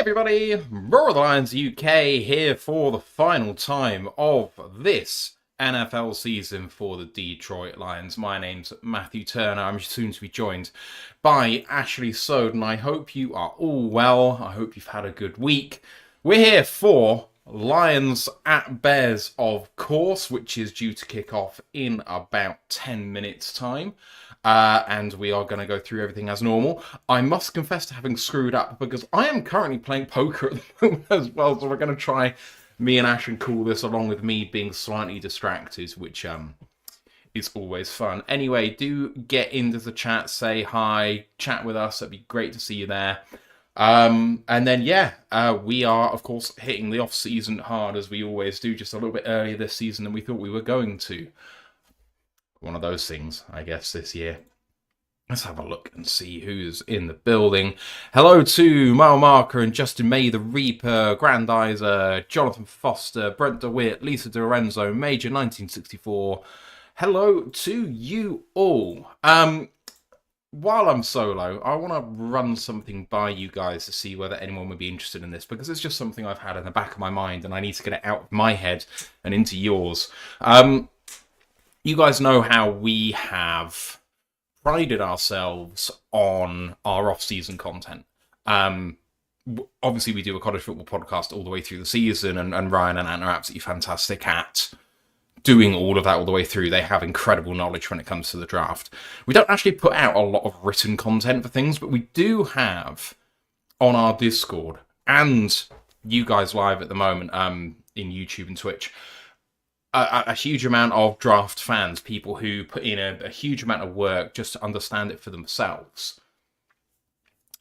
everybody, Roar of the Lions UK here for the final time of this NFL season for the Detroit Lions. My name's Matthew Turner. I'm soon to be joined by Ashley Soden. I hope you are all well. I hope you've had a good week. We're here for Lions at Bears, of course, which is due to kick off in about 10 minutes' time. And we are going to go through everything as normal. I must confess to having screwed up because I am currently playing poker at the moment as well. So we're going to try, me and Ash, and call this along with me being slightly distracted, which is always fun. Anyway, do get into the chat, say hi, chat with us. It'd be great to see you there. And then, we are, of course, hitting the off-season hard as we always do, just a little bit earlier this season than we thought we were going to. One of those things, I guess, this year. Let's have a look and see who's in the building. Hello to Mile Marker and Justin May, the Reaper, Grandizer, Jonathan Foster, Brent DeWitt, Lisa DiLorenzo, Major 1964. Hello to you all. While I'm solo, I want to run something by you guys to see whether anyone would be interested in this, because it's just something I've had in the back of my mind and I need to get it out of my head and into yours. You guys know how we have prided ourselves on our off-season content. Obviously, we do a college football podcast all the way through the season, and Ryan and Ant are absolutely fantastic at doing all of that all the way through. They have incredible knowledge when it comes to the draft. We don't actually put out a lot of written content for things, but we do have on our Discord, and you guys live at the moment in YouTube and Twitch, a huge amount of draft fans, people who put in a huge amount of work just to understand it for themselves.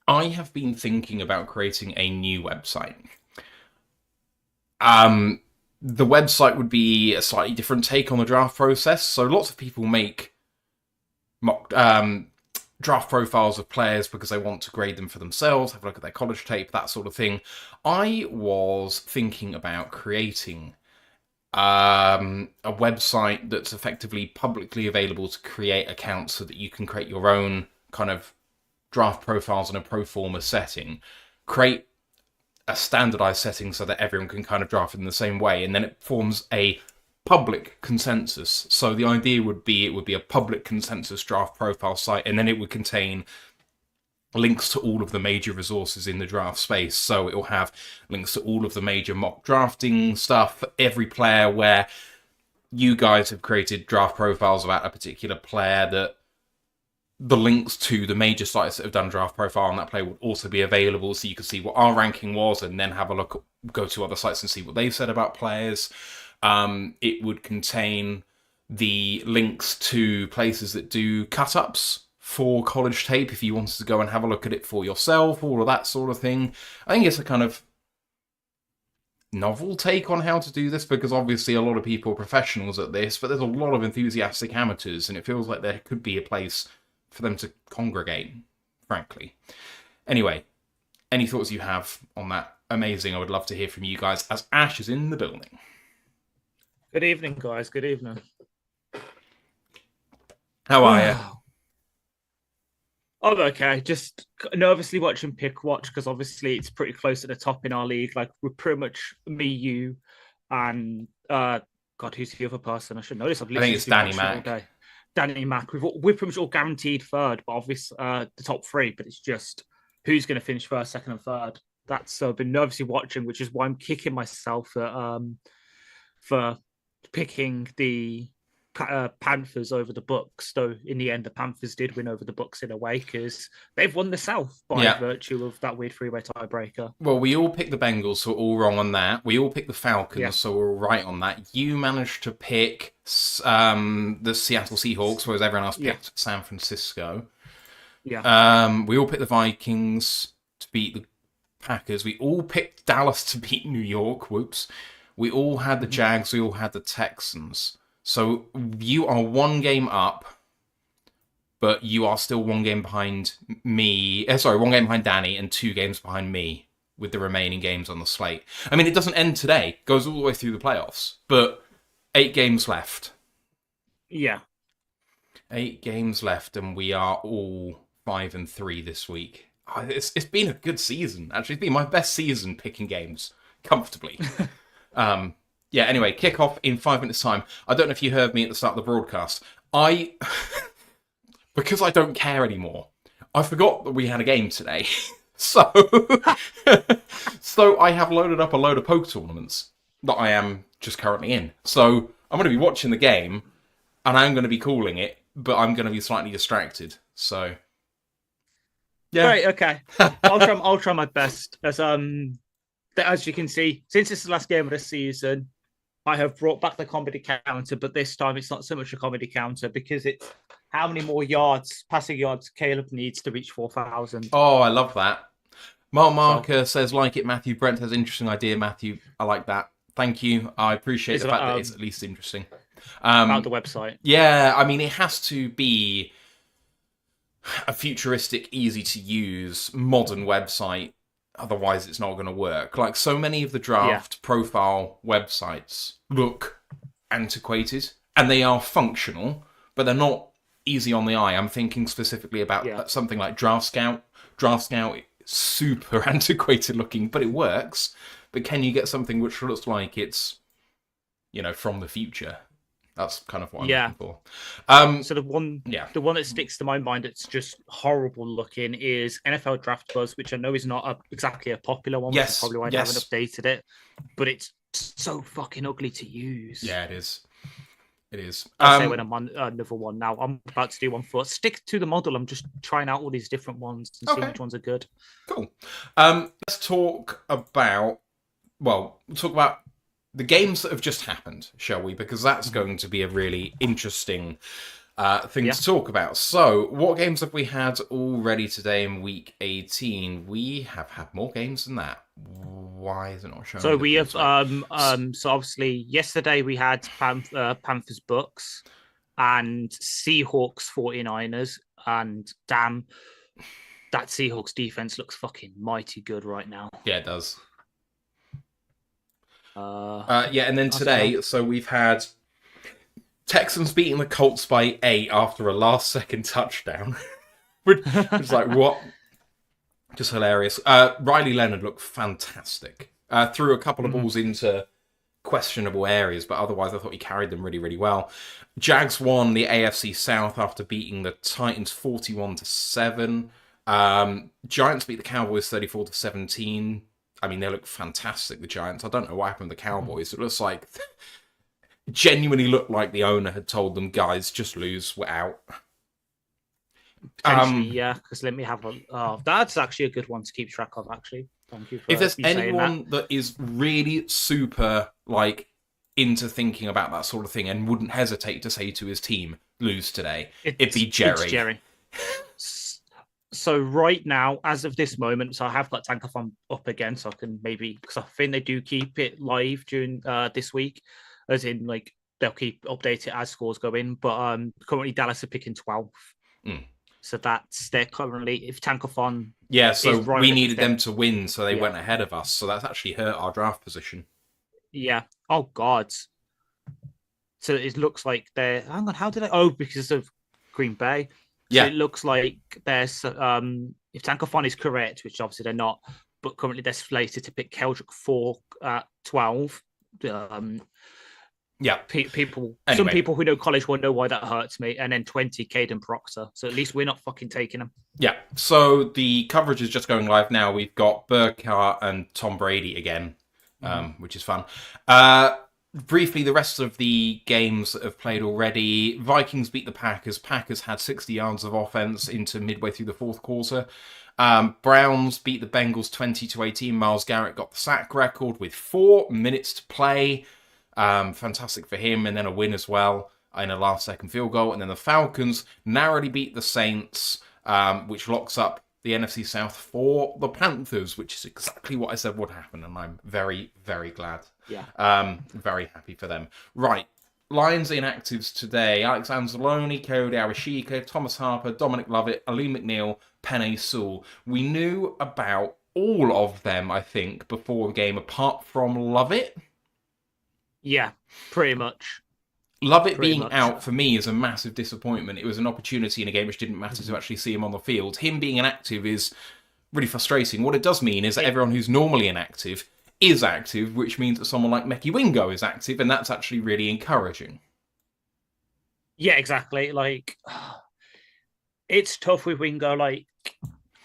I have been thinking about creating a new website. The website would be a slightly different take on the draft process. So lots of people make mock draft profiles of players because they want to grade them for themselves, have a look at their college tape, that sort of thing. I was thinking about creating a website that's effectively publicly available to create accounts so that you can create your own kind of draft profiles in a pro forma setting, create a standardized setting so that everyone can kind of draft in the same way, and then it forms a public consensus. So the idea would be it would be a public consensus draft profile site, and then it would contain links to all of the major resources in the draft space. So it will have links to all of the major mock drafting stuff, every player where you guys have created draft profiles about a particular player, that the links to the major sites that have done draft profile on that player would also be available, so you can see what our ranking was and then have a look, go to other sites and see what they've said about players. It would contain the links to places that do cut-ups for college tape if you wanted to go and have a look at it for yourself, all of that sort of thing. I think it's a kind of novel take on how to do this, because obviously a lot of people are professionals at this, but there's a lot of enthusiastic amateurs, and it feels like there could be a place for them to congregate, frankly. Anyway, any thoughts you have on that? Amazing. I would love to hear from you guys as Ash is in the building. Good evening, guys. Good evening. How are you? I'm okay. Just nervously watching Pick Watch because obviously it's pretty close at the top in our league. Like, we're pretty much me, you, and God, who's the other person? I should know this. I think it's Danny Mack. Danny Mack. We're pretty much all guaranteed third, but obviously the top three. But it's just who's going to finish first, second, and third. That's been nervously watching, which is why I'm kicking myself for picking the Panthers over the Bucks. Though in the end, the Panthers did win over the Bucks in a way because they've won the South by virtue of that weird three-way tiebreaker. Well, we all picked the Bengals, so we're all wrong on that. We all picked the Falcons, so we're all right on that. You managed to pick the Seattle Seahawks, whereas everyone else picked San Francisco. Yeah. We all picked the Vikings to beat the Packers. We all picked Dallas to beat New York. Whoops. We all had the Jags. We all had the Texans. So you are one game up, but you are still one game behind me. One game behind Danny and 2 games behind me with the remaining games on the slate. I mean, it doesn't end today. It goes all the way through the playoffs, but 8 games left. Yeah. 8 games left, and we are all 5-3 this week. it's been a good season. Actually, it's been my best season picking games comfortably. Yeah. Anyway, kick off in 5 minutes' time. I don't know if you heard me at the start of the broadcast. Because I don't care anymore. I forgot that we had a game today. So, so I have loaded up a load of poker tournaments that I am just currently in. So I'm going to be watching the game, and I'm going to be calling it, but I'm going to be slightly distracted. So, yeah. Right, okay. I'll try my best. As you can see, since this is the last game of the season, I have brought back the comedy counter, but this time it's not so much a comedy counter because it's how many more passing yards Caleb needs to reach 4,000. Oh, I love that. Mark Marker says, like it, Matthew. Brent has an interesting idea, Matthew. I like that. Thank you. I appreciate the fact that it's at least interesting. About the website. Yeah, I mean, it has to be a futuristic, easy-to-use, modern website. Otherwise, it's not going to work. Like, so many of the draft profile websites look antiquated, and they are functional, but they're not easy on the eye. I'm thinking specifically about something like Draft Scout. Draft Scout is super antiquated looking, but it works. But can you get something which looks like it's, from the future? That's kind of what I'm looking for. So the one that sticks to my mind that's just horrible looking is NFL Draft Buzz, which I know is not exactly a popular one. Yes, which is probably why I haven't updated it. But it's so fucking ugly to use. Yeah, it is. It is. I'll say when I'm on another one now. I'm about to do one for. Stick to the model. I'm just trying out all these different ones and seeing which ones are good. Cool. Let's talk about. Well, we'll talk about the games that have just happened, shall we? Because that's going to be a really interesting thing to talk about. So, what games have we had already today in week 18? We have had more games than that. Why is it not showing? So we have so obviously yesterday we had Panthers Bucks and Seahawks 49ers, and damn, that Seahawks defense looks fucking mighty good right now. Yeah, it does. And then today, so we've had Texans beating the Colts by 8 after a last-second touchdown. It's like, what? Just hilarious. Riley Leonard looked fantastic. Threw a couple of balls into questionable areas, but otherwise I thought he carried them really, really well. Jags won the AFC South after beating the Titans 41-7. Giants beat the Cowboys 34-17. I mean, they look fantastic, the Giants. I don't know what happened to the Cowboys. It looks like... genuinely looked like the owner had told them, guys, just lose, we're out. Potentially, yeah, because let me have a... Oh, that's actually a good one to keep track of, actually. Thank you for if there's anyone that is really super, into thinking about that sort of thing and wouldn't hesitate to say to his team, lose today, it'd be Jerry. It's Jerry. So right now, as of this moment, so I have got Tankathon up again, so I can maybe, because I think they do keep it live during this week, as in they'll keep update it as scores go in. But currently Dallas are picking 12th, so they're currently if Tankathon. Yeah, so we needed them to win, so they went ahead of us. So that's actually hurt our draft position. Yeah. Oh God. So it looks like they're. Hang on, how did I? Oh, because of Green Bay. So it looks like there's if Tankathon is correct, which obviously they're not, but currently they're slated to pick Keldrick 4 at 12. People, anyway. Some people who know college will know why that hurts me, and then 20 Caden Proctor. So at least we're not fucking taking them. Yeah. So the coverage is just going live now. We've got Burkhardt and Tom Brady again, which is fun. Briefly, the rest of the games that have played already. Vikings beat the Packers. Packers had 60 yards of offense into midway through the fourth quarter. Browns beat the Bengals 20-18. Myles Garrett got the sack record with 4 minutes to play. Fantastic for him. And then a win as well in a last-second field goal. And then the Falcons narrowly beat the Saints, which locks up the NFC South for the Panthers, which is exactly what I said would happen. And I'm very, very glad. Yeah. Very happy for them. Right. Lions inactives today. Alex Anzalone, Kode Awashika, Thomas Harper, Dominic Lovett, Ali McNeil, Penei Sewell. We knew about all of them, I think, before the game, apart from Lovett. Yeah, pretty much. Lovett being out, for me, is a massive disappointment. It was an opportunity in a game which didn't matter to actually see him on the field. Him being inactive is really frustrating. What it does mean is that everyone who's normally inactive is active, which means that someone like Meki Wingo is active, and that's actually really encouraging. Yeah, exactly. Like, it's tough with Wingo. Like,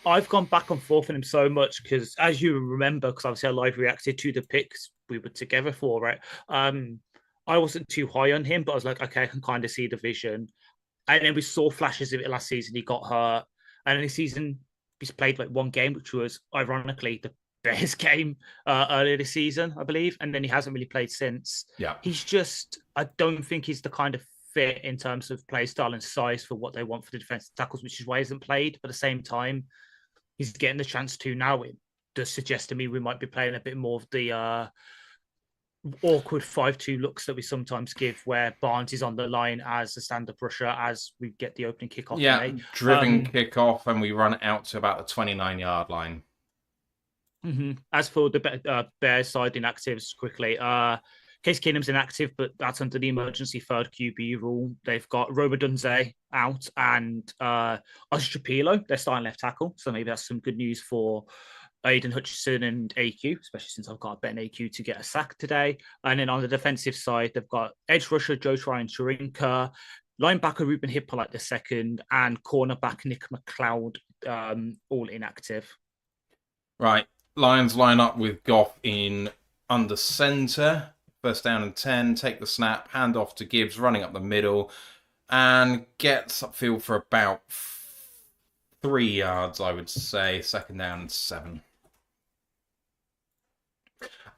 I've gone back and forth on him so much because, as you remember, because obviously I live reacted to the picks we were together for it. I wasn't too high on him, but I was like, okay, I can kind of see the vision. And then we saw flashes of it last season. He got hurt, and this season he's played like one game, which was ironically the Bears game earlier this season, I believe. And then he hasn't really played since. Yeah, He's just, I don't think he's the kind of fit in terms of play style and size for what they want for the defensive tackles, which is why he hasn't played. But at the same time, he's getting the chance to now. It does suggest to me we might be playing a bit more of the awkward 5-2 looks that we sometimes give, where Barnes is on the line as a stand-up rusher as we get the opening kickoff. Yeah, driven kickoff, and we run it out to about the 29-yard line. As for the Bears side inactives, quickly, Case Keenum's inactive, but that's under the emergency third QB rule. They've got Robert Dunze out and Ostrapilo, their starting left tackle. So maybe that's some good news for Aiden Hutchinson and AQ, especially since I've got a bet in AQ to get a sack today. And then on the defensive side, they've got edge rusher Joe Ryan Churinka, linebacker Ruben Hippolyte II, and cornerback Nick McLeod, all inactive. Right. Lions line up with Goff in under center. First down and 10. Take the snap. Hand off to Gibbs, running up the middle. And gets upfield for about 3 yards, I would say. Second down and 7.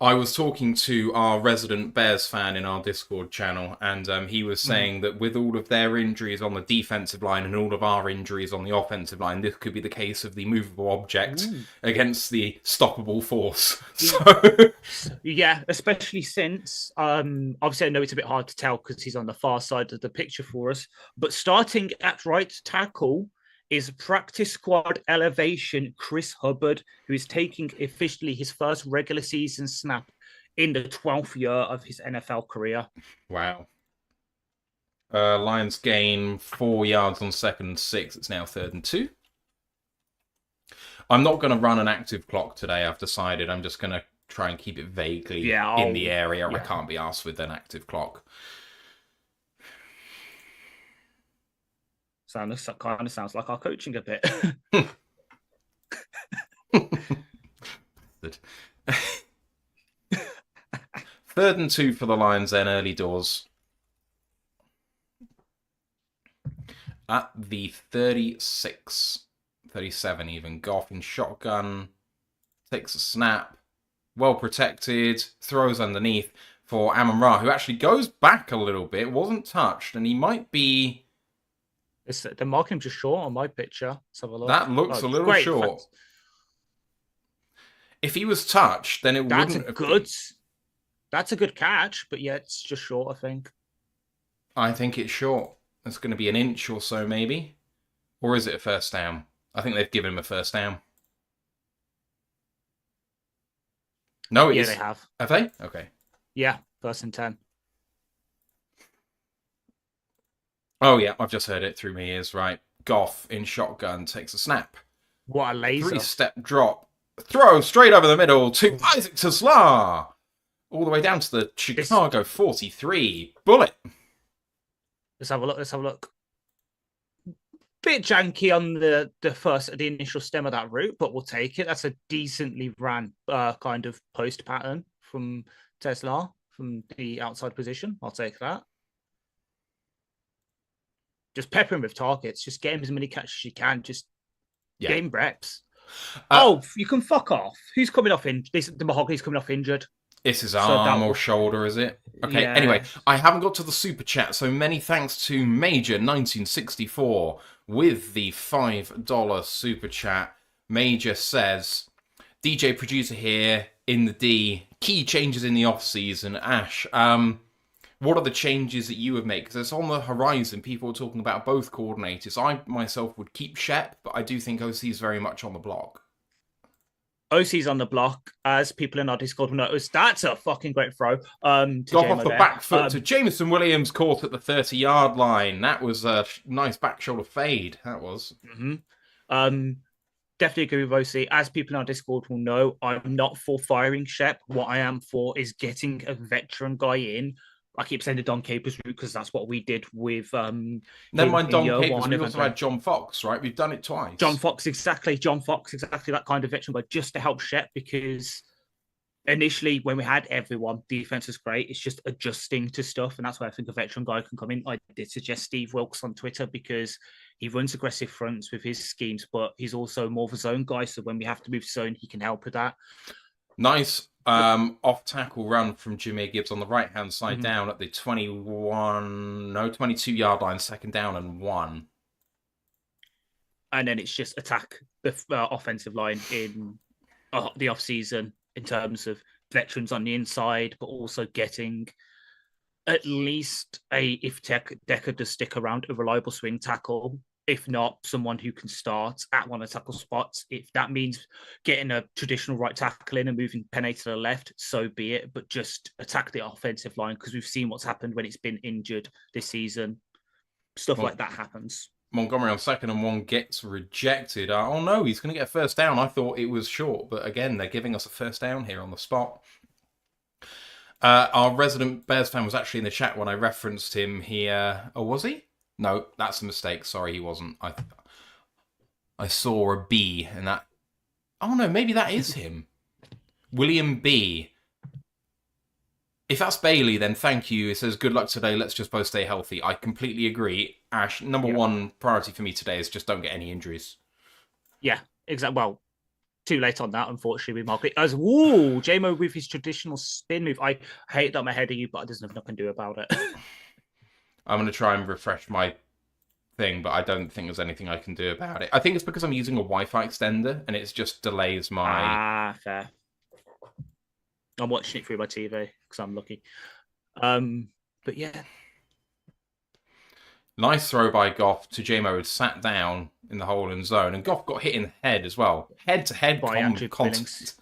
I was talking to our resident Bears fan in our Discord channel, and he was saying that with all of their injuries on the defensive line and all of our injuries on the offensive line, this could be the case of the movable object against the stoppable force. So... yeah, especially since, obviously I know it's a bit hard to tell because he's on the far side of the picture for us, but starting at right tackle is practice squad elevation Chris Hubbard, who is taking officially his first regular season snap in the 12th year of his NFL career. Wow. Lions gain 4 yards on 2nd and 6. It's now 3rd and 2. I'm not going to run an active clock today, I've decided. I'm just going to try and keep it vaguely in the area. I can't be asked with an active clock. Kind of sounds like our coaching a bit. 3rd and 2 for the Lions then, early doors. At the 36, 37 even. Goff in shotgun. Takes a snap. Well protected. Throws underneath for Amon-Ra, who actually goes back a little bit. Wasn't touched, and he might be... They're marking him just short on my picture. Let's have a look. That looks a little short. If he was touched, then it wouldn't have been. That's a good catch, but yeah, it's just short, I think. I think it's short. It's going to be an inch or so, maybe. Or is it a first down? I think they've given him a first down. No, it is. Yeah, they have. Have they? Okay. Yeah, 1st and 10. Oh, yeah, I've just heard it through my ears. Right. Goff in shotgun takes a snap. What a laser. 3-step drop. Throw straight over the middle to Isaac Tesla. All the way down to the Chicago 43. Bullet. Let's have a look. Bit janky on the initial stem of that route, but we'll take it. That's a decently ran kind of post pattern from Tesla from the outside position. I'll take that. Just pepper him with targets. Just get him as many catches as you can. Just game reps. You can fuck off. Who's coming off injured? The Mahogany's coming off injured. It's his arm or shoulder, is it? Okay, anyway, I haven't got to the super chat, so many thanks to Major1964 with the $5 super chat. Major says, DJ producer here in the D, key changes in the off-season. Ash, what are the changes that you would make? Because it's on the horizon. People are talking about both coordinators. I myself would keep Shep, but I do think OC is very much on the block. OC's on the block, as people in our Discord will notice. That's a fucking great throw. Got off the back foot to Jameson Williams, caught at the 30-yard line. That was a nice back shoulder fade. That was. definitely agree with OC. As people in our Discord will know, I'm not for firing Shep. What I am for is getting a veteran guy in. I keep saying the Don Capers route because that's what we did with him Never mind in Don year Capers, one. we also had John Fox, right? We've done it John twice. Fox, exactly. John Fox, exactly that kind of veteran guy, just to help Shep because initially when we had everyone, defense was great. It's just adjusting to stuff, and that's where I think a veteran guy can come in. I did suggest Steve Wilkes on Twitter because he runs aggressive fronts with his schemes, but he's also more of a zone guy. So when we have to move zone, he can help with that. Nice off tackle run from Jameer Gibbs on the right hand side down at the 22 yard line, second down and 1. And then it's just attack the offensive line in the off season in terms of veterans on the inside, but also getting at least if Decker does stick around, a reliable swing tackle. If not, someone who can start at one of the tackle spots. If that means getting a traditional right tackle in and moving Penne to the left, so be it. But just attack the offensive line because we've seen what's happened when it's been injured this season. Stuff like that happens. Montgomery on 2nd and 1 gets rejected. Oh no, he's going to get a first down. I thought it was short, but again, they're giving us a first down here on the spot. Our resident Bears fan was actually in the chat when I referenced him here. Oh, was he? No, that's a mistake. Sorry, he wasn't. I saw a B and that... Oh no, maybe that is him. William B. If that's Bailey, then thank you. It says, good luck today. Let's just both stay healthy. I completely agree. Ash, number one priority for me today is just don't get any injuries. Yeah, exactly. Well, too late on that, unfortunately, with Mark. As woo, JMO with his traditional spin move. I hate that I'm ahead of you, but there's nothing I can do about it. I'm going to try and refresh my thing, but I don't think there's anything I can do about it. I think it's because I'm using a Wi-Fi extender, and it just delays my... fair. I'm watching it through my TV, because I'm lucky. But yeah. Nice throw by Goff to J-Mo, who sat down in the hole in zone, and Goff got hit in the head as well. Head-to-head contact.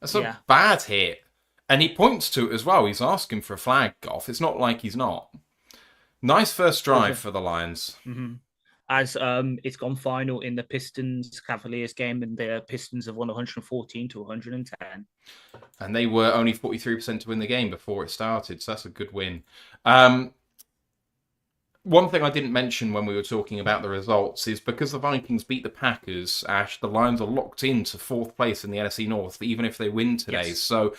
That's a bad hit. And he points to it as well. He's asking for a flag, Goff. It's not like he's not. Nice first drive for the Lions. As it's gone final in the Pistons-Cavaliers game, and the Pistons have won 114 to 110. And they were only 43% to win the game before it started, so that's a good win. One thing I didn't mention when we were talking about the results is because the Vikings beat the Packers, Ash, the Lions are locked into 4th place in the NFC North, even if they win today. Yes. So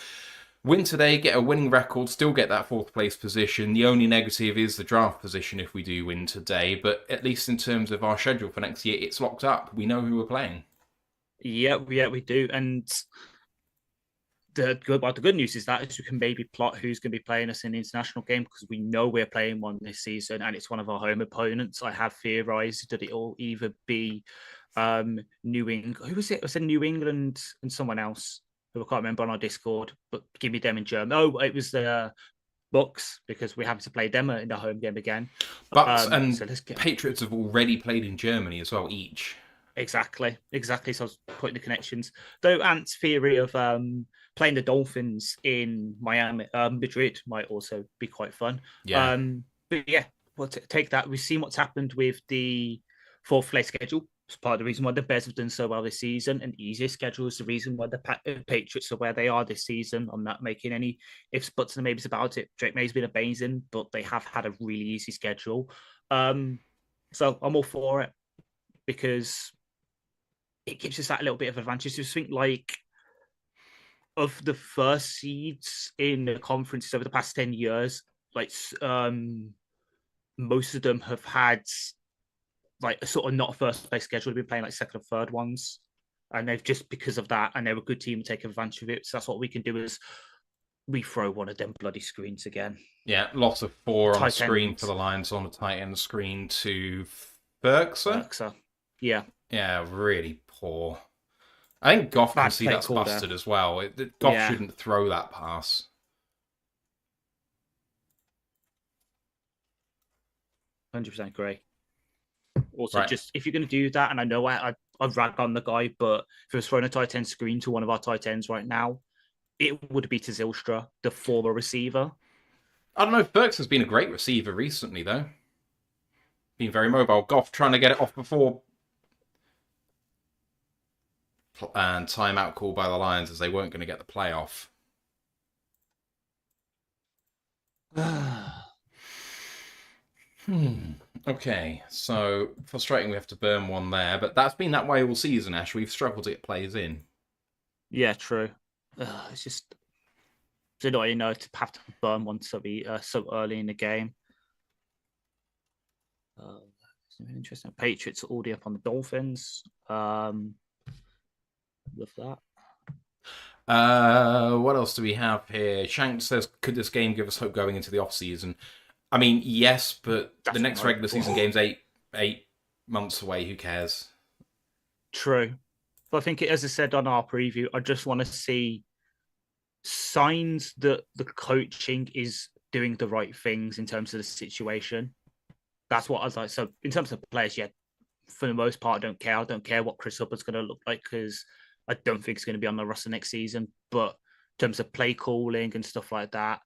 win today, get a winning record, still get that 4th place position. The only negative is the draft position if we do win today, but at least in terms of our schedule for next year, it's locked up. We know who we're playing. Yeah, we do. And the good news is that we can maybe plot who's going to be playing us in the international game because we know we're playing one this season and it's one of our home opponents. I have theorized that it'll either be New England. Who was it? It was New England and someone else who I can't remember on our Discord, but give me them in German. Oh, it was the Bucks because we're having to play them in the home game again. Bucks and Patriots have already played in Germany as well, each. Exactly. So I was putting the connections. Though Ant's theory of playing the Dolphins in Madrid might also be quite fun. Yeah. But yeah, we'll take that. We've seen what's happened with the 4th place schedule. It's part of the reason why the Bears have done so well this season. An easier schedule is the reason why the Patriots are where they are this season. I'm not making any ifs, buts, and maybes about it. Drake May's been amazing, but they have had a really easy schedule. So I'm all for it because it gives us that little bit of advantage. Just think like of the first seeds in the conferences over the past 10 years, like most of them have had like a sort of not a first place schedule. They've been playing like 2nd or 3rd ones. And they've just because of that, and they're a good team to take advantage of it. So that's what we can do is we throw one of them bloody screens again. Yeah, lots of 4 on the screen for the Lions on a tight end screen to Berkser. Yeah. Yeah, really poor. I think Goff can see that's busted as well. Goff shouldn't throw that pass. 100% agree. Also, just if you're going to do that, and I know I rag on the guy, but if he was throwing a tight end screen to one of our tight ends right now, it would be to Zylstra, the former receiver. I don't know if Burks has been a great receiver recently, though. Been very mobile. Goff trying to get it off before. and timeout call by the Lions as they weren't going to get the playoff. Okay, so frustrating we have to burn one there, but that's been that way all season, Ash. We've struggled to get players in. Yeah, true. It's just annoying, to have to burn one so early in the game. Interesting. Patriots already up on the Dolphins. Love that. What else do we have here? Shank says, could this game give us hope going into the off-season? I mean, yes, but the next regular season game's eight months away. Who cares? True. But I think, as I said on our preview, I just want to see signs that the coaching is doing the right things in terms of the situation. That's what I was like. So in terms of players, yeah, for the most part, I don't care. I don't care what Chris Hubbard's going to look like because I don't think he's going to be on the roster next season. But in terms of play calling and stuff like that,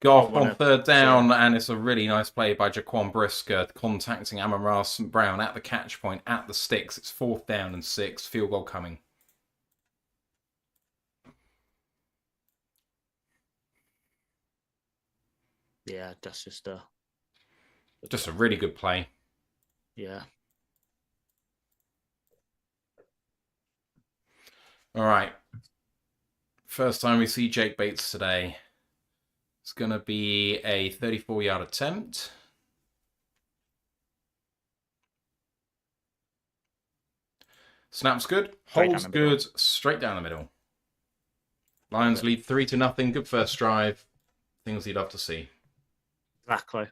Go off on third down, and it's a really nice play by Jaquan Brisker contacting Amon-Ra St. Brown at the catch point at the sticks. It's 4th down and 6. Field goal coming. Yeah, that's just a really good play. Yeah. All right. First time we see Jake Bates today. It's going to be a 34-yard attempt. Snap's good. Holds good. Straight down the middle. Lions lead 3-0. Good first drive. Things you'd love to see. Exactly.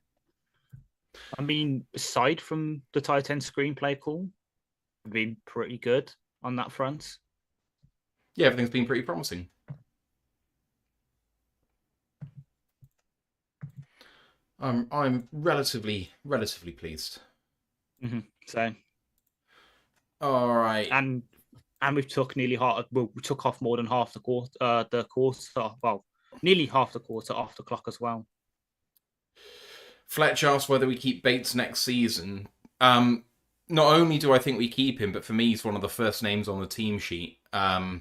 I mean, aside from the tight end screenplay call, been pretty good on that front. Yeah, everything's been pretty promising. I'm relatively pleased. Mm-hmm. So, all right, and we took nearly half. Well, we took off more than half the quarter. Well, nearly half the quarter off the clock as well. Fletch asked whether we keep Bates next season. Not only do I think we keep him, but for me, he's one of the first names on the team sheet. I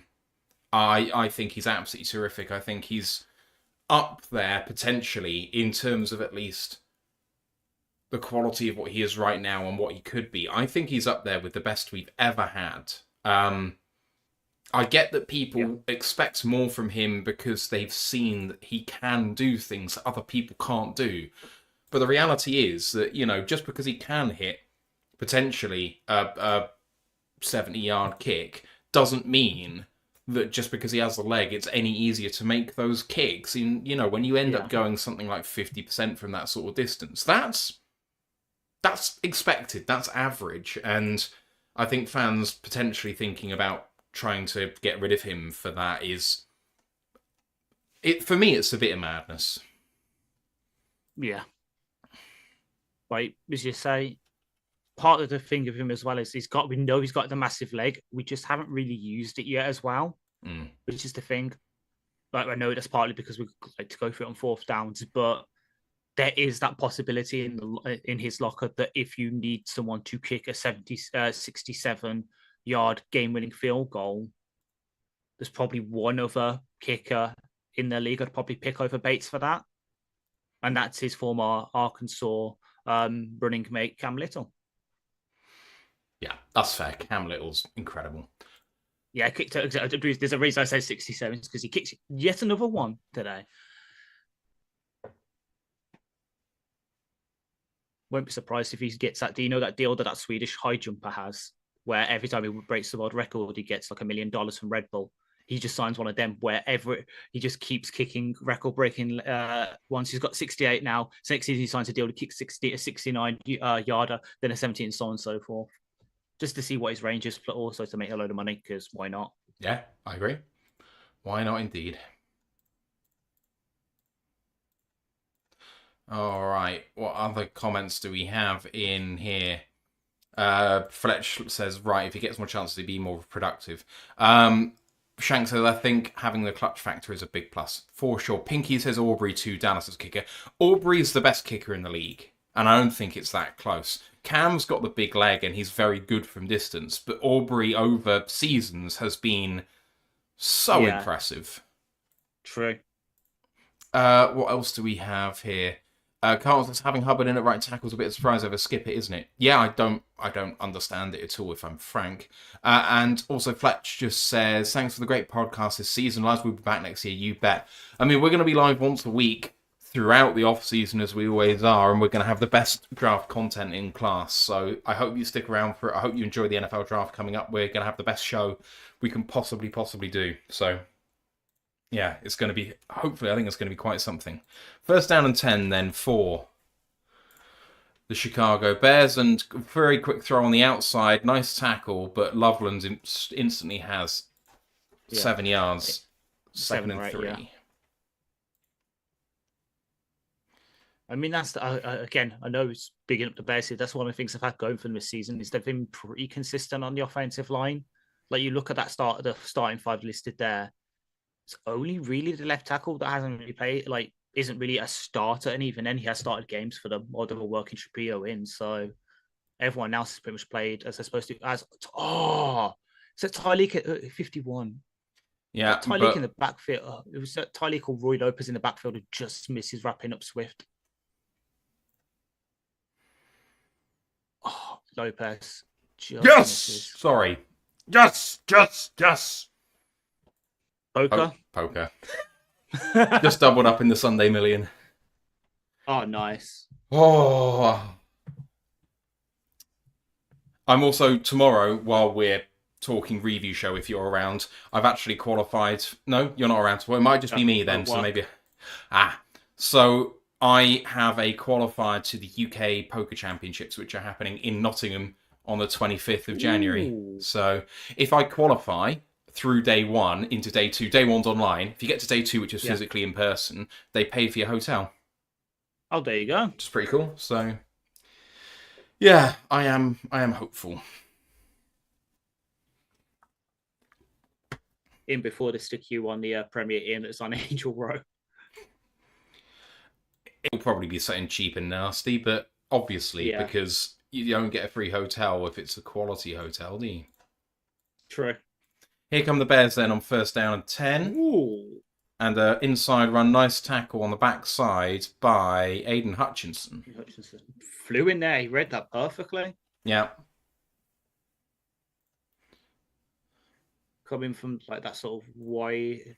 think he's absolutely terrific. I think he's up there potentially in terms of at least the quality of what he is right now and what he could be. I think he's up there with the best we've ever had. I get that people expect more from him because they've seen that he can do things that other people can't do. But the reality is that, just because he can hit potentially a 70-yard kick doesn't mean that just because he has the leg, it's any easier to make those kicks. When you end up going something like 50% from that sort of distance, that's expected, that's average. And I think fans potentially thinking about trying to get rid of him for that for me, it's a bit of madness. Yeah. Like, as you say, part of the thing of him as well is we know he's got the massive leg. We just haven't really used it yet as well, which is the thing. Like, I know that's partly because we like to go for it on 4th downs, but there is that possibility in his locker that if you need someone to kick a 67-yard game-winning field goal, there's probably one other kicker in the league I'd probably pick over Bates for that, and that's his former Arkansas running mate Cam Little. Yeah, that's fair. Cam Little's incredible. Yeah, there's a reason I say 67 because he kicks yet another one today. Won't be surprised if he gets that. Do you know that deal that Swedish high jumper has, where every time he breaks the world record, he gets like $1 million from Red Bull? He just signs one of them wherever he just keeps kicking record-breaking ones. He's got 68 now. So next season he signs a deal to kick 69 yarder, then a 17, and so on and so forth. Just to see what his range is, but also to make a load of money, because why not? Yeah, I agree. Why not indeed? All right, what other comments do we have in here? Fletch says, right, if he gets more chances to be more productive. Shank says, I think having the clutch factor is a big plus. For sure. Pinky says Aubrey to Dallas's kicker. Aubrey's the best kicker in the league. And I don't think it's that close. Cam's got the big leg and he's very good from distance, but Aubrey over seasons has been so Yeah, impressive. true. What else do we have here? Carl's having Hubbard in at right tackle is a bit of a surprise over Skip it, isn't it? Yeah, I don't understand it at all, if I'm frank. And also Fletch just says, thanks for the great podcast this season. Lads, we'll be back next year, you bet. I mean, we're going to be live once a week throughout the off season as we always are, and we're going to have the best draft content in class. So I hope you stick around for it. I hope you enjoy the NFL draft coming up. We're going to have the best show we can possibly do. So yeah, it's going to be, hopefully, I think it's going to be quite something. First down and 10 then for the Chicago Bears, and very quick throw on the outside. Nice tackle, but Loveland instantly has 7 yards. 2nd and 3. Yeah. I mean, that's again, I know it's bigging up the Bears here. That's one of the things I've had going for them this season is they've been pretty consistent on the offensive line. Like you look at that the starting 5 listed there. It's only really the left tackle that hasn't really played, like, isn't really a starter. And even then, he has started games for them, or they were working Shapiro in. So everyone else has pretty much played as they're supposed to. So Tyleek at 51. Yeah, Tyleek in the backfield. It was Tyleek or Roy Lopez in the backfield who just misses wrapping up Swift. Oh, Lopez. Yes! Misses. Sorry. Yes! Poker. Just doubled up in the Sunday Million. Oh, nice. Oh. I'm also, tomorrow, while we're talking review show, if you're around, I've actually qualified. No, you're not around. Well, it might just be me then, so maybe. So I have a qualifier to the UK Poker Championships, which are happening in Nottingham on the 25th of January. Ooh. So if I qualify through day 1 into day 2, day 1's online. If you get to day 2, which is physically in person, they pay for your hotel. Oh, there you go. Which is pretty cool. So, yeah, I am hopeful. In before they stick you on the Premier Inn that's on Angel Row. It'll probably be something cheap and nasty, but obviously because you don't get a free hotel if it's a quality hotel, do you? True. Here come the Bears then on first down and 10. Ooh. And an inside run, nice tackle on the backside by Aiden Hutchinson. Flew in there. He read that perfectly. Yeah. Coming from like that sort of wide,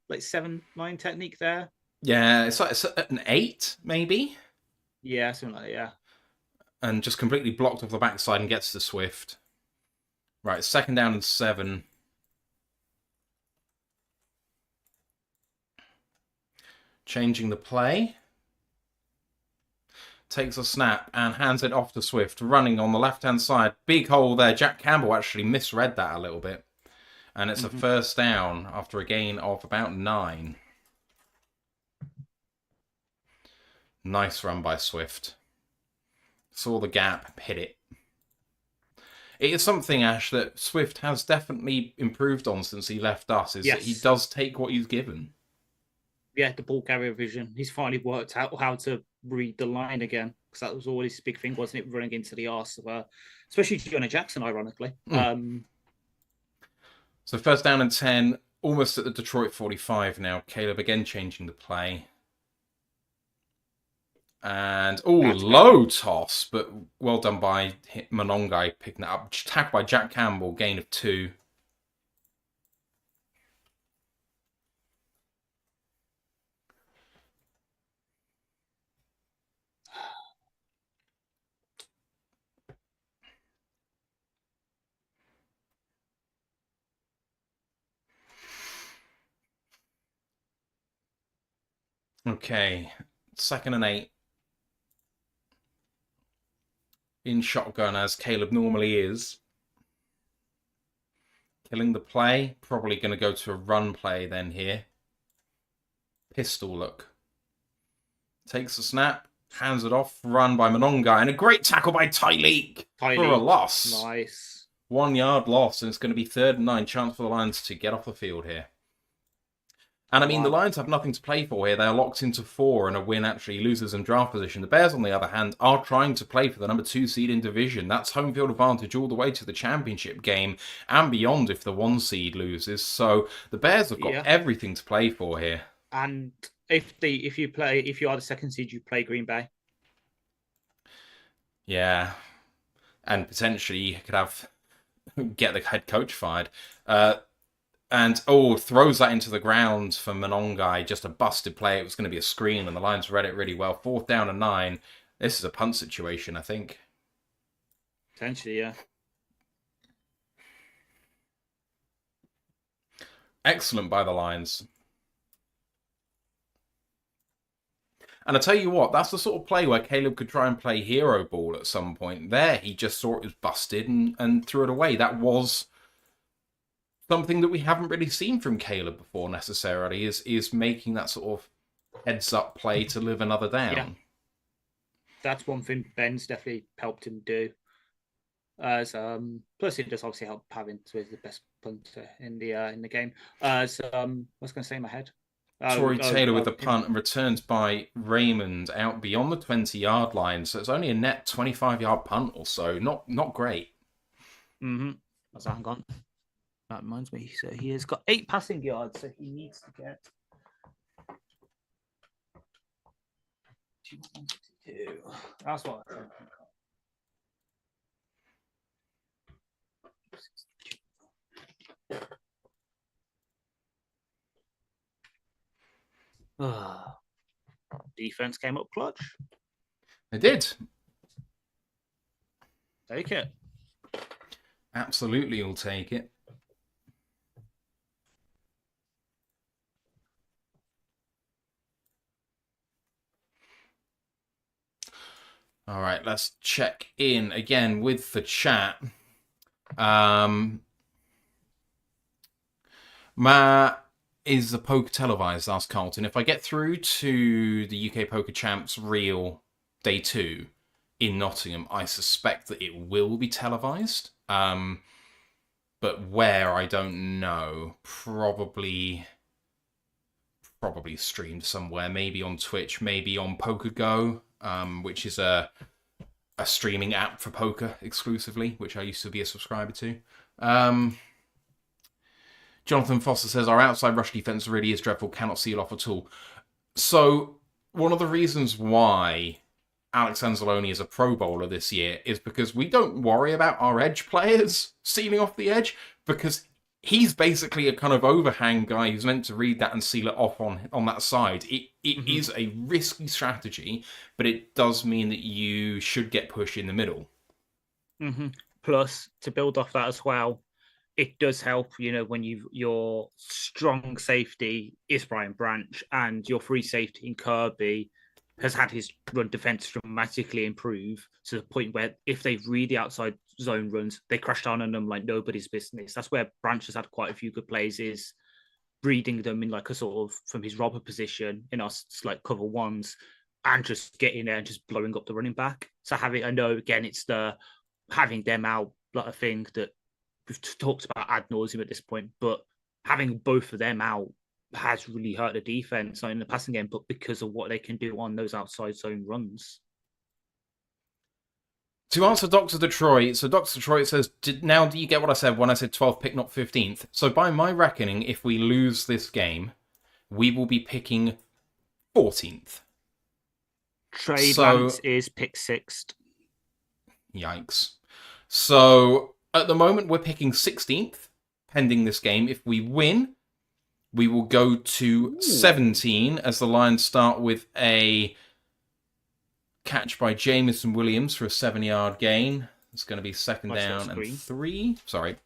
like 7-9 technique there. Yeah, it's like an 8, maybe? Yeah, something like that, yeah. And just completely blocked off the backside and gets to Swift. Right, 2nd down and 7. Changing the play. Takes a snap and hands it off to Swift, running on the left-hand side. Big hole there. Jack Campbell actually misread that a little bit. And it's a first down after a gain of about 9. Nice run by Swift. Saw the gap, hit it. It is something, Ash, that Swift has definitely improved on since he left us, is that he does take what he's given. Yeah, the ball carrier vision. He's finally worked out how to read the line again, because that was always his big thing, wasn't it, running into the arse of, especially Jonah Jackson, ironically. So first down and 10, almost at the Detroit 45 now. Caleb again changing the play. And, low toss, but well done by Monongai picking that up. Tagged by Jack Campbell, gain of 2. Okay, 2nd and 8. In shotgun, as Caleb normally is. Killing the play. Probably going to go to a run play then here. Pistol look. Takes the snap. Hands it off. Run by Monongai. And a great tackle by Tyleek. For a loss. Nice. 1 yard loss. And it's going to be 3rd and 9. Chance for the Lions to get off the field here. And I mean, the Wow. Lions have nothing to play for here. They are locked into 4, and a win actually loses them draft position. The Bears, on the other hand, are trying to play for the number 2 seed in division. That's home field advantage all the way to the championship game and beyond if the 1 seed loses. So the Bears have got Yeah. everything to play for here. And if you are the second seed, you play Green Bay. Yeah, and potentially you could get the head coach fired. And throws that into the ground for Monongai. Just a busted play. It was going to be a screen, and the Lions read it really well. 4th down and 9. This is a punt situation, I think. Potentially, yeah. Excellent by the Lions. And I tell you what, that's the sort of play where Caleb could try and play hero ball at some point. There, he just saw it was busted and threw it away. That was something that we haven't really seen from Caleb before necessarily, is making that sort of heads-up play to live another down. Yeah. That's one thing Ben's definitely helped him do. As plus it does obviously help having to be the best punter in the game. I was going to say in my head. Tory Taylor with the punt and returns by Raymond out beyond the 20-yard line. So it's only a net 25-yard punt or so. Not great. Mm-hmm. Hang on. That reminds me. So he has got 8 passing yards, so he needs to get 262. That's what I think. Defense came up clutch. They did. Take it. Absolutely, you'll take it. All right, let's check in again with the chat. Is the poker televised? Asked Carlton. If I get through to the UK Poker Champs Real Day 2 in Nottingham, I suspect that it will be televised. But where, I don't know. Probably streamed somewhere. Maybe on Twitch, maybe on PokerGo, which is a streaming app for poker exclusively, which I used to be a subscriber to. Jonathan Foster says, our outside rush defense really is dreadful, cannot seal off at all. So, one of the reasons why Alex Anzalone is a Pro Bowler this year is because we don't worry about our edge players sealing off the edge, because he's basically a kind of overhang guy who's meant to read that and seal it off on that side. It is a risky strategy, but it does mean that you should get push in the middle. Mm-hmm. Plus, to build off that as well, it does help, when your strong safety is Brian Branch and your free safety in Kirby has had his run defense dramatically improve to the point where if they read the outside zone runs, they crash down on them like nobody's business. That's where Branch has had quite a few good plays, is reading them in like a sort of from his robber position in us like cover ones and just getting there and just blowing up the running back. So I know again, it's the having them out, like a thing that we've talked about ad nauseum at this point, but having both of them out has really hurt the defense, not in the passing game, but because of what they can do on those outside zone runs. To answer Dr. Detroit, so Dr. Detroit says, now do you get what I said when I said 12th pick, not 15th? So by my reckoning, if we lose this game, we will be picking 14th. Trey Lance is pick 6th. Yikes. So at the moment, we're picking 16th, pending this game. If we win, we will go to 17 as the Lions start with a catch by Jamison Williams for a 7-yard gain. It's going to be second down and 3. Sorry.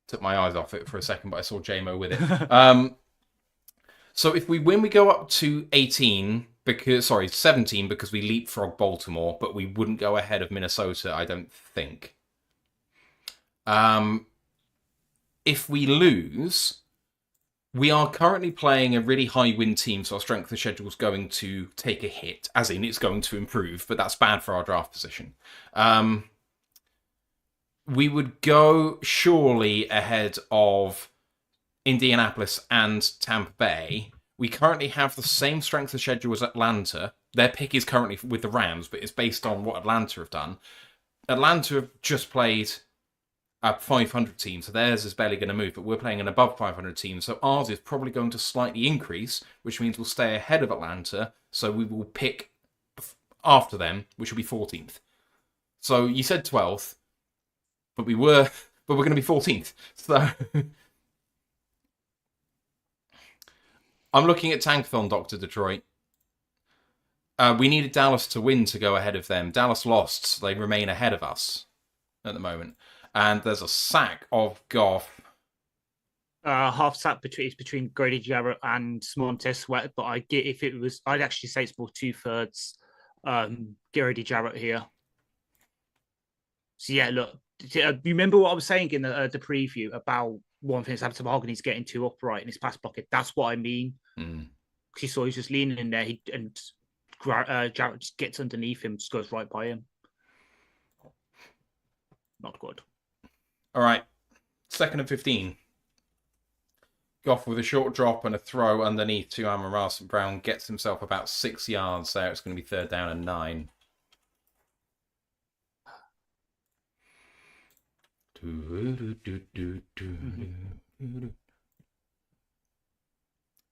Took my eyes off it for a second, but I saw J-Mo with it. So if we win, we go up to 17 because we leapfrog Baltimore, but we wouldn't go ahead of Minnesota, I don't think. If we lose, we are currently playing a really high win team, so our strength of schedule is going to take a hit, as in it's going to improve, but that's bad for our draft position. We would go surely ahead of Indianapolis and Tampa Bay. We currently have the same strength of schedule as Atlanta. Their pick is currently with the Rams, but it's based on what Atlanta have done. Atlanta have just played a 500 team, so theirs is barely going to move, but we're playing an above 500 team, so ours is probably going to slightly increase, which means we'll stay ahead of Atlanta, so we will pick after them, which will be 14th. So you said 12th, but we're going to be 14th. So I'm looking at Tankathon, Dr. Detroit. We needed Dallas to win to go ahead of them. Dallas lost, so they remain ahead of us at the moment. And there's a sack of Goff. Half sack between Grady Jarrett and Montez Sweat, but I'd actually say it's more 2/3 Grady Jarrett here. So yeah, look, you remember what I was saying in the preview about one thing that's happened to Mahogany's getting too upright in his pass pocket. That's what I mean. He saw he's just leaning in there, and Jarrett just gets underneath him, just goes right by him. Not good. All right, 2nd and 15. Goff with a short drop and a throw underneath to Amon-Ra St. Brown gets himself about 6 yards there. It's going to be 3rd down and 9.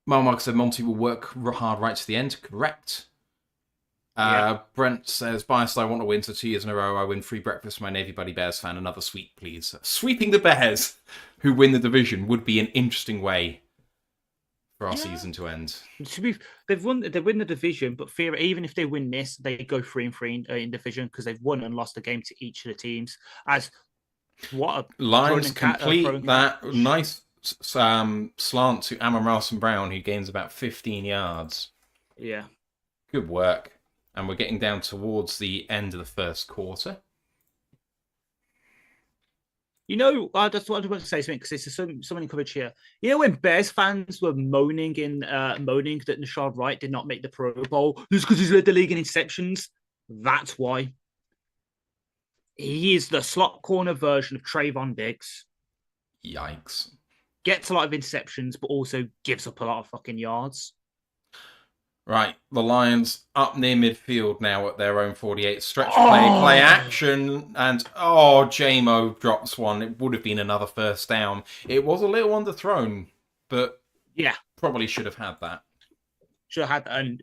Marmark said Monty will work hard right to the end. Correct. Brent says, biased, I want to win, so 2 years in a row I win free breakfast for my Navy Buddy Bears fan. Another sweep, please. Sweeping the Bears, who win the division, would be an interesting way for our season to end. They win the division, but even if they win this, they go 3-3 in division because they've won and lost a game to each of the teams. Lions complete that nice slant to Amon-Ra St. Brown, who gains about 15 yards. Yeah. Good work. And we're getting down towards the end of the first quarter. That's what I want to say something because there's so many coverage here. When Bears fans were moaning that Nashard Wright did not make the Pro Bowl, just because he's led the league in interceptions. That's why. He is the slot corner version of Trayvon Diggs. Yikes. Gets a lot of interceptions, but also gives up a lot of fucking yards. Right, the Lions up near midfield now at their own 48. Stretch play action, and J-Mo drops one. It would have been another 1st down. It was a little underthrown, but yeah, probably should have had that. Should have had that, and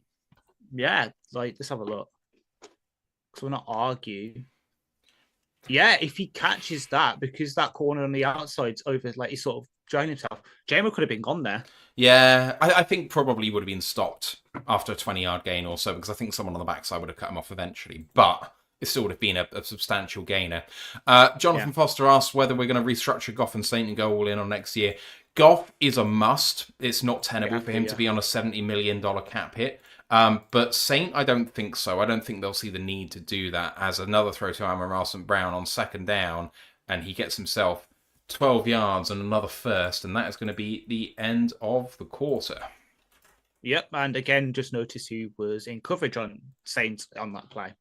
yeah, let's have a look. Because we'll not argue. Yeah, if he catches that, because that corner on the outside's over, he's sort of joining himself. J-Mo could have been gone there. Yeah, I think probably would have been stopped after a 20-yard gain or so, because I think someone on the backside would have cut him off eventually. But it still would have been a substantial gainer. Jonathan Foster asks whether we're going to restructure Goff and Saint and go all in on next year. Goff is a must. It's not tenable for him to be on a $70 million cap hit. But Saint, I don't think so. I don't think they'll see the need to do that as another throw to Amon-Ra St. Brown on 2nd down, and he gets himself 12 yards and another 1st, and that is going to be the end of the quarter. Yep, and again, just notice who was in coverage on Saints on that play.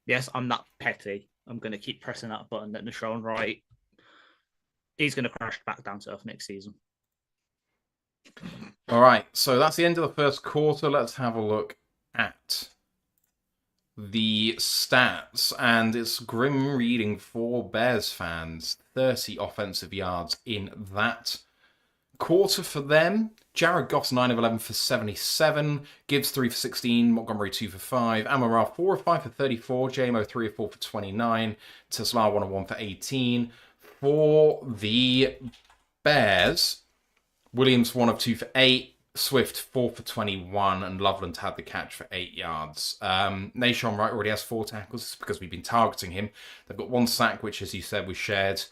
Yes, I'm not petty. I'm going to keep pressing that button that Nashon Wright. He's going to crash back down to earth next season. All right, so that's the end of the first quarter. Let's have a look at the stats, and it's grim reading for Bears fans. 30 offensive yards in that quarter for them. Jared Goff's 9 of 11 for 77. Gibbs 3 for 16. Montgomery 2 for 5. Amon-Ra 4 of 5 for 34. JMO 3 of 4 for 29. Tesla 1 of 1 for 18. For the Bears, Williams 1 of 2 for 8. Swift 4 for 21, and Loveland had the catch for 8 yards. Nashon Wright already has 4 tackles because we've been targeting him. They've got 1 sack, which, as you said, was shared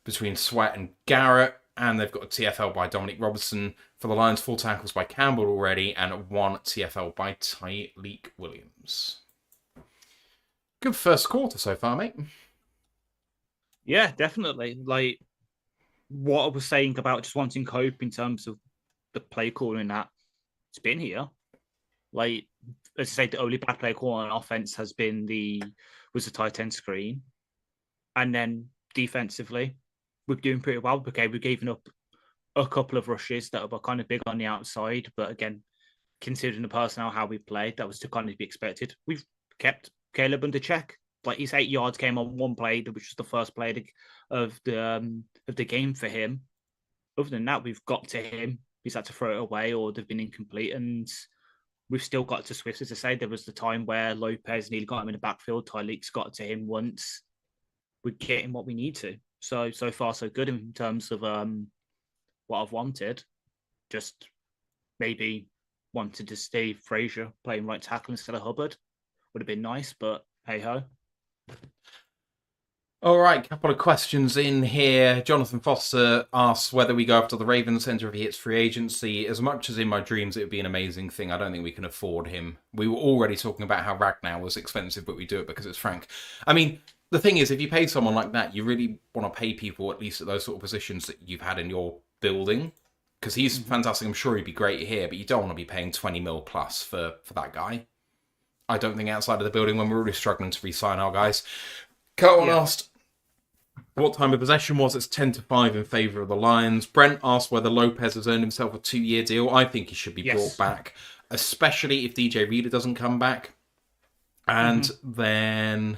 between Sweat and Garrett, and they've got a TFL by Dominic Robertson. For the Lions, 4 tackles by Campbell already, and 1 TFL by Tyleek Williams. Good first quarter so far, mate. Yeah, definitely. What I was saying about just wanting hope in terms of the play calling, that it's been here. As I say, the only bad play call on offense has been the tight end screen, and then defensively, we're doing pretty well. Okay, we've given up a couple of rushes that were kind of big on the outside, but again, considering the personnel how we played, that was to kind of be expected. We've kept Caleb under check. Like his 8 yards came on one play, which was the first play of the game for him. Other than that, we've got to him. He's had to throw it away, or they've been incomplete, and we've still got to Swift. As I say, there was the time where Lopez nearly got him in the backfield. Tyleek's got to him once. We're getting what we need to. So far so good in terms of what I've wanted. Just maybe wanted to see Frazier playing right tackle instead of Hubbard. Would have been nice, but hey ho. All right, couple of questions in here. Jonathan Foster asks whether we go after the Ravens Centre if he hits free agency. As much as in my dreams it would be an amazing thing, I don't think we can afford him. We were already talking about how Ragnar was expensive, but we do it because it's Frank. I mean, the thing is, if you pay someone like that, you really want to pay people at least at those sort of positions that you've had in your building. Because he's fantastic. I'm sure he'd be great here, but you don't want to be paying 20 mil plus for that guy. I don't think outside of the building when we're already struggling to re-sign our guys. Carlton asked what time of possession was. It's 10-5 in favour of the Lions. Brent asked whether Lopez has earned himself a 2-year deal. I think he should be brought back, especially if DJ Reader doesn't come back. And then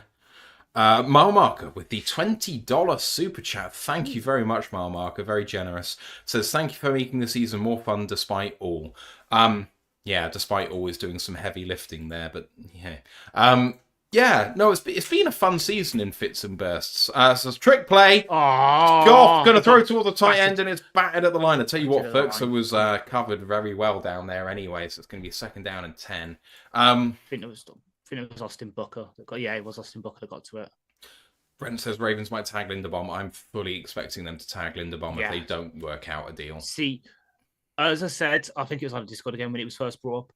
Mile Marker with the $20 super chat. Thank you very much, Mile Marker. Very generous. Says, thank you for making the season more fun despite all. Yeah, despite always doing some heavy lifting there, but yeah. Yeah, no, it's been a fun season in fits and bursts. So trick play. Goff going to throw toward the tight end, and it's battered at the line. I tell you what, Ferguson was covered very well down there anyway, so it's going to be 2nd down and 10. I think it was Austin Booker that got. Yeah, it was Austin Booker that got to it. Brent says Ravens might tag Linderbaum. I'm fully expecting them to tag Linderbaum if they don't work out a deal. See, as I said, I think it was on Discord again when it was first brought up.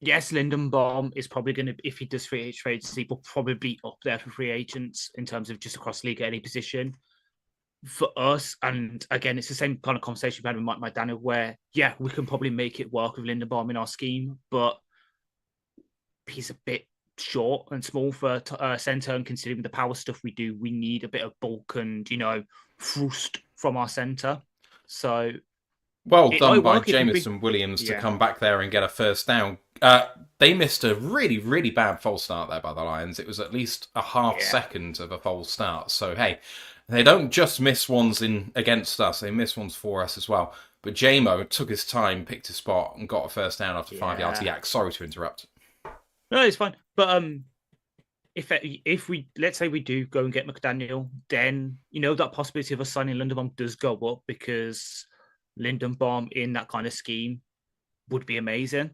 Yes, Lindenbaum is probably going to, if he does free agency, will probably be up there for free agents in terms of just across league at any position. For us, and again, it's the same kind of conversation we had with Mike McDaniel, where, yeah, we can probably make it work with Lindenbaum in our scheme, but he's a bit short and small for centre, and considering the power stuff we do, we need a bit of bulk and, thrust from our centre. So... Well done by Jameson Williams to come back there and get a first down. They missed a really, really bad false start there by the Lions. It was at least a half second of a false start. So, hey, they don't just miss ones against us. They miss ones for us as well. But Jamo took his time, picked his spot, and got a first down after 5 yards. Yeah, sorry to interrupt. No, it's fine. But if we, let's say we do go and get McDaniel, then, that possibility of us signing Lindenbaum does go up, because Lindenbaum in that kind of scheme would be amazing.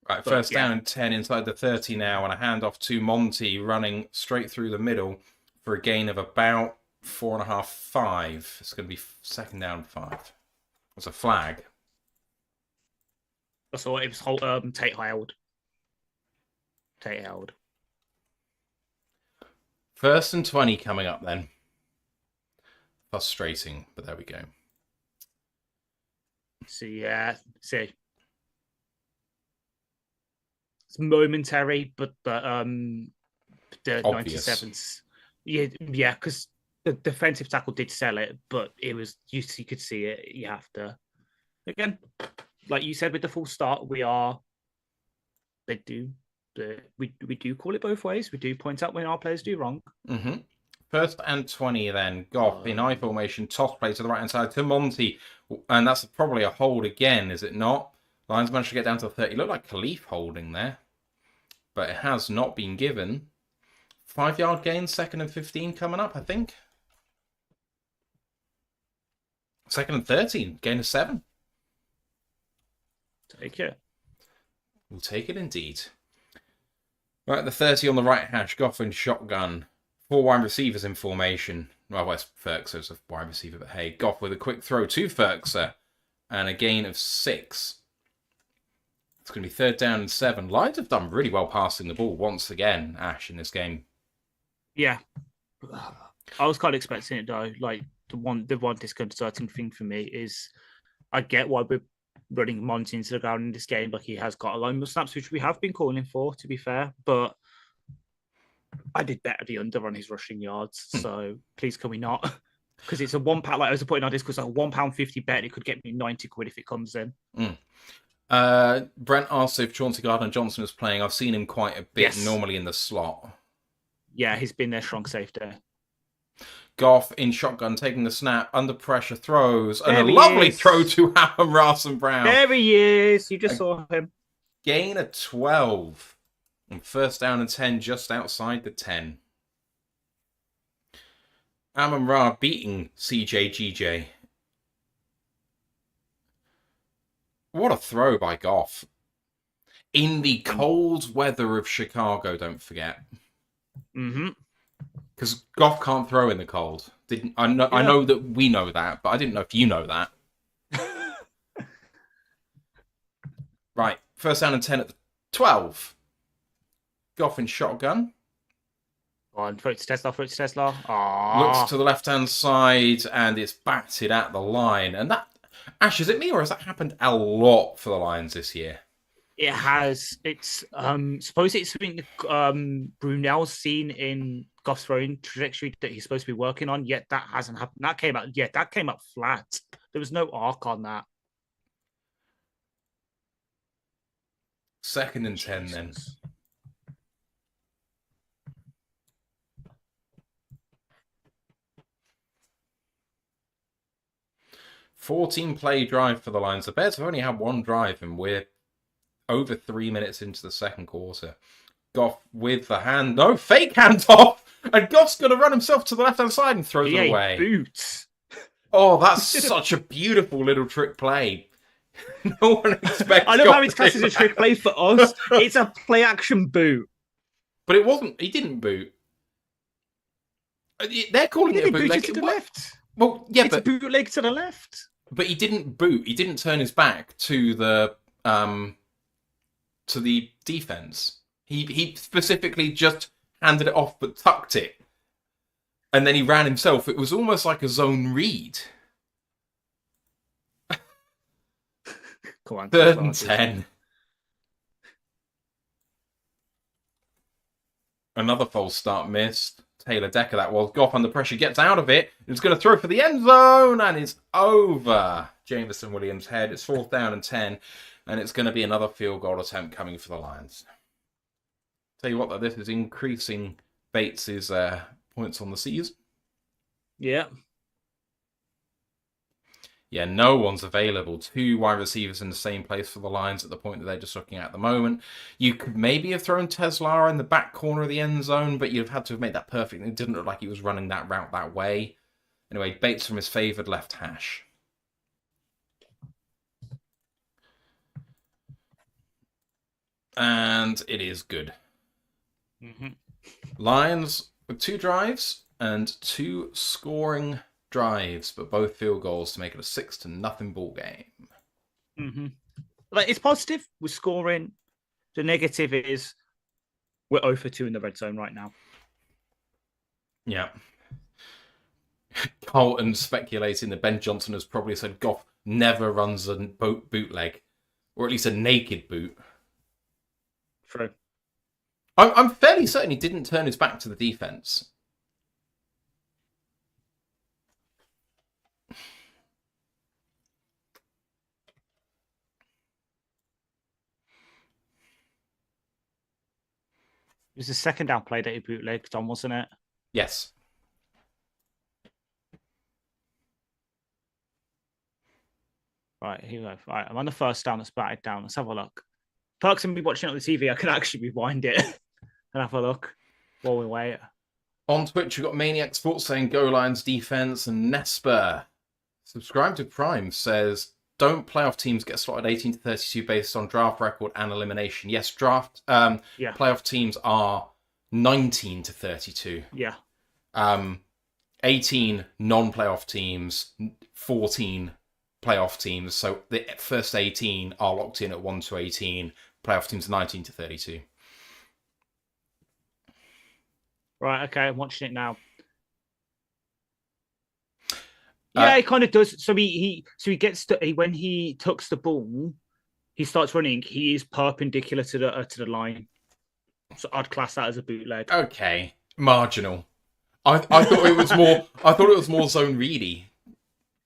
Right, first down and 10 inside the 30 now, and a handoff to Monty running straight through the middle for a gain of about 4.5, 5. It's going to be 2nd down 5. It's a flag. I saw it was Tate Howard. 1st and 20 coming up then. Frustrating, but there we go. So it's momentary, but the 97s, because the defensive tackle did sell it, but it was you could see it. You have to, again, like you said with the full start, we do call it both ways. We do point out when our players do wrong. 1st and 20 then. Goff in I formation, toss play to the right-hand side to Monty. And that's probably a hold again, is it not? Lions managed to get down to 30. Looked like Khalif holding there. But it has not been given. 5-yard gain, 2nd and 15 coming up, I think. 2nd and 13, gain of 7. Take it. We'll take it indeed. Right, the 30 on the right hash. Goff in shotgun. 4 wide receivers in formation. Well, it's Ferkser's a wide receiver, but hey, Goff with a quick throw to Ferkser. And a gain of 6. It's going to be 3rd down and 7. Lions have done really well passing the ball once again, Ash, in this game. Yeah. I was kind of expecting it, though. Like, the one disconcerting thing for me is I get why we're running Monty into the ground in this game. Like, he has got alignment snaps, which we have been calling for, to be fair. But I did better the under on his rushing yards, so please can we not? because it's a £1. Like I was putting on this because a £1.50 bet, it could get me 90 quid if it comes in. Brent asked if Chauncey Gardner-Johnson is playing. I've seen him quite a bit, Yes. normally in the slot. Yeah, he's been their strong safety. Goff in shotgun, taking the snap, under pressure, throws, and There a he lovely is. throw to Amon Brown. There he is. You just saw him. Gain of 12. And first down and 10, just outside the 10. Amon Ra beating CJGJ. What a throw by Goff. In the cold weather of Chicago, don't forget. Mm-hmm. Because Goff can't throw in the cold. I know that we know that, but I didn't know if you know that. Right, first down and 10 at the 12. Goff in shotgun. On, throw it to Tesla, Looks to the left-hand side, and it's batted at the line. And that, Ash, is it me, or has that happened a lot for the Lions this year? It has. It's suppose it's something Brunel's seen in Goff's throwing trajectory that he's supposed to be working on, yet that hasn't happened. That came up flat. There was no arc on that. Second and 10 then. 14-play drive for the Lions. The Bears have only had one drive, and we're over 3 minutes into the second quarter. Goff with the hand. No, fake handoff! And Goff's going to run himself to the left-hand side and throws it away. Boots. Oh, that's such a beautiful little trick play. No one expects. I love how it's classed as a trick play for us. It's a play-action boot. But it wasn't. He didn't boot. They're calling it a bootleg. To the left. Well, yeah, it's a bootleg to the left. But he didn't boot. He didn't turn his back to the defense. He specifically just handed it off, but tucked it, and then he ran himself. It was almost like a zone read. Come on, 3rd and 10. Another false start missed. Taylor Decker, that was. Goff under pressure, gets out of it. It's going to throw for the end zone, and it's over Jameson Williams' head. It's 4th down and 10, and it's going to be another field goal attempt coming for the Lions. Tell you what, though, this is increasing Bates' points on the season. Yeah. Yeah, no one's available. 2 wide receivers in the same place for the Lions at the point that they're just looking at the moment. You could maybe have thrown Tesla in the back corner of the end zone, but you've had to have made that perfect. It didn't look like he was running that route that way. Anyway, Bates from his favoured left hash. And it is good. Mm-hmm. Lions with 2 drives and 2 scoring drives, but both field goals to make it a 6-0 ball game. Mm-hmm. Like, it's positive. We're scoring. The negative is we're 0 for 2 in the red zone right now. Yeah. Colton speculating that Ben Johnson has probably said Goff never runs a bootleg, or at least a naked boot. True. I'm fairly certain he didn't turn his back to the defense. It was the second down play that he bootlegged on, wasn't it? Yes. Right, here we go. Right, I'm on the first down that's batted down. Let's have a look. Perks and be watching it on the TV. I can actually rewind it and have a look while we wait. On Twitch, we've got Maniac Sports saying Go Lions defense, and Nesper, subscribe to Prime, says don't playoff teams get slotted 18 to 32 based on draft record and elimination? Yes, playoff teams are 19 to 32. Yeah. 18 non-playoff teams, 14 playoff teams. So the first 18 are locked in at 1 to 18. Playoff teams 19 to 32. Right, okay, I'm watching it now. Yeah, he kind of does. So he gets when he tucks the ball, he starts running. He is perpendicular to the line. So I'd class that as a bootleg. Okay, marginal. I thought it was more. I thought it was more zone ready.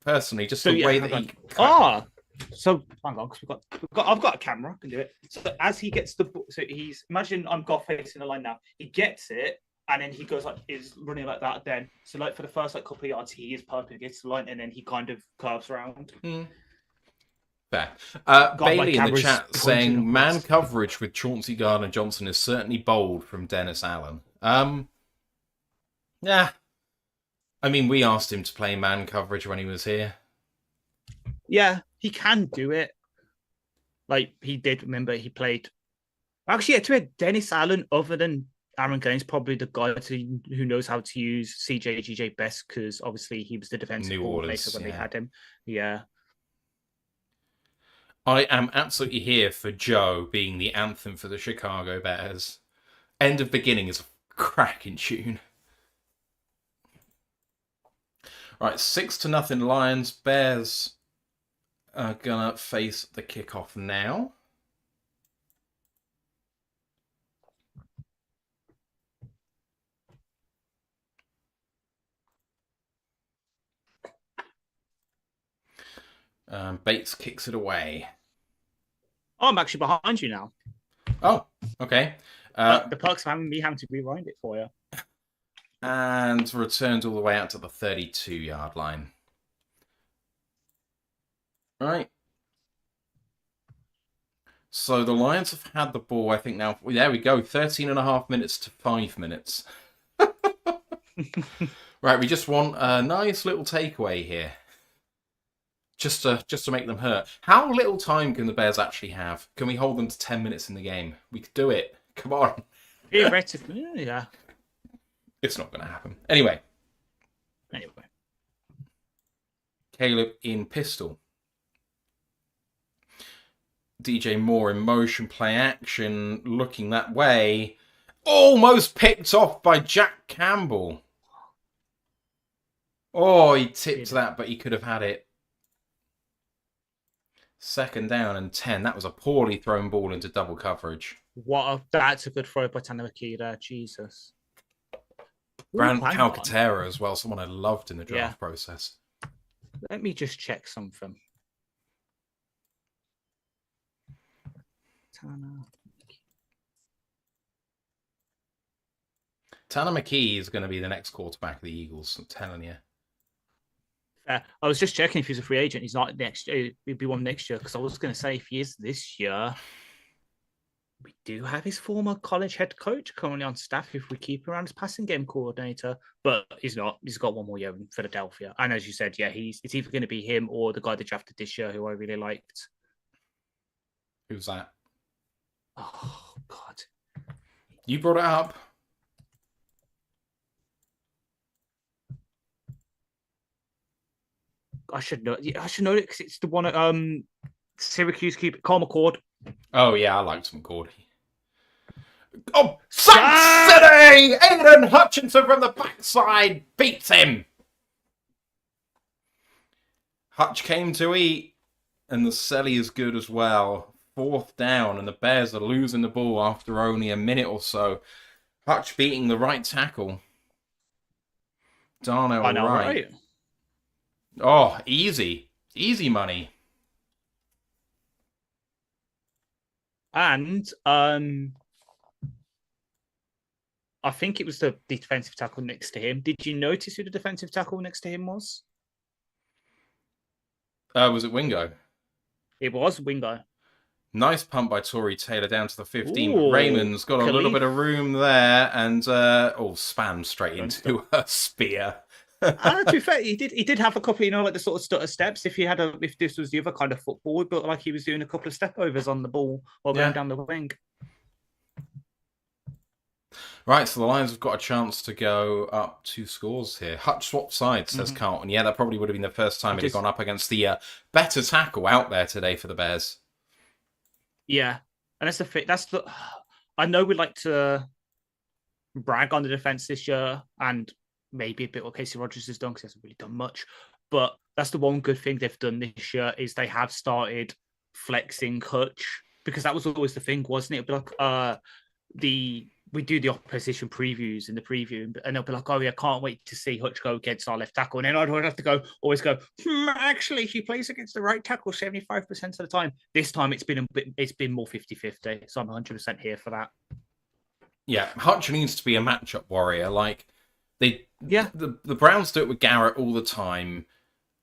Personally, just So the yeah, way hang that on. he. So hang on, because I've got a camera. I can do it. So as he gets so he's imagine I'm golf facing the line now. He gets it, and then he goes like is running like that. Then so like for the first like couple of yards, he is perfect against the line, and then he kind of curves around. Fair. God, my Bailey in the camera's chat pointing saying man upwards. coverage with Chauncey Gardner Johnson is certainly bold from Dennis Allen. Yeah. I mean, we asked him to play man coverage when he was here. Yeah, he can do it. Like he did. Remember, he played. Actually, yeah, to it, Dennis Allen, other than Aaron Gaines, probably the guy who knows how to use CJGJ best because obviously he was the defensive New coordinator Orleans, when they yeah. had him. Yeah. I am absolutely here for Joe being the anthem for the Chicago Bears. End of Beginning is a cracking tune. Right, 6-0 Lions. Bears are gonna face the kickoff now. Bates kicks it away. Oh, I'm actually behind you now. Oh, okay. The perks of me having to rewind it for you. And returns all the way out to the 32-yard line. Right. So the Lions have had the ball, I think now. There we go. 13.5 minutes to 5 minutes. Right, we just want a nice little takeaway here. Just to make them hurt. How little time can the Bears actually have? Can we hold them to 10 minutes in the game? We could do it. Come on. Theoretically, yeah. It's not going to happen. Anyway. Caleb in pistol. DJ Moore in motion play action, looking that way. Almost picked off by Jack Campbell. Oh, he tipped that, but he could have had it. 2nd down and 10. That was a poorly thrown ball into double coverage. That's a good throw by Tanamaki there. Jesus. Grant Calcaterra as well, someone I loved in the draft process. Let me just check something. Tanner McKee is going to be the next quarterback of the Eagles, I'm telling you. I was just checking if he's a free agent. He's not next year. He'd be one next year because I was going to say if he is this year, we do have his former college head coach currently on staff if we keep him around as passing game coordinator, but he's not. He's got one more year in Philadelphia. And as you said, yeah, it's either going to be him or the guy they drafted this year who I really liked. Who's that? Oh, God. You brought it up. I should know it because it's the one at Syracuse keep Carl McCord. Oh yeah, I liked McCord. Oh, Sack City! Aiden Hutchinson from the backside beats him. Hutch came to eat, and the Selly is good as well. 4th down, and the Bears are losing the ball after only a minute or so. Hutch beating the right tackle. Darnell right. Oh, easy. Easy money. And I think it was the defensive tackle next to him. Did you notice who the defensive tackle next to him was? Was it Wingo? It was Wingo. Nice pump by Tory Taylor down to the 15. Ooh, Raymond's got a little bit of room there, and spam straight into a spear. To be fair, he did have a couple, like the sort of stutter steps. If this was the other kind of football, but like he was doing a couple of step overs on the ball or going down the wing. Right, so the Lions have got a chance to go up 2 scores here. Hutch swapped sides, says Carlton. Yeah, that probably would have been the first time it had gone up against the better tackle out there today for the Bears. Yeah, and that's the I know we like to brag on the defense this year, and maybe a bit what Casey Rogers has done because he hasn't really done much. But that's the one good thing they've done this year is they have started flexing Hutch because that was always the thing, wasn't it? It'd be like the we do the opposition previews in the preview, and they'll be like, "Oh yeah, can't wait to see Hutch go against our left tackle." And then I'd have to always go, actually, he plays against the right tackle 75% of the time. This time it's been more 50-50, so I'm 100% here for that. Yeah, Hutch needs to be a matchup warrior. Like the Browns do it with Garrett all the time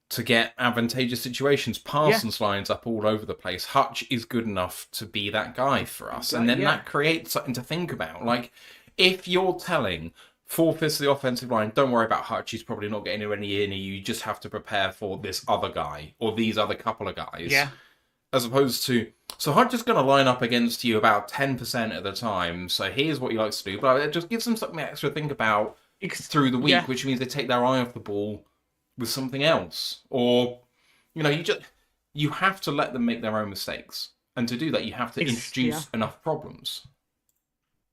to get advantageous situations. Parsons lines up all over the place. Hutch is good enough to be that guy for us. And then that creates something to think about. Like, if you're telling 4/5 of the offensive line, don't worry about Hutch, he's probably not getting anywhere near you, you just have to prepare for this other guy, or these other couple of guys. Yeah. As opposed to, so Hutch is going to line up against you about 10% of the time, so here's what he likes to do. But it just gives them something extra to think about through the week, which means they take their eye off the ball with something else. Or, you have to let them make their own mistakes. And to do that, you have to introduce enough problems.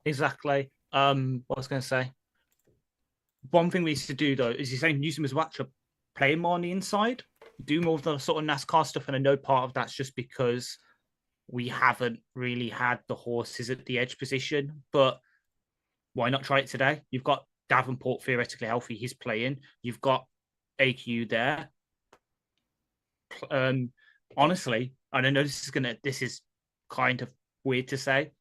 Exactly. What I was going to say. One thing we need to do, though, is you're saying use them as matchup, play more on the inside, do more of the sort of NASCAR stuff. And I know part of that's just because we haven't really had the horses at the edge position. But why not try it today? You've got Davenport theoretically healthy. He's playing. You've got AQ there. Honestly, and I know this is kind of weird to say.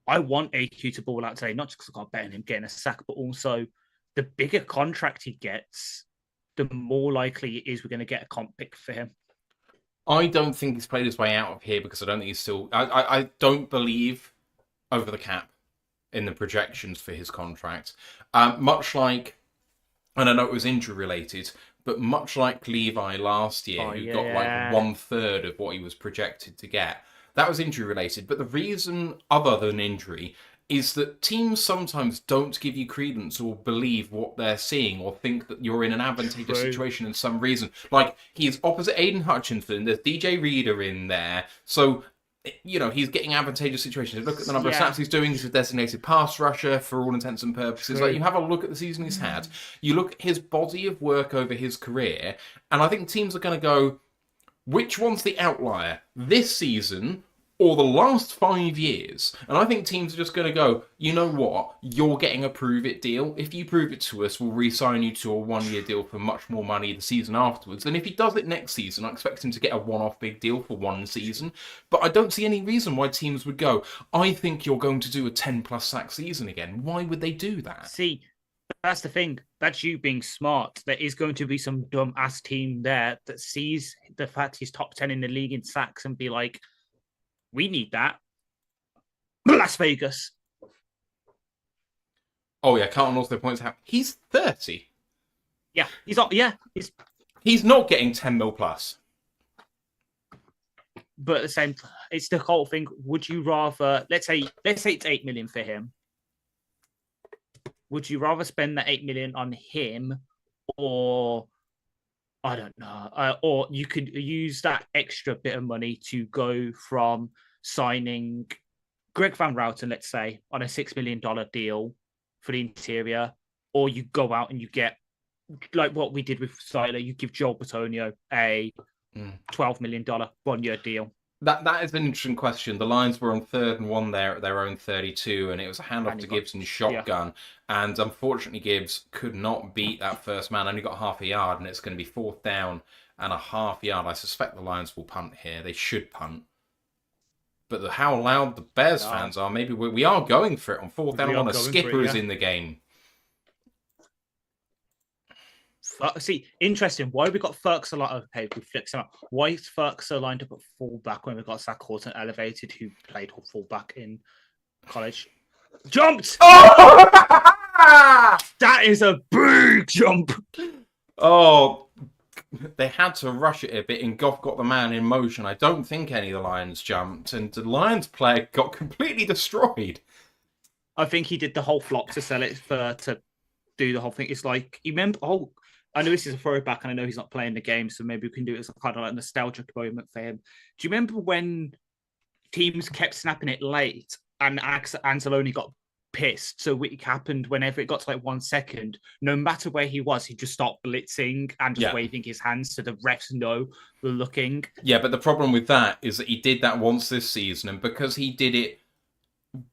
I want AQ to ball out today, not just because I got bet on him getting a sack, but also the bigger contract he gets, the more likely it is we're going to get a comp pick for him. I don't think he's played his way out of here because I don't think he's still. I don't believe over the cap in the projections for his contract. Much like, and I know it was injury related, but much like Levi last year, who got like 1/3 of what he was projected to get, that was injury related. But the reason, other than injury, is that teams sometimes don't give you credence or believe what they're seeing or think that you're in an advantageous situation in some reason. Like, he's opposite Aiden Hutchinson, there's DJ Reader in there, so he's getting advantageous situations. Look at the number of snaps he's doing. He's a designated pass rusher for all intents and purposes. Like, you have a look at the season he's had. You look at his body of work over his career, and I think teams are going to go, which one's the outlier? This season or the last 5 years? And I think teams are just going to go, you know what? You're getting a prove it deal. If you prove it to us, we'll re-sign you to a 1-year deal for much more money the season afterwards. And if he does it next season, I expect him to get a one-off big deal for 1 season. But I don't see any reason why teams would go, I think you're going to do a 10+ sack season again. Why would they do that? See, that's the thing. That's you being smart. There is going to be some dumb-ass team there that sees the fact he's top 10 in the league in sacks and be like, we need that. Las Vegas. Oh yeah, Carlton also points out he's 30. Yeah, he's not. Yeah, he's not getting 10 mil plus. But at the same, it's the whole thing. Would you rather, let's say it's 8 million for him? Would you rather spend that 8 million on him, or I don't know, or you could use that extra bit of money to go from signing Greg Van Routen, let's say, on a $6 million deal for the interior, or you go out and you get, like what we did with Styler, you give Joel Batonio a $12 million 1-year deal. That is an interesting question. The Lions were on 3rd and 1 there at their own 32, and it was a handoff to Gibson shotgun. Yeah. And unfortunately, Gibbs could not beat that first man, only got half a yard, and it's going to be 4th down and a half yard. I suspect the Lions will punt here. They should punt. But how loud the Bears fans are, maybe we are going for it on 4th down and 1. A skipper is in the game. See, interesting. Why we got Ferks a lot of we flipped him up. Why is Ferks lined up at fullback when we got Zach Horton elevated, who played fullback in college? Jumped! Oh! That is a big jump. Oh, they had to rush it a bit, and Goff got the man in motion. I don't think any of the Lions jumped, and the Lions player got completely destroyed. I think he did the whole flop to sell it to do the whole thing. It's like, you remember? Oh, I know this is a throwback, and I know he's not playing the game, so maybe we can do it as a kind of like nostalgic moment for him. Do you remember when teams kept snapping it late and Anzalone got pissed? So it happened whenever it got to like 1 second, no matter where he was, he just stopped blitzing and just waving his hands so the refs know we're looking. Yeah, but the problem with that is that he did that once this season, and because he did it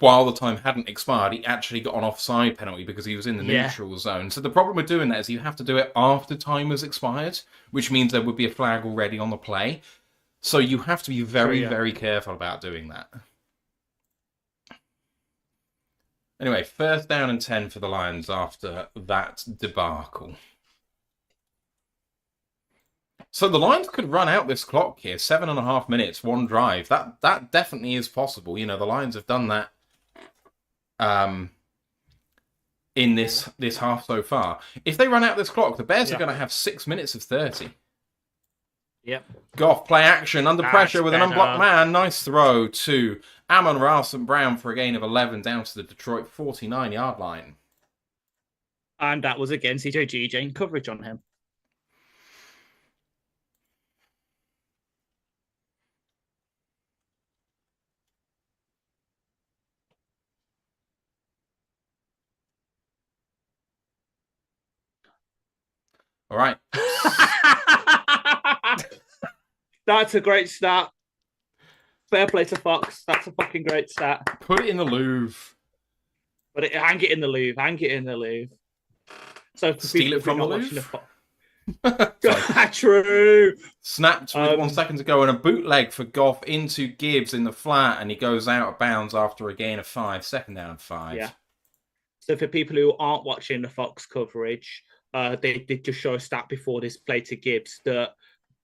while the time hadn't expired, he actually got an offside penalty because he was in the neutral zone. So the problem with doing that is you have to do it after time has expired, which means there would be a flag already on the play. So you have to be very, very careful about doing that. Anyway, first down and 10 for the Lions after that debacle. So the Lions could run out this clock here, 7.5 minutes, one drive. That definitely is possible. You know, the Lions have done that in this half so far. If they run out this clock, the Bears are going to have 6 minutes of 30. Yep. Goff, play action, under pressure with an unblocked man. Nice throw to Amon-Ra St. Brown for a gain of 11 down to the Detroit 49-yard line. And that was again CJG in coverage on him. All right. That's a great stat. Fair play to Fox. That's a fucking great stat. Put it in the Louvre. But hang it in the Louvre. Hang it in the Louvre. So for Steal it from the Louvre? True. Snapped with 1 second to go and a bootleg for Goff into Gibbs in the flat, and he goes out of bounds after a gain of 5. Second down and 5. Yeah. So for people who aren't watching the Fox coverage, they did just show a stat before this play to Gibbs that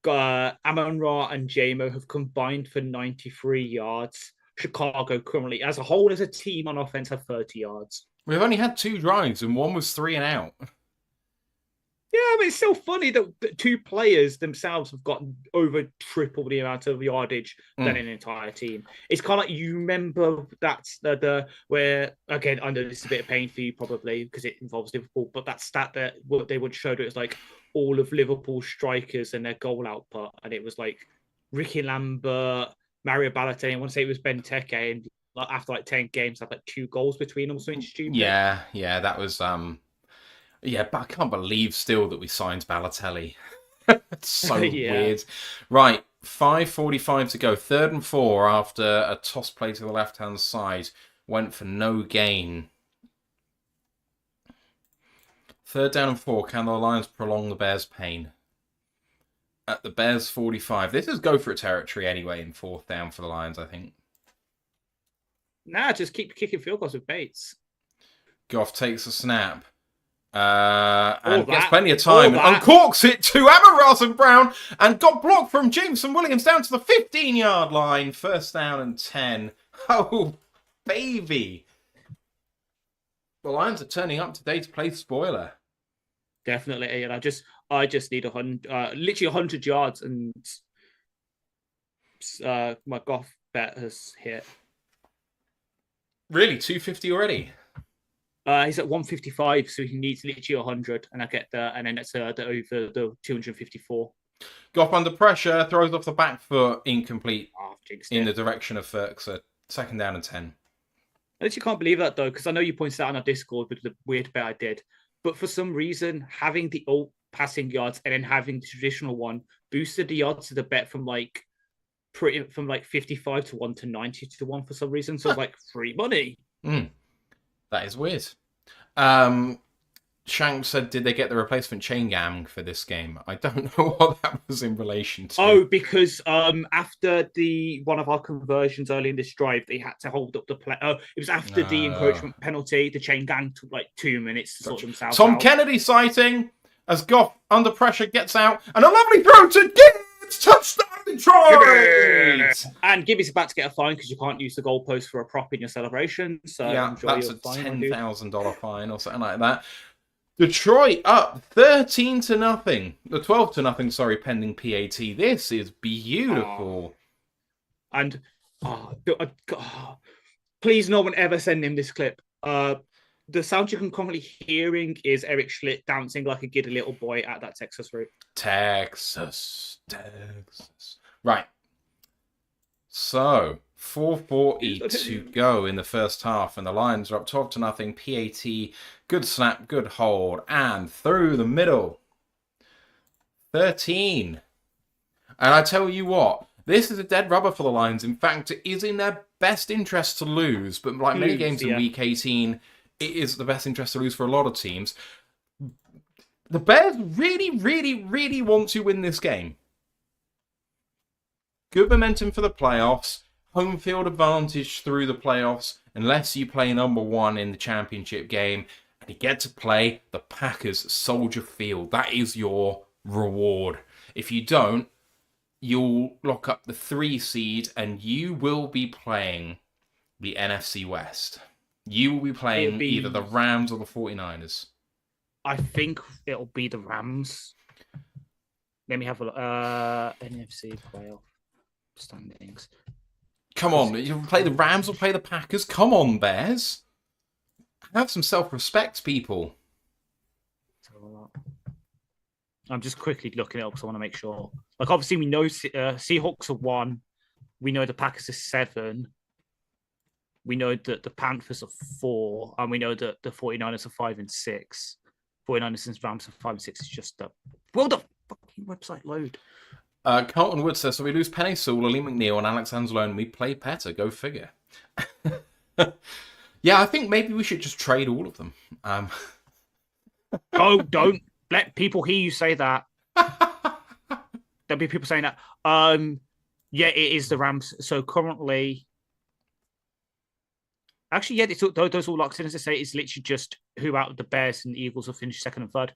Amon-Ra and JMO have combined for 93 yards. Chicago currently, as a whole, as a team on offense, have 30 yards. We've only had 2 drives, and one was 3 and out. Yeah, but it's still funny that 2 players themselves have gotten over triple the amount of yardage than an entire team. It's kind of like, you remember that's where, again, I know this is a bit of pain for you probably because it involves Liverpool, but that stat that they would show that it was like all of Liverpool's strikers and their goal output, and it was like Ricky Lambert, Mario Balotelli, I want to say it was Benteke, and after like 10 games, had like 2 goals between them, something stupid. Yeah, that was yeah, but I can't believe still that we signed Balotelli. It's so weird. Right, 5:45 to go. 3rd and 4 after a toss play to the left-hand side. Went for no gain. 3rd down and 4. Can the Lions prolong the Bears' pain? At the Bears' 45. This is go for it territory anyway in 4th down for the Lions, I think. Nah, just keep kicking field goals with Bates. Goff takes a snap. And gets plenty of time and uncorks it to Amon-Ra St. Brown and got blocked from Jameson Williams down to the 15-yard line. 1st down and 10. Oh, baby. The Lions are turning up today to play spoiler. Definitely. And I just need 100, literally 100 yards, and my Goff bet has hit. Really? 250 already? He's at 155, so he needs literally 100, and I get that, and then it's over the 254. Goff under pressure, throws off the back foot, incomplete in the direction of Ferguson. 2nd down and 10. I literally can't believe that, though, because I know you pointed out on our Discord with the weird bet I did, but for some reason, having the alt passing yards and then having the traditional one boosted the odds of the bet from like 55 to 1 to 90 to 1 for some reason, so it's like free money. That is weird. Shank said, did they get the replacement chain gang for this game? I don't know what that was in relation to. Oh, because after one of our conversions early in this drive, they had to hold up the play. Oh, it was after the encroachment penalty. The chain gang took like 2 minutes to sort themselves out. Tom Kennedy sighting as Goff under pressure gets out, and a lovely throw to Gibbs. Touchdown Detroit! And Gibby's about to get a fine because you can't use the goalpost for a prop in your celebration. So yeah, that's a $10,000 fine or something like that. Detroit up 13-0. The 12-0, sorry, pending PAT. This is beautiful. And please, no one ever send him this clip. The sound you can commonly hearing is Eric Schlitt dancing like a giddy little boy at that Texas route. Texas. Right. So, 4:40 to go in the first half, and the Lions are up 12-0. PAT, good snap, good hold, and through the middle. 13. And I tell you what, this is a dead rubber for the Lions. In fact, it is in their best interest to lose, but like many games in Yeah. Week 18, it is the best interest to lose for a lot of teams. The Bears really, really, really want to win this game. Good momentum for the playoffs. Home field advantage through the playoffs, unless you play number 1 in the championship game, and you get to play the Packers Soldier Field. That is your reward. If you don't, you'll lock up the 3 seed, and you will be playing the NFC West. You will be playing either the Rams or the 49ers. I think it'll be the Rams. Let me have a look. NFC playoff standings. Come on, you play the Rams or play the Packers? Come on, Bears. Have some self-respect, people. I'm just quickly looking it up because I want to make sure. Like, obviously, we know Seahawks are 1. We know the Packers are 7. We know that the Panthers are 4. And we know that the 49ers are 5 and 6. 49ers and Rams are 5 and 6. It's just the... Will the fucking website load? Carlton Wood says, so we lose Penny Sewell, Lee McNeil, and Alex Anzalone, and we play Petter. Go figure. Yeah, I think maybe we should just trade all of them. Oh, don't let people hear you say that. There'll be people saying that. Yeah, it is the Rams. So currently... Actually, yeah, those all locked in. As I say, it's literally just who out of the Bears and the Eagles will finish 2nd and 3rd.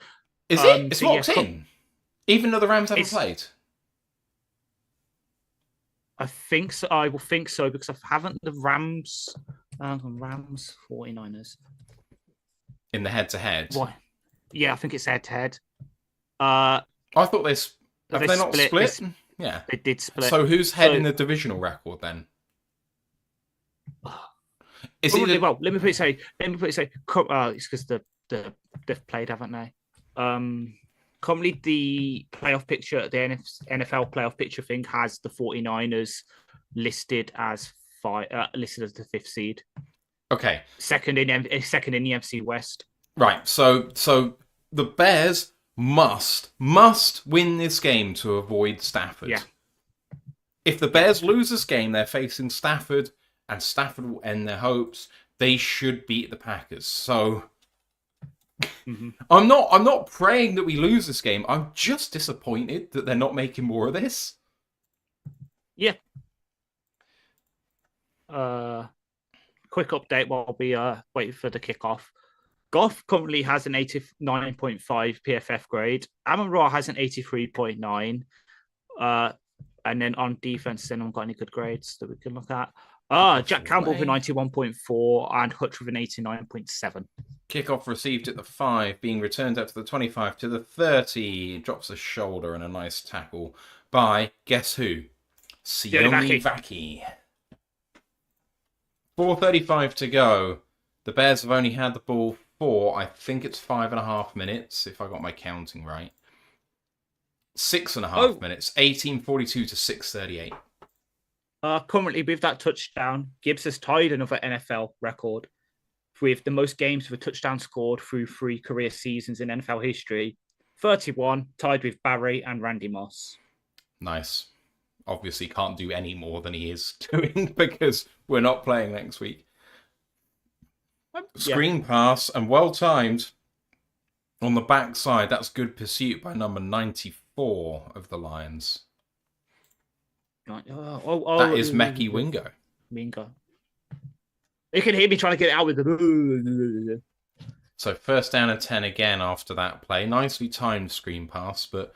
Is it? It's locked in? Even though the Rams haven't played? I think so. I will think so because I haven't the Rams 49ers in the head-to-head. What? Yeah, I think it's head-to-head. I thought they not split? Yeah, they did split. So who's head in the divisional record then? Is it? Well, let me put it say. It's because they've played, haven't they? Currently, the playoff picture, the NFL playoff picture thing has the 49ers listed as the 5th seed. Okay. Second in the NFC West. Right. So the Bears must win this game to avoid Stafford. Yeah. If the Bears lose this game, they're facing Stafford, and Stafford will end their hopes. They should beat the Packers. So. Mm-hmm. I'm not praying that we lose this game. I'm just disappointed that they're not making more of this. Yeah. Quick update while we wait for the kickoff. Goff currently has an 89.5 PFF grade. Amon-Ra has an 83.9. And then on defense, then I've got any good grades that we can look at. Jack Campbell with a 91.4 and Hutch with an 89.7. Kickoff received at the 5, being returned out to the 25 to the 30. Drops a shoulder and a nice tackle by, guess who? Sione Vaki. 4:35 to go. The Bears have only had the ball for, I think it's 5.5 minutes, if I got my counting right. 6.5 minutes. 18:42 to 6:38. Currently, with that touchdown, Gibbs has tied another NFL record with the most games with a touchdown scored through 3 career seasons in NFL history. 31, tied with Barry and Randy Moss. Nice. Obviously can't do any more than he is doing because we're not playing next week. Screen pass and well timed on the backside. That's good pursuit by number 94 of the Lions. That is Mekhi Wingo. You can hear me trying to get it out with the... So 1st down and 10 again after that play. Nicely timed screen pass, but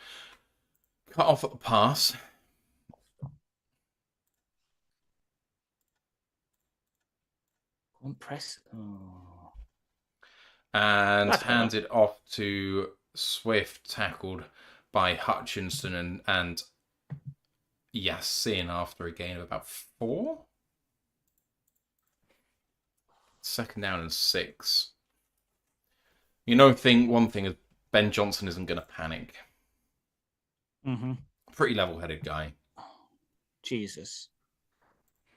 cut off at the pass. Press. And handed off to Swift, tackled by Hutchinson and Yassin after a gain of about 4. 2nd down and 6. You know, one thing is Ben Johnson isn't going to panic. Mm-hmm. Pretty level-headed guy. Jesus.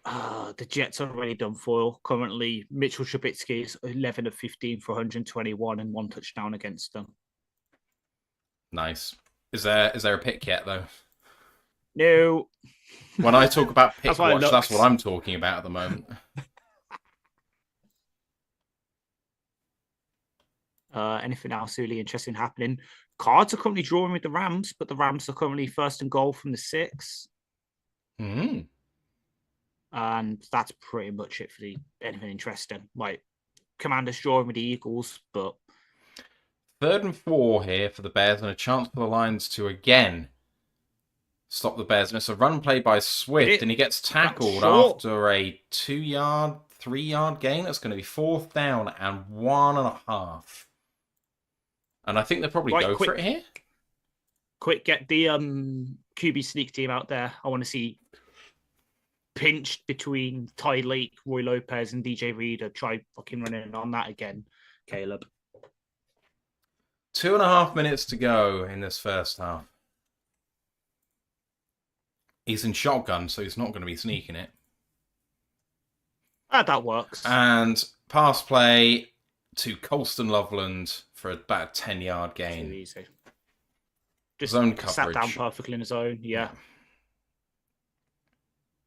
The Jets are already done for. Currently, Mitchell Trubisky is 11 of 15 for 121 and 1 touchdown against them. Nice. Is there a pick yet, though? No. When I talk about That's pick why I watch, that's what looked. I'm talking about at the moment. Anything else really interesting happening? Cards are currently drawing with the Rams, but the Rams are currently first and goal from the 6. Mm. And that's pretty much it for anything interesting. Like, Commanders drawing with the Eagles, but 3rd and 4 here for the Bears, and a chance for the Lions to again stop the Bears. And it's a run play by Swift, and he gets tackled after a 2-yard, 3-yard gain. That's going to be 4th down and 1.5. And I think they'll probably go for it here. Quick, get the QB sneak team out there. I want to see pinched between Ty Lake, Roy Lopez, and DJ Reader. Try fucking running on that again, Caleb. 2.5 minutes to go in this first half. He's in shotgun, so he's not going to be sneaking it. That works. And pass play to Colston Loveland for about a 10-yard gain. Too easy. Just zone coverage. Sat down perfectly in the zone, yeah.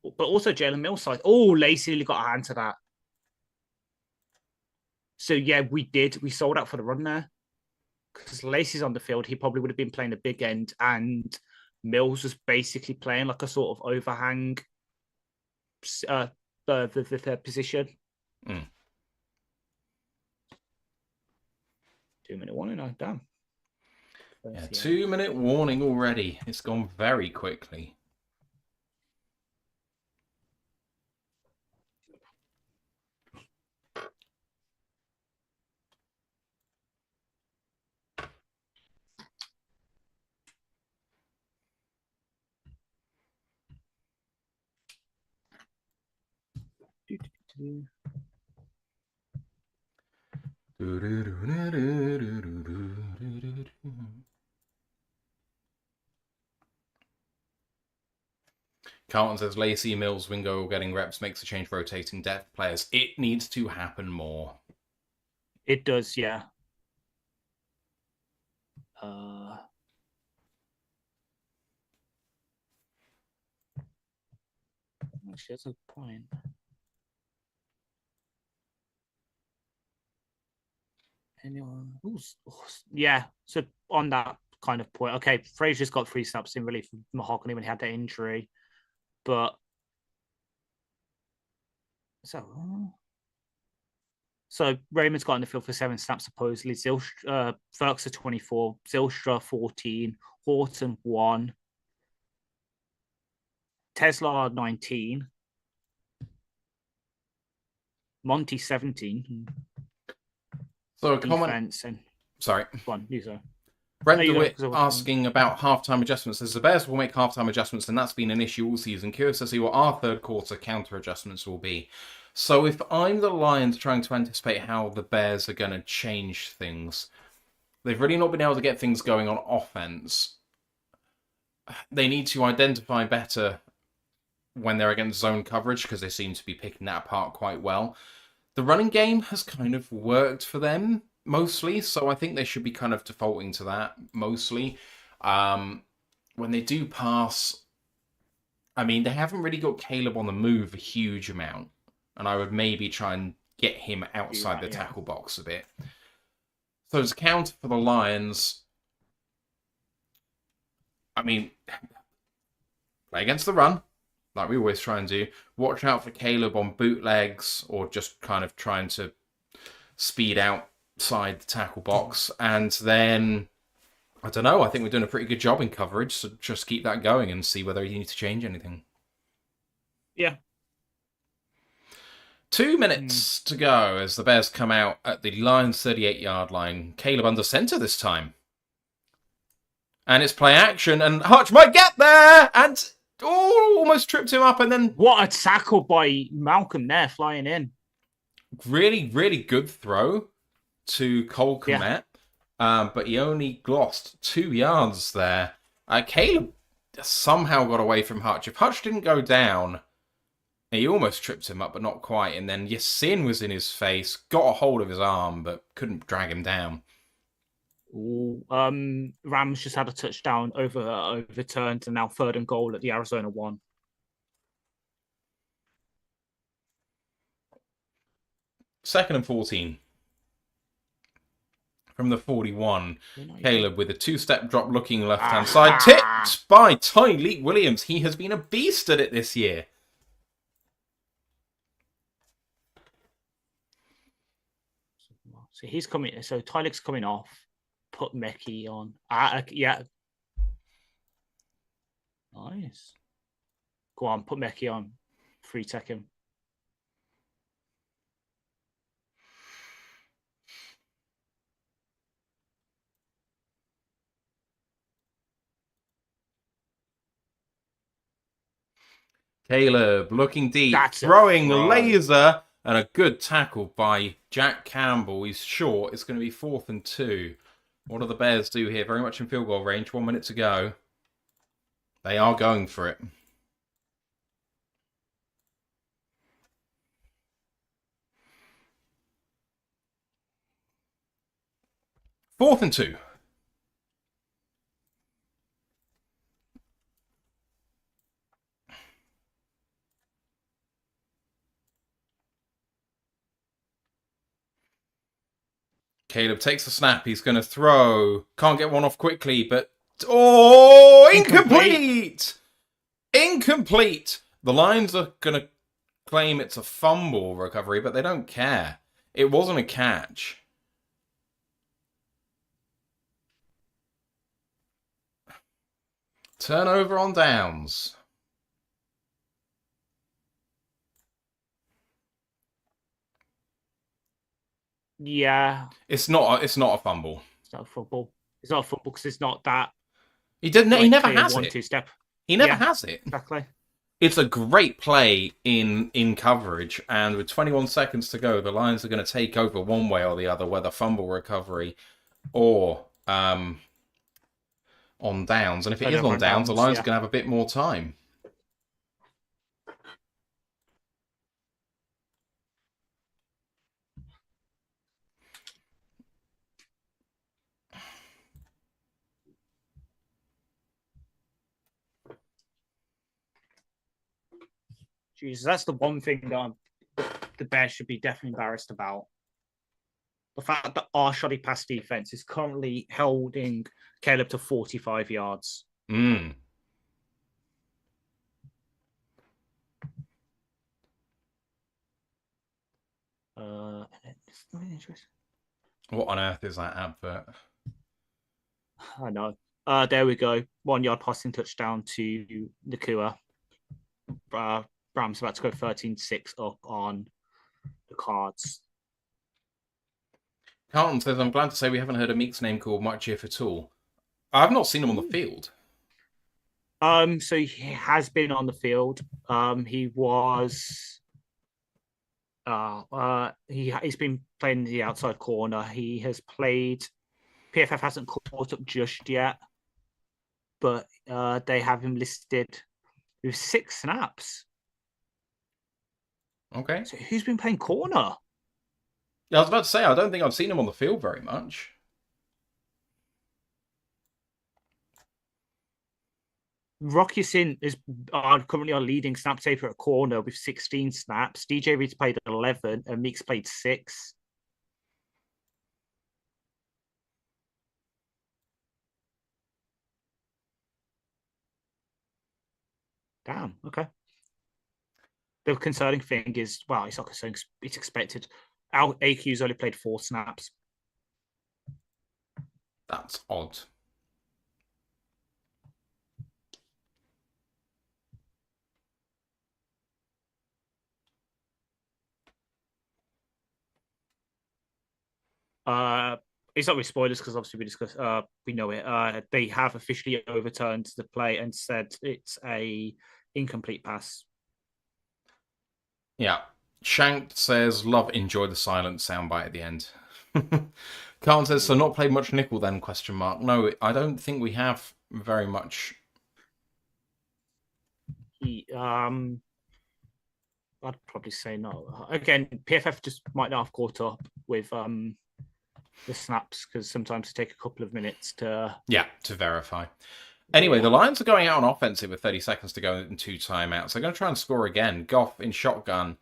But also Jalen Mills side. Oh, Lacey really got a hand to that. So yeah, we sold out for the run there. Because Lacey's on the field, he probably would have been playing a big end, and Mills was basically playing like a sort of overhang the third position. 2-minute warning now, damn. Yeah, 2-minute warning already. It's gone very quickly. Carlton says Lacey, Mills, Wingo getting reps makes a change rotating depth players. It needs to happen more. It does, yeah. Actually, that's a point. Anyone? Yeah. So on that kind of point, okay, Fraser's got 3 snaps in relief from Mahogany when he had that injury, but so Raymond's got in the field for 7 snaps supposedly. Ferkser 24, Zylstra 14, Horton 1, Tesla 19, Monty 17. So a comment. Sorry. Go on, you sir. Brent DeWitt asking about halftime adjustments. Says the Bears will make halftime adjustments, and that's been an issue all season. Curious to see what our third quarter counter adjustments will be. So if I'm the Lions trying to anticipate how the Bears are going to change things, they've really not been able to get things going on offense. They need to identify better when they're against zone coverage, because they seem to be picking that apart quite well. The running game has kind of worked for them mostly, so I think they should be kind of defaulting to that mostly. When they do pass, I mean, they haven't really got Caleb on the move a huge amount, and I would maybe try and get him outside the tackle box a bit. So as a counter for the Lions, I mean, play against the run, like we always try and do. Watch out for Caleb on bootlegs, or just kind of trying to speed outside the tackle box. And then, I don't know, I think we're doing a pretty good job in coverage, so just keep that going and see whether you need to change anything. Yeah. 2 minutes to go as the Bears come out at the Lions 38-yard line. Caleb under center this time. And it's play action, and Hutch might get there! And almost tripped him up, and then... What a tackle by Malcolm there, flying in. Really, really good throw to Cole Kmet. Yeah. But he only lost 2 yards there. Caleb somehow got away from Hutch. If Hutch didn't go down, he almost tripped him up, but not quite. And then Yasin was in his face, got a hold of his arm, but couldn't drag him down. Ooh, Rams just had a touchdown overturned, and now 3rd and goal at the Arizona 1. Second and 14. From the 41, Caleb with a 2-step drop looking left-hand side. Tipped by Tyleek Williams. He has been a beast at it this year. So he's coming. So Tyleek's coming off. Put Mekki on. Yeah. Nice. Go on, put Mekki on. Free tech him. Caleb looking deep, throwing laser, and a good tackle by Jack Campbell. He's short. It's going to be 4th and 2. What do the Bears do here? Very much in field goal range. 1 minute to go. They are going for it. Fourth and 2. Caleb takes the snap. He's going to throw. Can't get one off quickly, but... Oh, incomplete! Incomplete! The Lions are going to claim it's a fumble recovery, but they don't care. It wasn't a catch. Turnover on downs. Yeah. It's not a fumble. It's not a football. It's not a football because it's not that. He didn't. Like, he never has it. 1-2 step. He never has it. Exactly. It's a great play in coverage, and with 21 seconds to go, the Lions are going to take over one way or the other, whether fumble recovery or on downs. And if it is on downs, the Lions are going to have a bit more time. Jesus, that's the one thing that the Bears should be definitely embarrassed about. The fact that our shoddy pass defense is currently holding Caleb to 45 yards. Mm. What on earth is that advert? I know. There we go. 1 yard passing touchdown to Nakua. Rams about to go 13-6 up on the Cards. Carlton says, I'm glad to say we haven't heard a Meek's name called much if at all. I've not seen him on the field. So he has been on the field. He was he's been playing the outside corner. He has played. PFF hasn't caught up just yet, but they have him listed with 6 snaps. Okay. So who's been playing corner? Yeah, I was about to say, I don't think I've seen him on the field very much. Rocky Sin is currently our leading snap taker at corner with 16 snaps. DJ Reed's played 11 and Meeks played 6. Damn, okay. The concerning thing is, well, it's not concerning, it's expected. Our AQ's only played 4 snaps. That's odd. It's not with spoilers because obviously we know it. They have officially overturned the play and said it's a incomplete pass. Yeah. Shanked says, love, enjoy the silent soundbite at the end. Carlton says, so not played much nickel then, question mark. No, I don't think we have very much. I'd probably say no. Again, PFF just might not have caught up with the snaps, because sometimes it take a couple of minutes to. Yeah, to verify. Anyway, the Lions are going out on offensive with 30 seconds to go and 2 timeouts. They're going to try and score again. Goff in shotgun,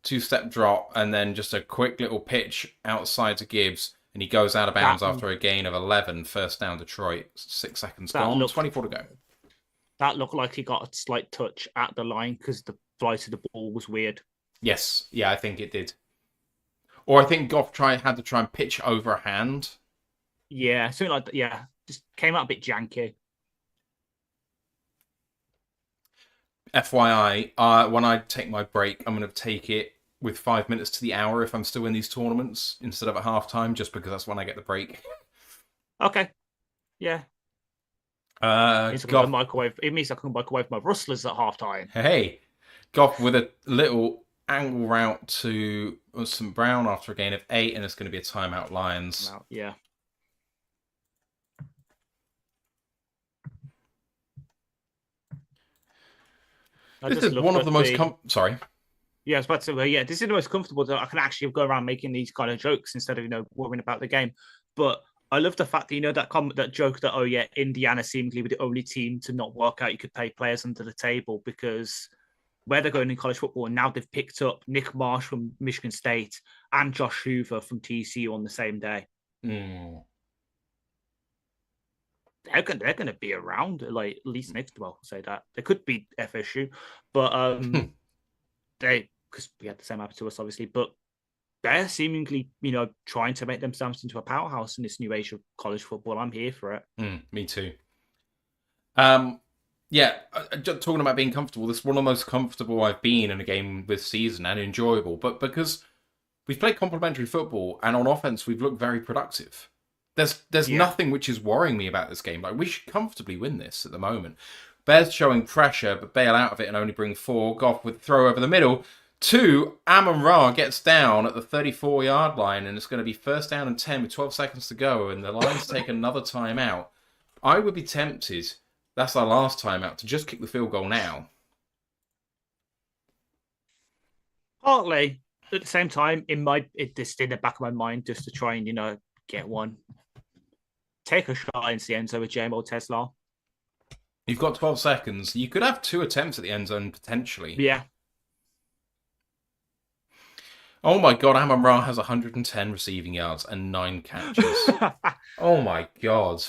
2-step drop, and then just a quick little pitch outside to Gibbs, and he goes out of bounds after a gain of 11. First down, Detroit. 6 seconds gone. 24 to go. That looked like he got a slight touch at the line because the flight of the ball was weird. Yes, yeah, I think it did. Or I think Goff had to try and pitch over a hand. Yeah, something like that. Yeah, just came out a bit janky. FYI, when I take my break, I'm going to take it with 5 minutes to the hour if I'm still in these tournaments instead of at halftime, just because that's when I get the break. Okay. Yeah. Microwave. It means I can microwave my rustlers at halftime. Hey, Goff with a little angle route to St. Brown after a gain of 8, and it's going to be a timeout, Lions. Yeah. This is one of the most... Sorry. Yeah, I was about to say, this is the most comfortable that I can actually go around making these kind of jokes instead of, worrying about the game. But I love the fact that, that joke that, Indiana seemingly were the only team to not work out. You could pay players under the table because where they're going in college football, and now they've picked up Nick Marsh from Michigan State and Josh Hoover from TCU on the same day. Mm. They're going to be around, like, at least next. Well, I'll say that. They could be FSU, but because we had the same happen to us, obviously, but they're seemingly, trying to make themselves into a powerhouse in this new age of college football. I'm here for it. Me too. Talking about being comfortable, this is one of the most comfortable I've been in a game this season and enjoyable, but because we've played complementary football and on offense we've looked very productive. There's nothing which is worrying me about this game. Like, we should comfortably win this at the moment. Bears showing pressure, but bail out of it and only bring 4. Goff with throw over the middle. 2, Amon-Ra gets down at the 34-yard line, and it's going to be first down and 10 with 12 seconds to go, and the Lions take another timeout. I would be tempted, that's our last timeout, to just kick the field goal now. Partly. At the same time, it's in the back of my mind just to try and, get one. Take a shot into the end zone with JMO Tesla. You've got 12 seconds. You could have 2 attempts at the end zone, potentially. Yeah. Oh my god, Amon-Ra has 110 receiving yards and 9 catches. Oh my god.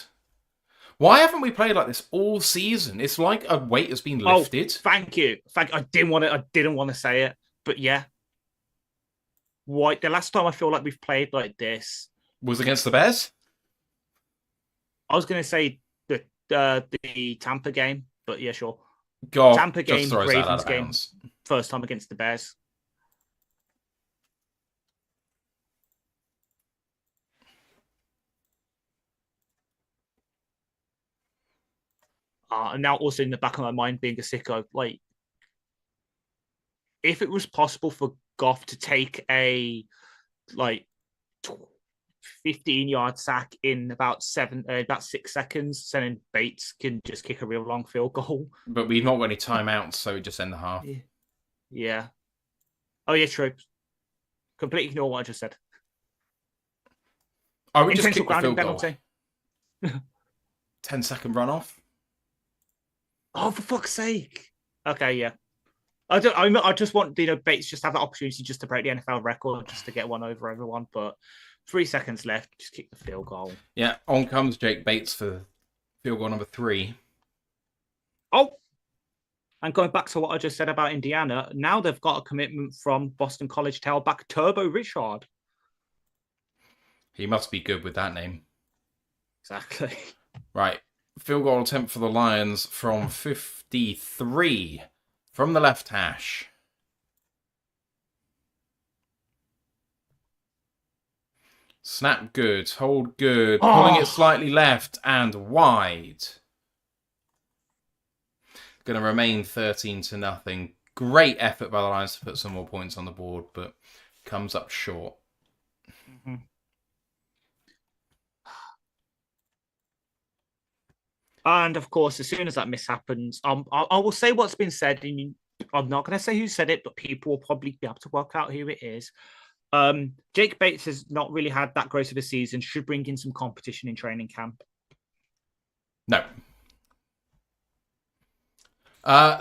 Why haven't we played like this all season? It's like a weight has been lifted. Thank you. I didn't want to say it, but yeah. The last time I feel like we've played like this was against the Bears? I was going to say the Tampa game, but yeah, sure. Tampa game, Ravens game, first time against the Bears. And now also in the back of my mind being a sicko, like, if it was possible for Goff to take a 15-yard sack in about 6 seconds, so then Bates can just kick a real long field goal. But we've not got any timeouts, so we just end the half. Yeah. Oh yeah, true. Completely ignore what I just said. Oh, we just kick the field penalty. 10-second runoff. Oh, for fuck's sake! Okay, yeah. I just want Bates just have the opportunity just to break the NFL record, just to get one over everyone. But 3 seconds left, just kick the field goal. Yeah, on comes Jake Bates for field goal number 3. Oh, and going back to what I just said about Indiana, now they've got a commitment from Boston College tailback Turbo Richard. He must be good with that name. Exactly. Right. Field goal attempt for the Lions from 53 from the left hash. Snap good, hold good, pulling it slightly left and wide. Going to remain 13-0. Great effort by the Lions to put some more points on the board, but comes up short. Mm-hmm. And of course, as soon as that miss happens, I will say what's been said. I'm not going to say who said it, but people will probably be able to work out who it is. Jake Bates has not really had that great of a season. Should bring in some competition in training camp. No.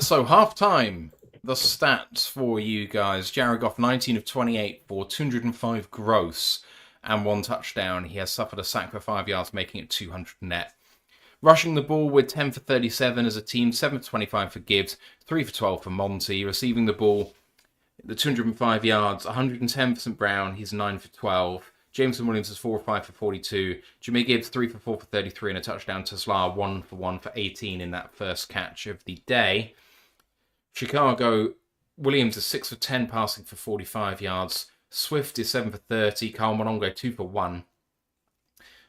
So half time. The stats for you guys: Jared Goff, 19 of 28 for 205 gross and 1 touchdown. He has suffered a sack for 5 yards, making it 200 net. Rushing the ball with 10 for 37 as a team, 7 for 25 for Gibbs, 3 for 12 for Monty. Receiving the ball, the 205 yards, 110 for St. Brown. He's 9 for 12. Jameson Williams is 4 or 5 for 42. Jimmy Gibbs, 3 for 4 for 33 and a touchdown. Tesla, 1 for 1 for 18 in that first catch of the day. Chicago, Williams is 6 for 10 passing for 45 yards. Swift is 7 for 30. Carl Monongo, 2 for 1.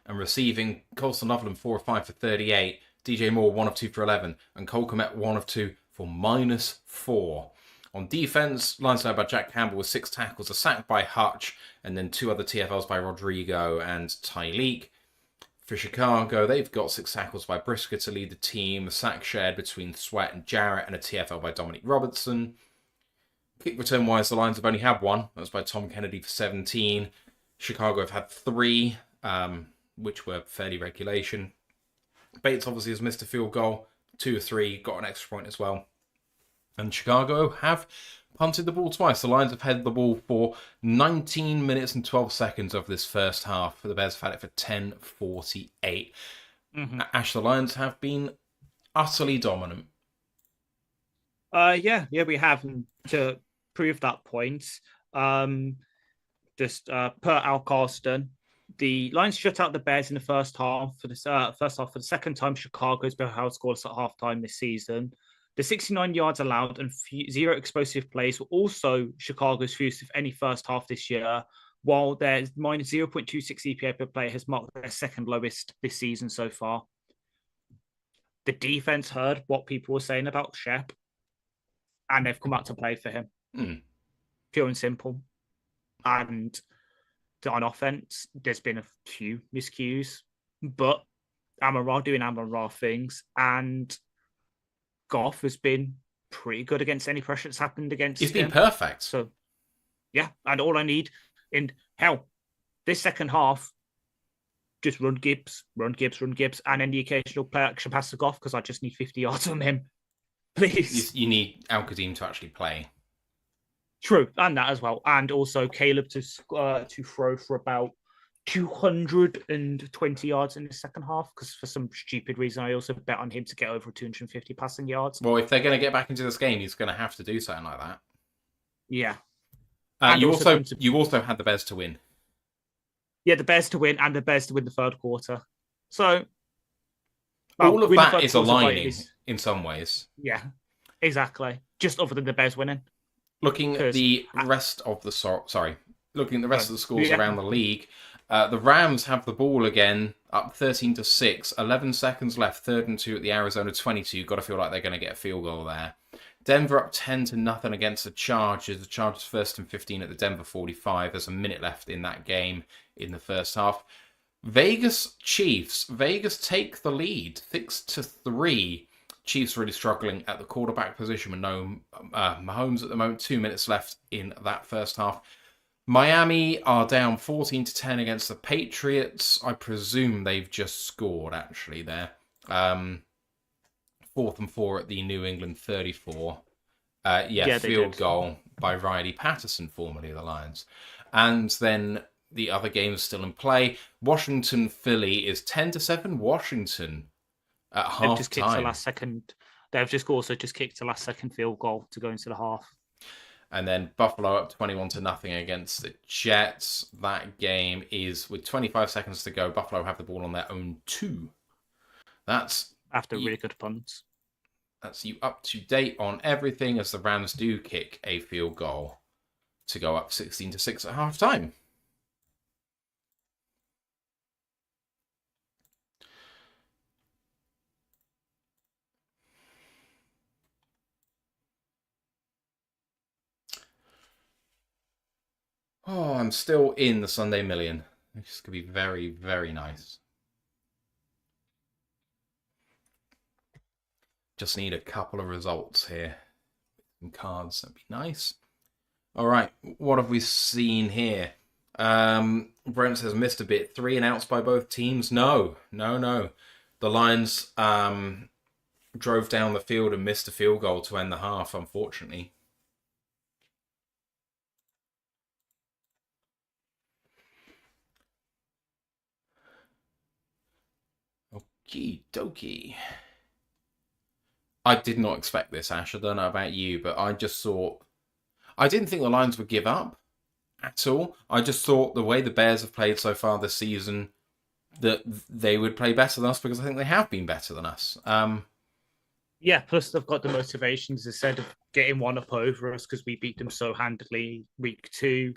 And receiving, Colson Loveland, 4 or 5 for 38. DJ Moore, 1 of 2 for 11. And Cole Komet, 1 of 2 for -4. On defense, lines led by Jack Campbell with 6 tackles, a sack by Hutch, and then 2 other TFLs by Rodrigo and Tyleek. For Chicago, they've got 6 tackles by Brisker to lead the team, a sack shared between Sweat and Jarrett, and a TFL by Dominic Robertson. Kick return-wise, the Lions have only had 1. That was by Tom Kennedy for 17. Chicago have had 3, which were fairly regulation. Bates obviously has missed a field goal, 2 or 3, got an extra point as well. And Chicago have punted the ball twice. The Lions have had the ball for 19 minutes and 12 seconds of this first half. The Bears have had it for 10:48. Ash, the Lions have been utterly dominant. Yeah, we have. And to prove that point, just per Al Carston, the Lions shut out the Bears in the first half for the second time. Chicago's been outscored at halftime this season. The 69 yards allowed and 0 explosive plays were also Chicago's fewest of any first half this year, while their minus 0.26 EPA per play has marked their second lowest this season so far. The defense heard what people were saying about Shep, and they've come out to play for him. Pure and simple. And on offense, there's been a few miscues, but Amon-Ra doing Amon-Ra things, and Goff has been pretty good against any pressure that's happened against him. He's been perfect. So, yeah, and all I need in this second half, just run Gibbs, and then the occasional play action pass to Goff because I just need 50 yards from him. Please. You need Al-Qadim to actually play. True, and that as well. And also Caleb to throw for about 220 yards in the second half, because for some stupid reason I also bet on him to get over 250 passing yards. Well, if they're going to get back into this game, he's going to have to do something like that. Yeah. You also had the Bears to win. Yeah, the Bears to win and the Bears to win the third quarter. So all of that is aligning in some ways. Yeah, exactly. Just other than the Bears winning. Looking at the rest of the scores around the league, the Rams have the ball again, up 13-6, 11 seconds left, 3rd and 2 at the Arizona 22. Got to feel like they're going to get a field goal there. Denver up 10-0 against the Chargers. The Chargers 1st and 15 at the Denver 45. There's a minute left in that game in the first half. Vegas Chiefs. Vegas take the lead, 6-3. Chiefs really struggling at the quarterback position with no Mahomes at the moment. 2 minutes left in that first half. Miami are down 14-10 against the Patriots. I presume they've just scored, actually, there. 4th and 4 at the New England 34. Field goal by Riley Patterson, formerly of the Lions. And then the other games still in play. Washington-Philly is 10-7. Washington at half time. They've just also kicked the last second field goal to go into the half. And then Buffalo up 21-0 against the Jets. That game is with 25 seconds to go. Buffalo have the ball on their own 2. That's after really good punts. That's you up to date on everything as the Rams do kick a field goal to go up 16-6 at half time. Oh, I'm still in the Sunday Million. It's going to be very, very nice. Just need a couple of results here. Some cards, that'd be nice. All right, what have we seen here? Brent says missed a bit. 3 and outs by both teams. No, no, no. The Lions drove down the field and missed a field goal to end the half, unfortunately. Okie dokie. I did not expect this, Ash. I don't know about you, but I just thought... I didn't think the Lions would give up at all. I just thought the way the Bears have played so far this season, that they would play better than us, because I think they have been better than us. Yeah, plus they've got the motivations instead of getting one up over us because we beat them so handily week 2.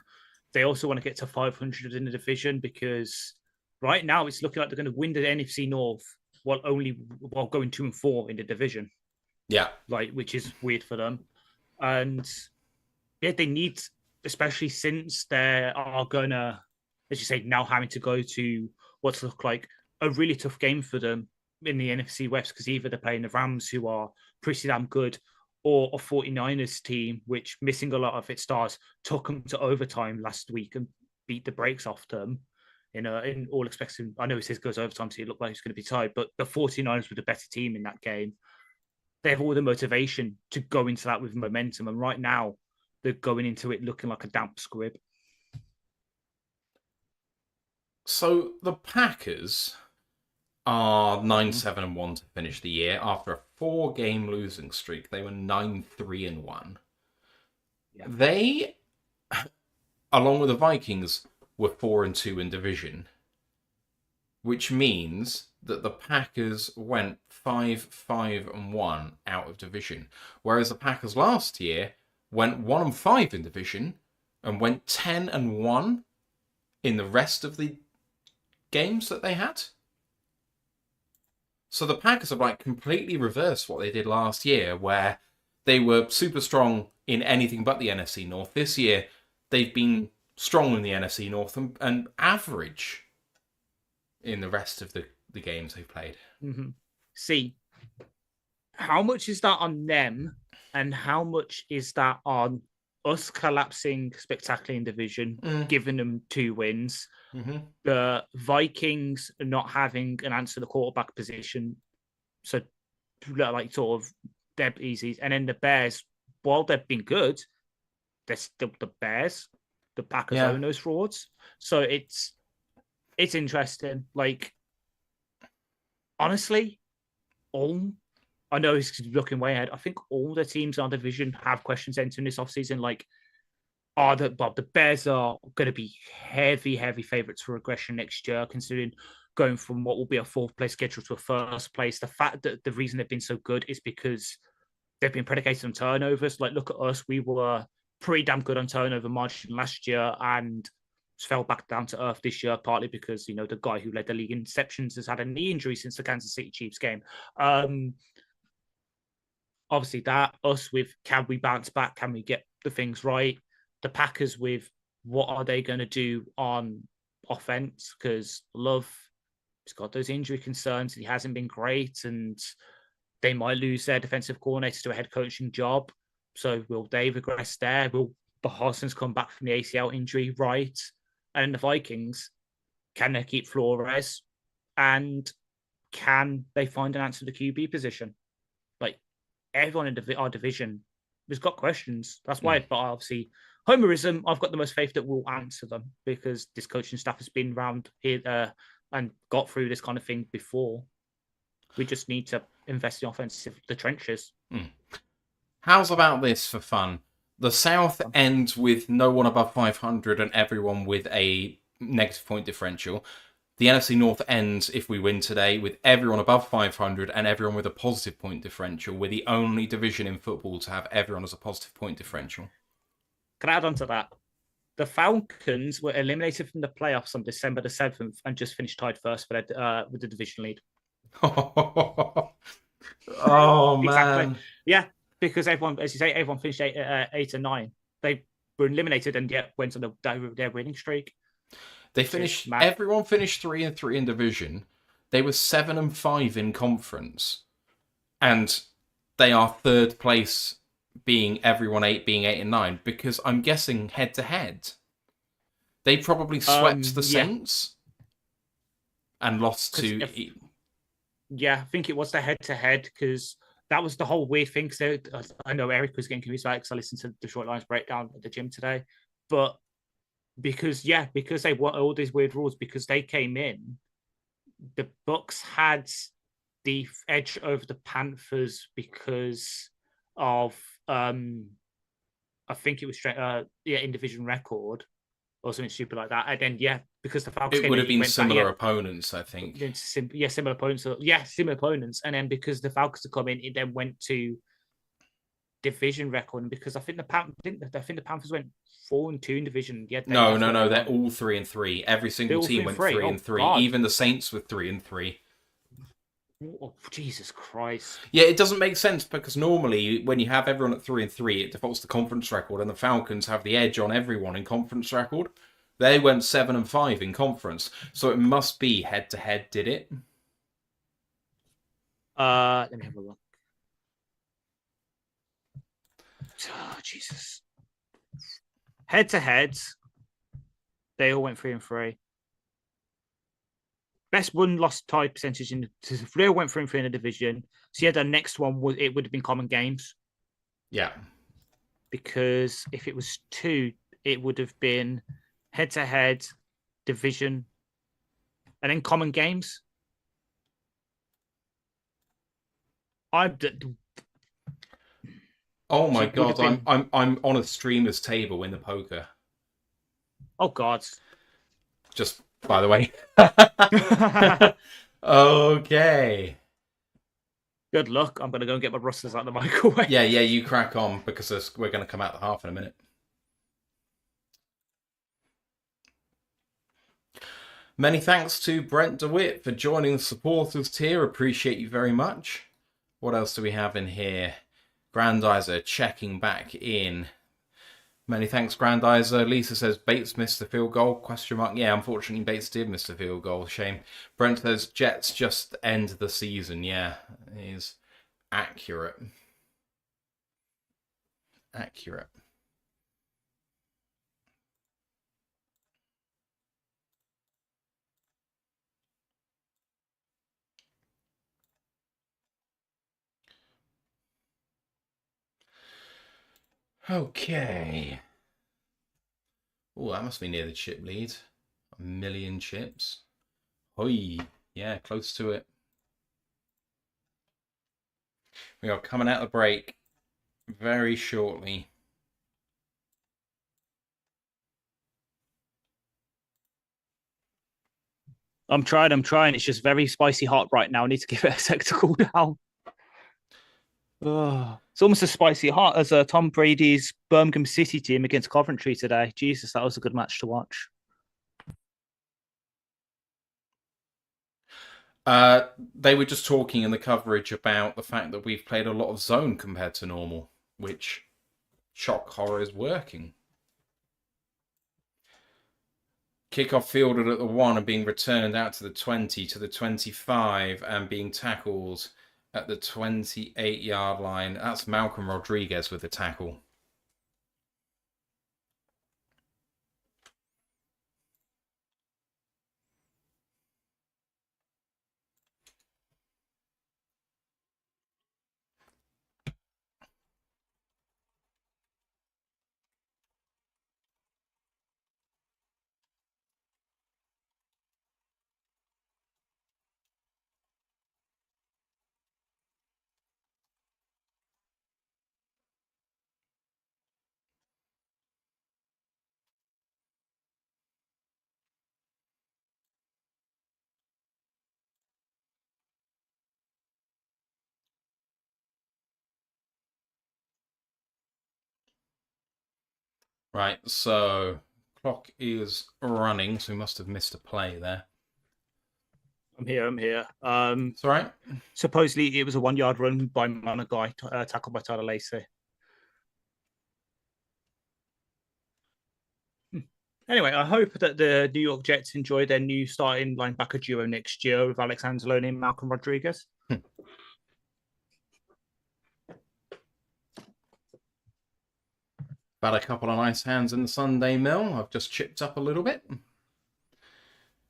They also want to get to 500 in the division because right now it's looking like they're going to win the NFC North while going 2-4 in the division. Yeah, which is weird for them. And yeah, they need, especially since they are gonna, as you say, now having to go to what's look like a really tough game for them in the NFC West, because either they're playing the Rams, who are pretty damn good, or a 49ers team, which, missing a lot of its stars, took them to overtime last week and beat the brakes off them. In all expecting, I know it says goes overtime, so it looked like it's going to be tied, but the 49ers were the better team in that game. They have all the motivation to go into that with momentum. And right now, they're going into it looking like a damp squib. So the Packers are 9-7-1 to finish the year. After a 4-game losing streak, they were 9-3-1. Yeah. They, along with the Vikings, were 4-2 in division, which means that the Packers went 5-5-1 out of division, whereas the Packers last year went 1-5 in division and went 10-1 in the rest of the games that they had. So the Packers have completely reversed what they did last year, where they were super strong in anything but the NFC North. This year, they've been strong in the NFC North and average in the rest of the games they've played. Mm-hmm. See, how much is that on them, and how much is that on us collapsing spectacularly in division, giving them 2 wins? Mm-hmm. The Vikings not having an answer to the quarterback position, so sort of they're easy, and then the Bears, while they've been good, they're still the Bears. The Packers own those frauds, so it's interesting. Honestly, I know he's looking way ahead. I think all the teams in our division have questions entering this offseason. The Bears are going to be heavy favourites for regression next year, considering going from what will be a 4th place schedule to a 1st place. The fact that the reason they've been so good is because they've been predicated on turnovers. Look at us. We were pretty damn good on turnover margin last year and fell back down to earth this year, partly because, the guy who led the league in interceptions has had a knee injury since the Kansas City Chiefs game. Obviously that, us with, can we bounce back? Can we get the things right? The Packers with, what are they going to do on offense? Because Love, he's got those injury concerns. He hasn't been great, and they might lose their defensive coordinator to a head coaching job. So will they regress there? Will Parsons come back from the ACL injury right? And the Vikings, can they keep Flores? And can they find an answer to the QB position? Everyone in our division has got questions. That's why, but obviously, homerism, I've got the most faith that we'll answer them, because this coaching staff has been around here and got through this kind of thing before. We just need to invest in offensive, the trenches. How's about this for fun? The South ends with no one above 500 and everyone with a negative point differential. The NFC North ends, if we win today, with everyone above 500 and everyone with a positive point differential. We're the only division in football to have everyone as a positive point differential. Can I add on to that? The Falcons were eliminated from the playoffs on December the 7th and just finished tied first with the division lead. Oh, man. Exactly. Yeah, because everyone, as you say, everyone finished 8 and 9. They were eliminated and yet went on their winning streak. Everyone finished 3-3 in division. They were 7-5 in conference, and they are 3rd place being everyone 8 being 8 and 9? Because I'm guessing head to head. They probably swept the Yeah, Saints and lost because to. yeah, I think it was the head to head because that was the whole weird thing. Because I know Eric was getting confused about it because I listened to the short lines breakdown at the gym today, but because they want all these weird rules because they came in, the Bucks had the edge over the Panthers because of I think it was in division record or something stupid like that. And then because the Falcons It came would in, have he been went back. similar opponents, I think. Similar opponents. Similar opponents. And then because the Falcons had come in, it then went to division record. And because I think the Panthers went 4-2 in division. Yeah, No, that's no, what no. they They're won. all 3 and 3. Every They're single all team 3 and went 3. 3 Oh and 3. God. Even the Saints were 3 and 3. Oh, Jesus Christ. Yeah, it doesn't make sense because normally when you have everyone at 3 and 3, it defaults to conference record, and the Falcons have the edge on everyone in conference record. They went 7 and 5 in conference, so it must be head to head. Did it? Let me have a look. Oh, Jesus. Head to head, they all went 3 and 3. Best win loss tie percentage they all went 3 and 3 in the division. So the next one would have been common games. Yeah. Because if it was 2, it would have been head to head, division, and then common games. Oh my God! I'm on a streamer's table in the poker. Oh God! Just by the way. Okay. Good luck. I'm gonna go and get my rustlers out of the microwave. Yeah, you crack on because we're going to come out the half in a minute. Many thanks to Brent DeWitt for joining the supporters tier. Appreciate you very much. What else do we have in here? Grandizer checking back in. Many thanks, Grandizer. Lisa says Bates missed the field goal? Question mark. Yeah, unfortunately, Bates did miss the field goal. Shame. Brent says Jets just end the season. Yeah, it is accurate. Accurate. Okay. Oh, that must be near the chip lead. 1,000,000 chips. Hoi. Yeah, close to it. We are coming out of the break very shortly. I'm trying. It's just very spicy hot right now. I need to give it a sec to cool down. It's almost as spicy hot as Tom Brady's Birmingham City team against Coventry today. Jesus, that was a good match to watch. They were just talking in the coverage about the fact that we've played a lot of zone compared to normal, which shock horror is working. Kickoff fielded at the 1 and being returned out to the 20, to the 25, and being tackled at the 28-yard line. That's Malcolm Rodriguez with the tackle. Right, so clock is running, so we must have missed a play there. I'm here. It's all right. Supposedly it was a 1-yard run by Monagai, tackled by Tyler Lacey. Anyway, I hope that the New York Jets enjoy their new starting linebacker duo next year with Alex Anzalone and Malcolm Rodriguez. About a couple of nice hands in the Sunday mill. I've just chipped up a little bit.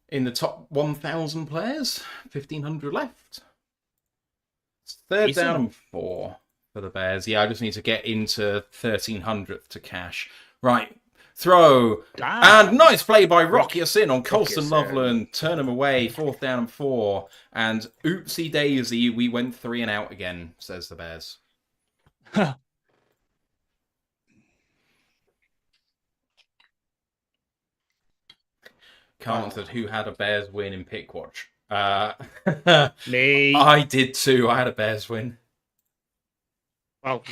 In the top 1,000 players, 1,500 left. Third down and 4 for the Bears. Yeah, I just need to get into 1,300th to cash. Right, throw. Damn. And nice play by Rocky Sin on Colston Sin. Loveland. Turn him away, 4th down and 4. And oopsie daisy, we went 3 and out again, says the Bears. Carlton said, who had a Bears win in Pickwatch? Me. I did too. I had a Bears win. Well,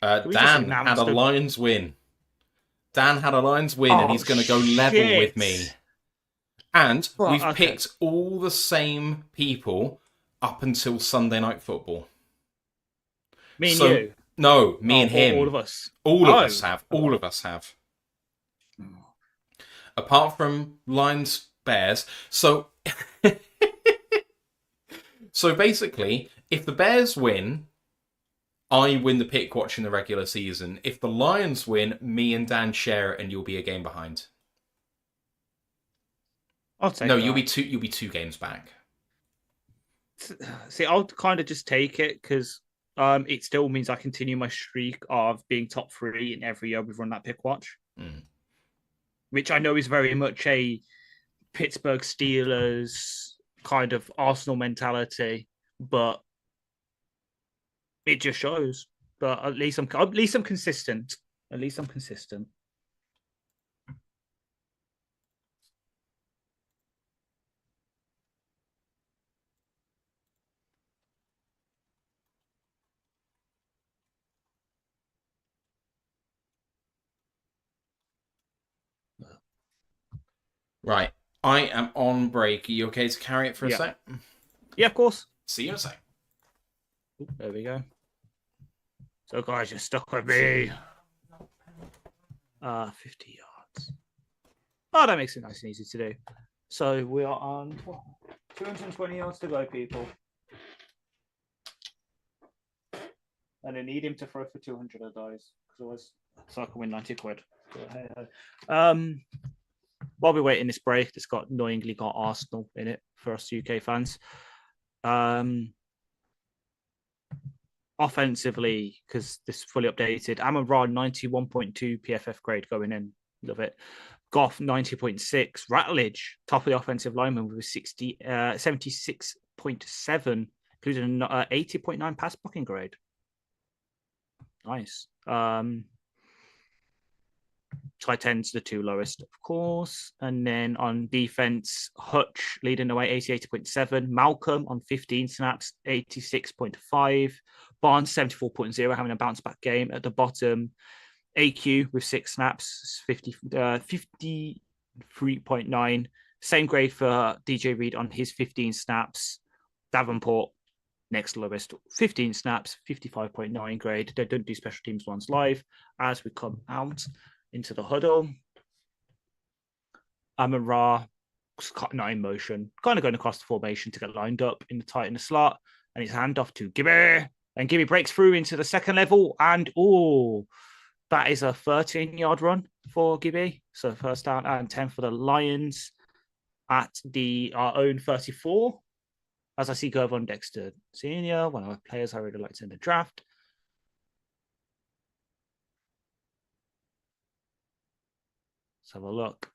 Dan had a Lions win. Dan had a Lions win, and he's going to go level with me. And we've picked all the same people up until Sunday Night Football. Me and you? No, me and him. All of us. All of us have. All of us have. Apart from Lions, Bears. So basically, if the Bears win, I win the pick watch in the regular season. If the Lions win, me and Dan share it, and you'll be a game behind. I'll take that. You'll be 2 games back. See, I'll kind of just take it because it still means I continue my streak of being top 3 in every year we've run that pick watch. Which I know is very much a Pittsburgh Steelers kind of Arsenal mentality, but it just shows. But at least I'm consistent. At least I'm consistent. Right. I am on break. Are you okay to carry it for a sec? Yeah, of course. See you in a sec. There we go. So, guys, you're stuck with me. 50 yards. Oh, that makes it nice and easy to do. So, we are on 220 yards to go, people. And I need him to throw for 200 of those. So I can win 90 quid. While we're waiting this break, it's annoyingly got Arsenal in it for us UK fans. Offensively, because this is fully updated, Amon-Ra 91.2 PFF grade going in. Love it. Goff 90.6. Rattledge, top of the offensive lineman with 76.7, including an 80.9 pass blocking grade. Nice. Tight ends, the 2 lowest, of course. And then on defense, Hutch leading the way, 88.7. Malcolm on 15 snaps, 86.5. Barnes, 74.0, having a bounce back game. At the bottom, AQ with 6 snaps, 53.9. Same grade for DJ Reed on his 15 snaps. Davenport, next lowest, 15 snaps, 55.9 grade. They don't do special teams ones live as we come out into the huddle. Amon-Ra not in motion, kind of going across the formation to get lined up in the tight in the slot, and his handoff to Gibby, and Gibby breaks through into the second level, and that is a 13-yard run for Gibby. So first down and 10 for the Lions at our own 34. As I see Gervon Dexter Sr., one of my players I really liked in the draft. Let's have a look.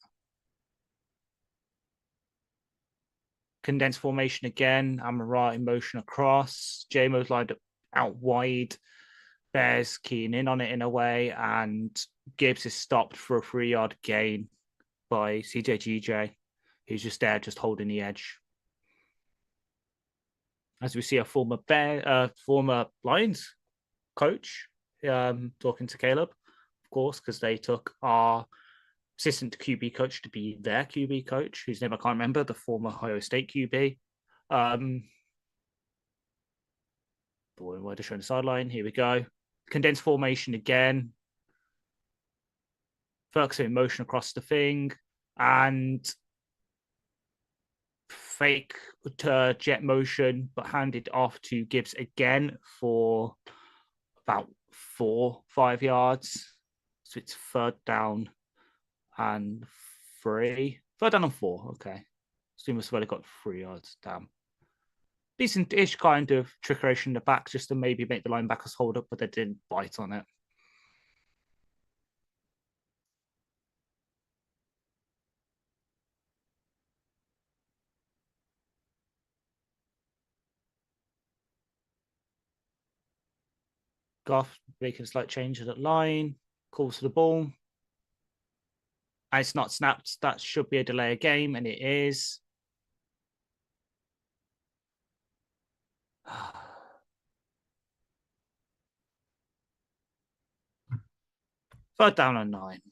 Condensed formation again. Amon-Ra in motion across. J-Mo's lined up out wide. Bears keying in on it in a way. And Gibbs is stopped for a 3-yard gain by CJGJ, who's just there, just holding the edge. As we see a former Lions coach talking to Caleb, of course, because they took our assistant QB coach to be their QB coach, whose name I can't remember, the former Ohio State QB. Where to show the sideline. Here we go. Condensed formation again. Ferguson in motion across the thing. And fake jet motion, but handed off to Gibbs again for about 4-5 yards. So it's 3rd down and 3. 3rd down and 4. Okay. So he must have only got 3 yards. Damn. Decent-ish kind of trickeration in the back just to maybe make the linebackers hold up, but they didn't bite on it. Goff making a slight change of that line, calls for the ball. And it's not snapped. That should be a delay of game, and it is. 3rd down and 9.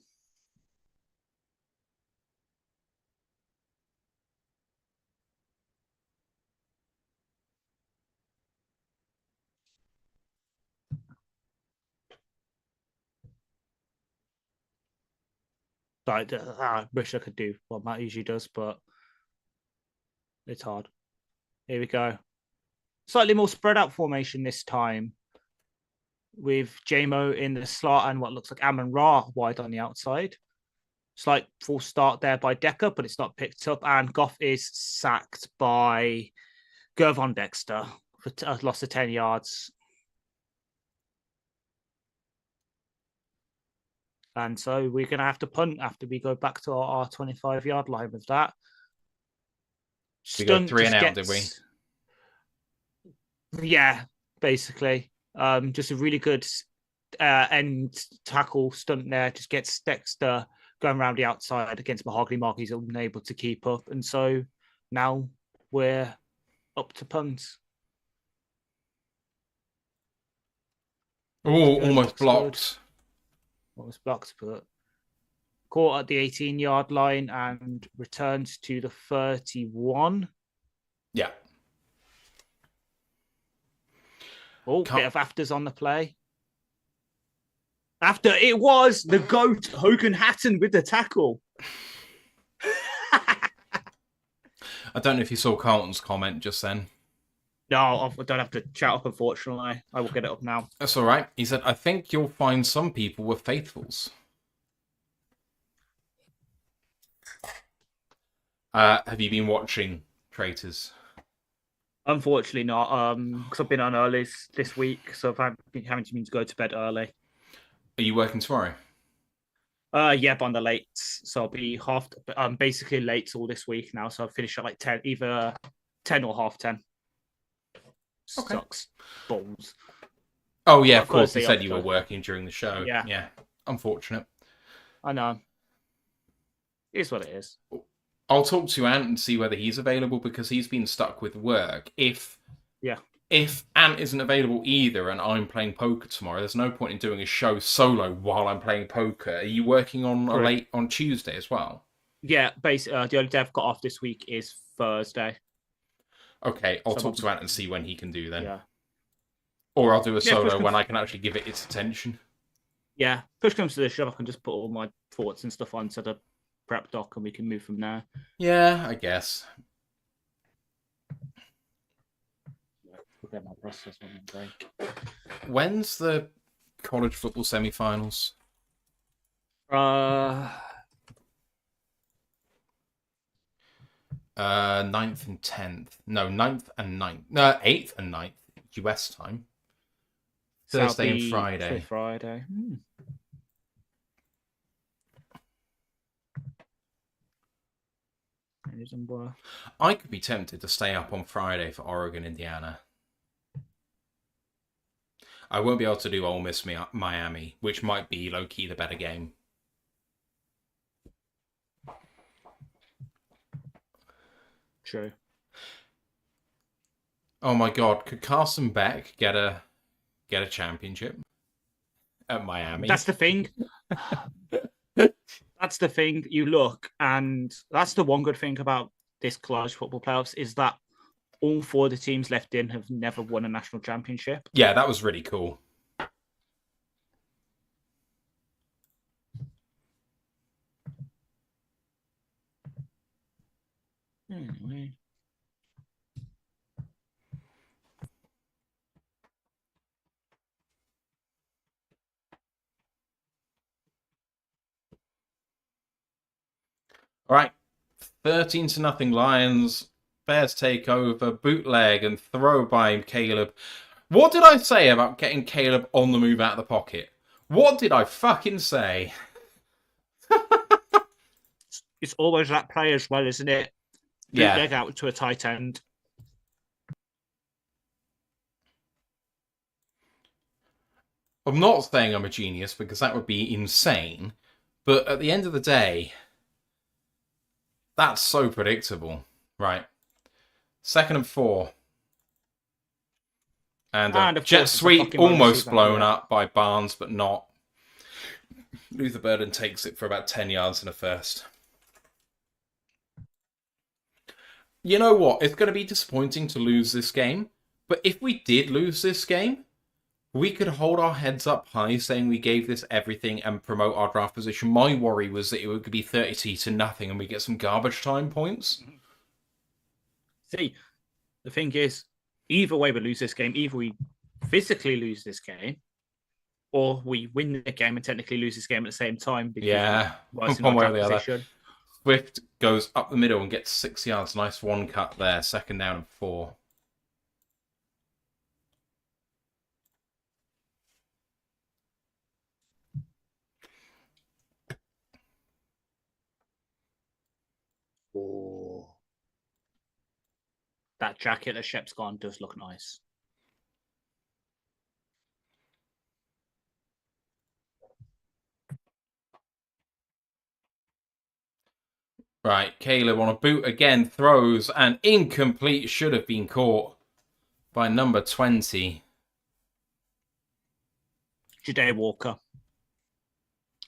I wish I could do what Matt usually does, but it's hard. Here we go. Slightly more spread out formation this time, with JMO in the slot and what looks like Amon Ra wide on the outside. Slight false start there by Decker, but it's not picked up. And Goff is sacked by Gervon Dexter for a loss of 10 yards. And so we're going to have to punt after we go back to our 25-yard line with that. We got 3 and out, did we? Yeah, basically. Just a really good end tackle stunt there. Just gets Dexter going around the outside against Mahogany Mark. He's unable to keep up. And so now we're up to punts. Oh, almost blocked. Almost blocked, but caught at the 18-yard line and returns to the 31. Yeah. Oh, bit of afters on the play. After it was the GOAT, Hogan Hatton, with the tackle. I don't know if you saw Carlton's comment just then. No, I don't have to chat up, unfortunately. I will get it up now. That's all right. He said, I think you'll find some people were faithfuls. Have you been watching Traitors? Unfortunately not, because I've been on early this week, so I've been having to go to bed early. Are you working tomorrow? Yeah, but on the late, so I'll be basically late all this week now, so I'll finish at like 10, either 10 or half 10. Okay. Sucks. Balls. Oh, yeah, of course. You said you were working during the show. Yeah. Unfortunate. I know. It is what it is. I'll talk to Ant and see whether he's available because he's been stuck with work. If Ant isn't available either and I'm playing poker tomorrow, there's no point in doing a show solo while I'm playing poker. Are you working on Tuesday as well? Yeah, basically, the only day I've got off this week is Thursday. Okay, I'll talk to Ant and see when he can do then. Yeah. Or I'll do a solo when I can actually give it its attention. Yeah, push comes to the shove, I can just put all my thoughts and stuff onto the prep doc and we can move from there. Yeah, I guess. Forget my process on break. When's the college football semi-finals? 9th and 10th. No, 9th and 9th. No, 8th and 9th. US time. Thursday and Friday. Friday. I could be tempted to stay up on Friday for Oregon, Indiana. I won't be able to do Ole Miss Miami, which might be low-key the better game. True. Oh my god, could Carson Beck get a championship at Miami? That's the thing. That's the thing. You look, and that's the one good thing about this college football playoffs is that all 4 of the teams left in have never won a national championship. Yeah, that was really cool. Anyway. All right, 13-0 Lions. Bears take over. Bootleg and throw by Caleb. What did I say about getting Caleb on the move out of the pocket? What did I fucking say? It's always that play as well, isn't it? Yeah. Bootleg out to a tight end. I'm not saying I'm a genius because that would be insane. But at the end of the day, that's so predictable. Right. 2nd and 4. And a And of jet course, it's a sweep fucking wide almost receiver. blown Yeah. up by Barnes, but not. Luther Burden takes it for about 10 yards in a first. You know what? It's going to be disappointing to lose this game. But if we did lose this game, we could hold our heads up high saying we gave this everything and promote our draft position. My worry was that it would be 30-0 and we get some garbage time points. See, the thing is, either way we lose this game, either we physically lose this game, or we win the game and technically lose this game at the same time because Yeah, we're in one our way or draft the other. position. Swift goes up the middle and gets 6 yards. Nice one cut there. 2nd down and 4. Oh. That jacket that Shep's got on does look nice. Right, Caleb on a boot again, throws, and incomplete, should have been caught by number 20. Jade Walker.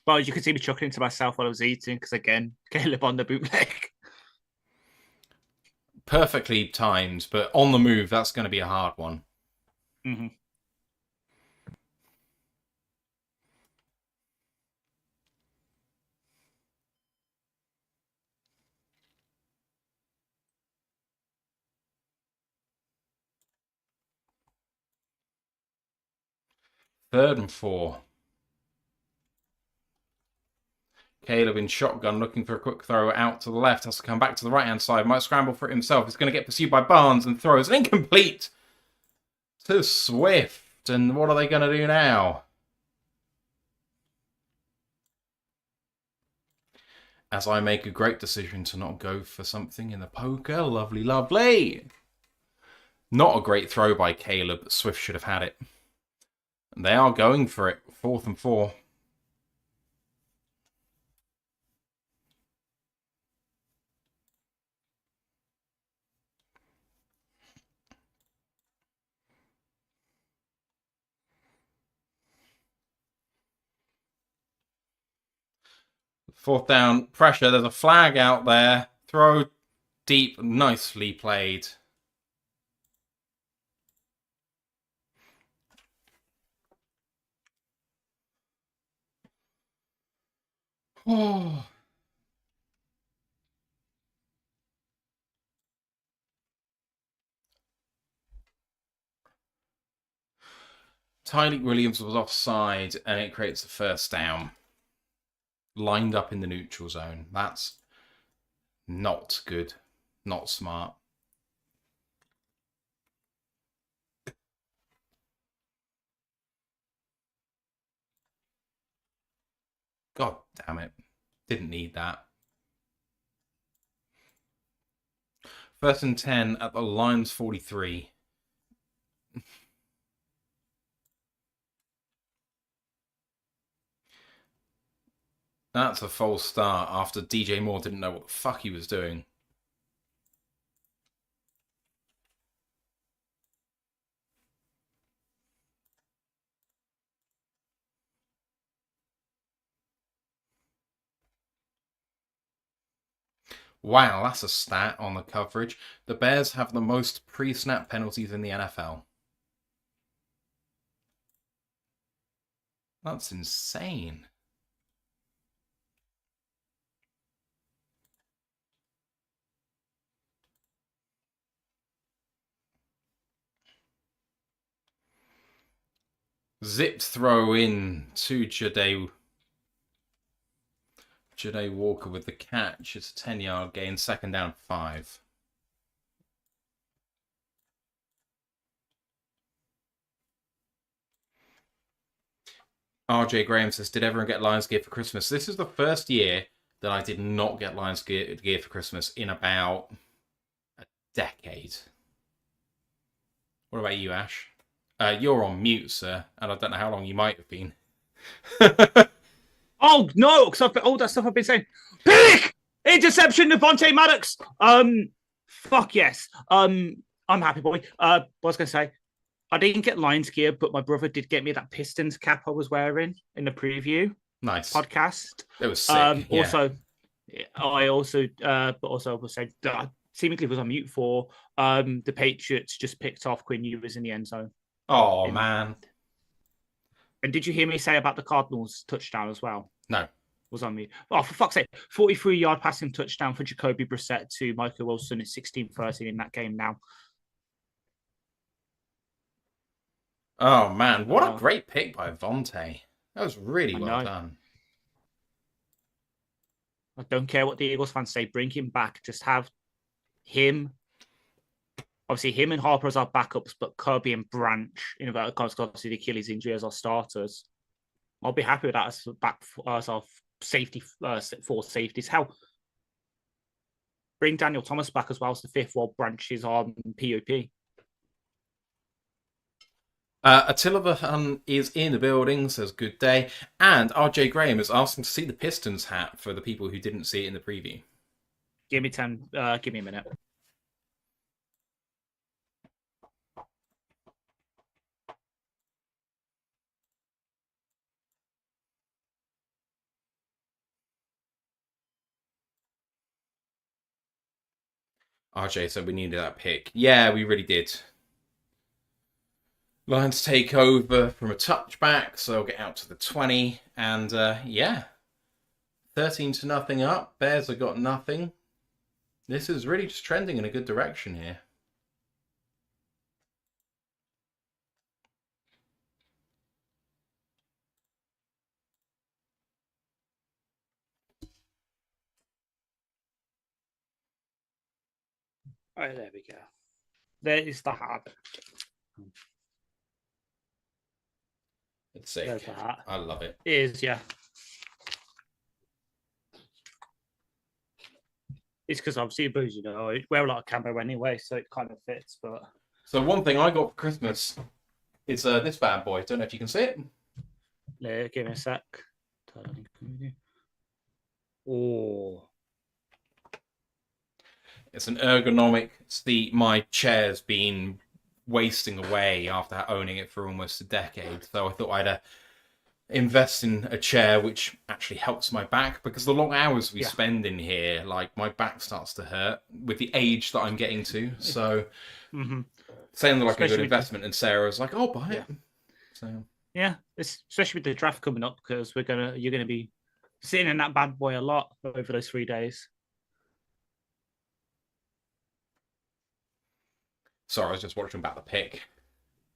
Well, you can see me chuckling to myself while I was eating because, again, Caleb on the bootleg. Perfectly timed, but on the move, that's going to be a hard one. Mm-hmm. Third and 4. Caleb in shotgun looking for a quick throw out to the left. Has to come back to the right-hand side. Might scramble for it himself. He's going to get pursued by Barnes and throws an incomplete to Swift. And what are they going to do now? As I make a great decision to not go for something in the poker. Lovely, lovely. Not a great throw by Caleb, but Swift should have had it. And they are going for it. 4th and 4. Fourth down, pressure. There's a flag out there. Throw deep, nicely played. Oh. Tyleek Williams was offside, and it creates a first down. Lined up in the neutral zone. That's not good. Not smart. God damn it. Didn't need that. 1st and 10 at the Lions 43. That's a false start after DJ Moore didn't know what the fuck he was doing. Wow, that's a stat on the coverage. The Bears have the most pre-snap penalties in the NFL. That's insane. Zipped throw in to Jade. Janae Walker with the catch. It's a 10-yard gain. Second down, 5. RJ Graham says, did everyone get Lions gear for Christmas? This is the first year that I did not get Lions gear for Christmas in about a decade. What about you, Ash? You're on mute, sir, and I don't know how long you might have been. Oh no, because all that stuff I've been saying. Pick! Interception, Devontae Maddox. Fuck yes. I'm happy, boy. What I was gonna say, I didn't get Lions gear, but my brother did get me that Pistons cap I was wearing in the preview. Nice podcast. It was sick. Also, I also, but also I will say that seemingly was on mute for the Patriots just picked off Quinn Ewers in the end zone. Oh man. And did you hear me say about the Cardinals touchdown as well? No. Was on me. Oh, for fuck's sake. 43-yard passing touchdown for Jacoby Brissett to Michael Wilson. It's 16-13 in that game now. Oh, man. What a great pick by Vontae. That was really well done. I don't care what the Eagles fans say. Bring him back. Just have him. Obviously, him and Harper as our backups, but Kirby and Branch, obviously the Achilles injury as our starters. I'll be happy with that as our safety, four safeties. Hell, bring Daniel Thomas back as well as the fifth while Branch is on POP. Attila the Hun is in the building, says good day. And RJ Graham is asking to see the Pistons hat for the people who didn't see it in the preview. Give me a minute. RJ said we needed that pick. Yeah, we really did. Lions take over from a touchback, so they'll get out to the 20. And, 13-0 up. Bears have got nothing. This is really just trending in a good direction here. All right, there we go. There is the hat. It's sick. I love it. It is, yeah. It's because obviously, I wear a lot of camo anyway, so it kind of fits. But so one thing I got for Christmas is this bad boy. Don't know if you can see it. Yeah, give me a sec. Oh. It's an ergonomic seat. My chair's been wasting away after owning it for almost a decade. So I thought I'd invest in a chair which actually helps my back, because the long hours we spend in here, like, my back starts to hurt with the age that I'm getting to. So saying like a good investment, and Sarah was like, "Oh, buy it." So yeah, especially with the draft coming up, because you're gonna be sitting in that bad boy a lot over those 3 days. Sorry, I was just watching about the pick.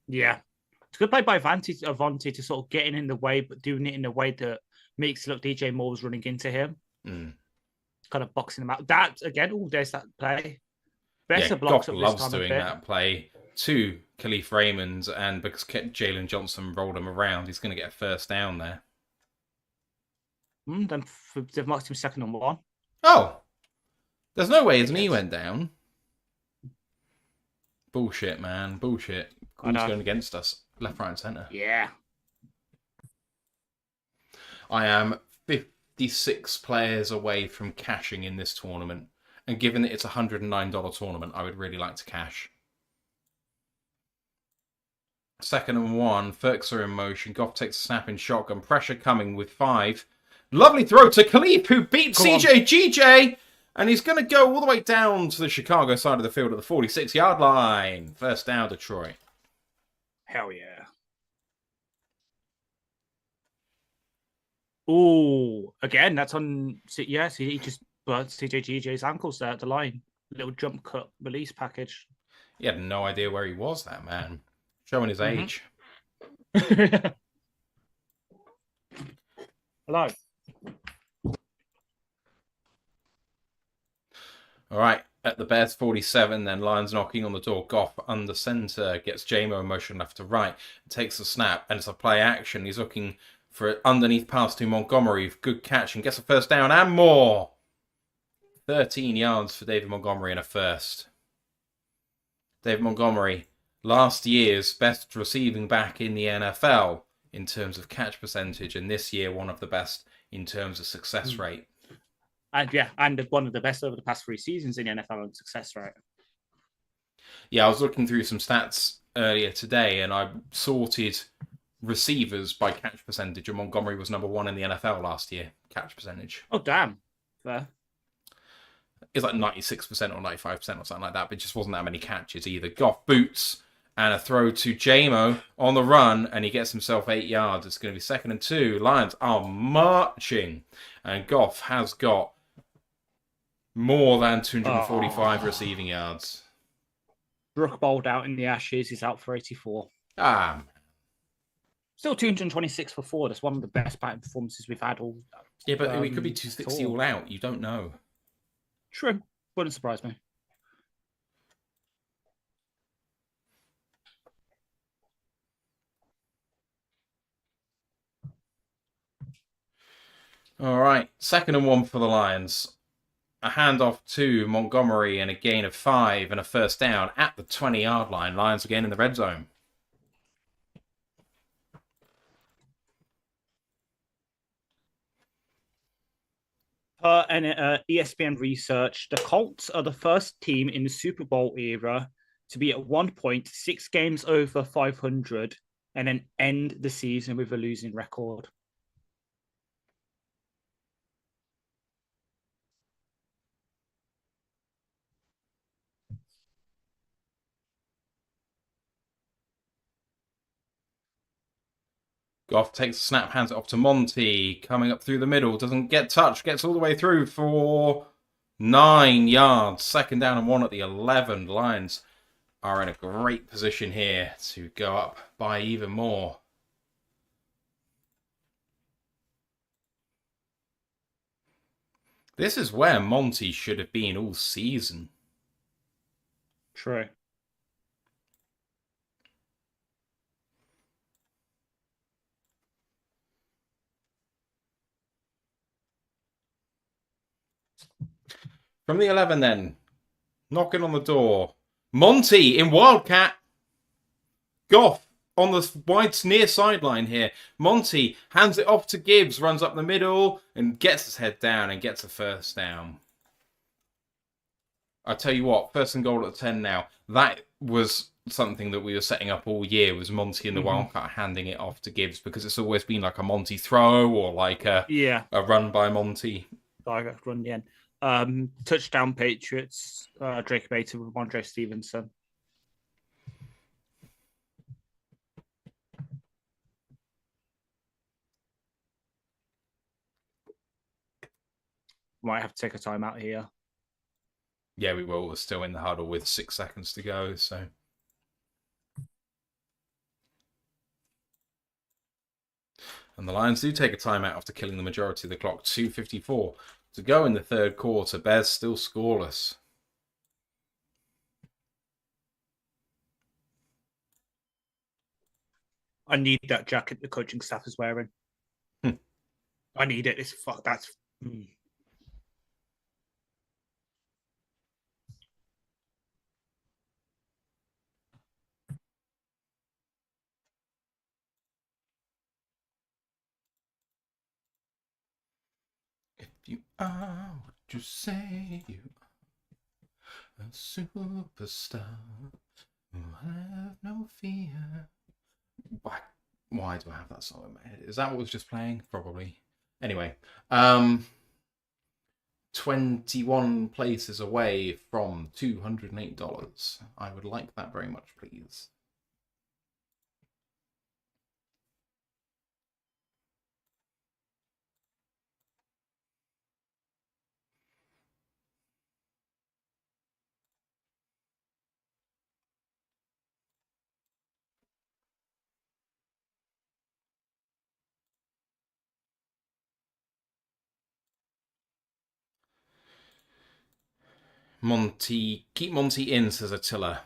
Yeah. It's good play by Avante to sort of getting in the way, but doing it in a way that makes it look DJ Moore was running into him. Kind of boxing him out. That, again, there's that play. Better blocks Goff up loves this time doing that play to Khalif Raymond, and because Jalen Johnson rolled him around, he's going to get a first down there. Then they've marked him second and 1. Oh! There's no way his knee went down. Bullshit, man. Bullshit. Who's going against us? Left, right, and centre. Yeah. I am 56 players away from cashing in this tournament. And given that it's a $109 tournament, I would really like to cash. Second and 1. Ferks are in motion. Goff takes a snap in shotgun. Pressure coming with 5. Lovely throw to Khalif, who beats CJ GJ. And he's going to go all the way down to the Chicago side of the field at the 46-yard line. First down, Detroit. Hell yeah. Oh, again, that's on... Yes, he just burnt CJGJ's ankles there at the line. Little jump cut release package. He had no idea where he was, that man. Showing his age. Hello. All right, at the Bears 47, then Lions knocking on the door. Goff under centre, gets JMO in motion left to right, takes the snap, and it's a play action. He's looking for an underneath pass to Montgomery. Good catch and gets a first down and more. 13 yards for David Montgomery and a first. David Montgomery, last year's best receiving back in the NFL in terms of catch percentage, and this year one of the best in terms of success rate. And one of the best over the past 3 seasons in the NFL on success rate. Yeah, I was looking through some stats earlier today, and I sorted receivers by catch percentage, and Montgomery was number 1 in the NFL last year, catch percentage. Oh, damn. Fair. It's like 96% or 95% or something like that, but it just wasn't that many catches either. Goff boots and a throw to JMO on the run, and he gets himself 8 yards. It's going to be 2nd and 2. Lions are marching, and Goff has got more than 245 receiving yards. Brooke bowled out in the Ashes. He's out for 84. Still 226 for Ford. That's one of the best batting performances we've had all. Yeah, but it could be 260 all out. You don't know. True. Wouldn't surprise me. All right. 2nd and 1 for the Lions. A handoff to Montgomery and a gain of 5 and a first down at the 20-yard line. Lions again in the red zone. ESPN research, the Colts are the first team in the Super Bowl era to be at 1 point 6 games over 500 and then end the season with a losing record. Goff takes the snap, hands it off to Monty. Coming up through the middle, doesn't get touched, gets all the way through for 9 yards. 2nd down and 1 at the 11. Lions are in a great position here to go up by even more. This is where Monty should have been all season. True. From the 11 then, knocking on the door. Monty in Wildcat. Goff on the wide near sideline here. Monty hands it off to Gibbs, runs up the middle and gets his head down and gets a first down. I tell you what, 1st and goal at 10 now. That was something that we were setting up all year, was Monty in the Wildcat handing it off to Gibbs, because it's always been like a Monty throw or like a run by Monty. Direct run, yeah. Touchdown Patriots, Drake Bater with Andre Stevenson. Might have to take a timeout here. Yeah, we will. We're still in the huddle with 6 seconds to go, so. And the Lions do take a timeout after killing the majority of the clock. 2:54 to go in the 3rd quarter. Bears still scoreless. I need that jacket the coaching staff is wearing. I need it. It's fuck. That's. If you are what you say you are, a superstar who have no fear. Why do I have that song in my head? Is that what was just playing? Probably. Anyway, 21 places away from $208. I would like that very much, please. Monty, keep Monty in, says Attila.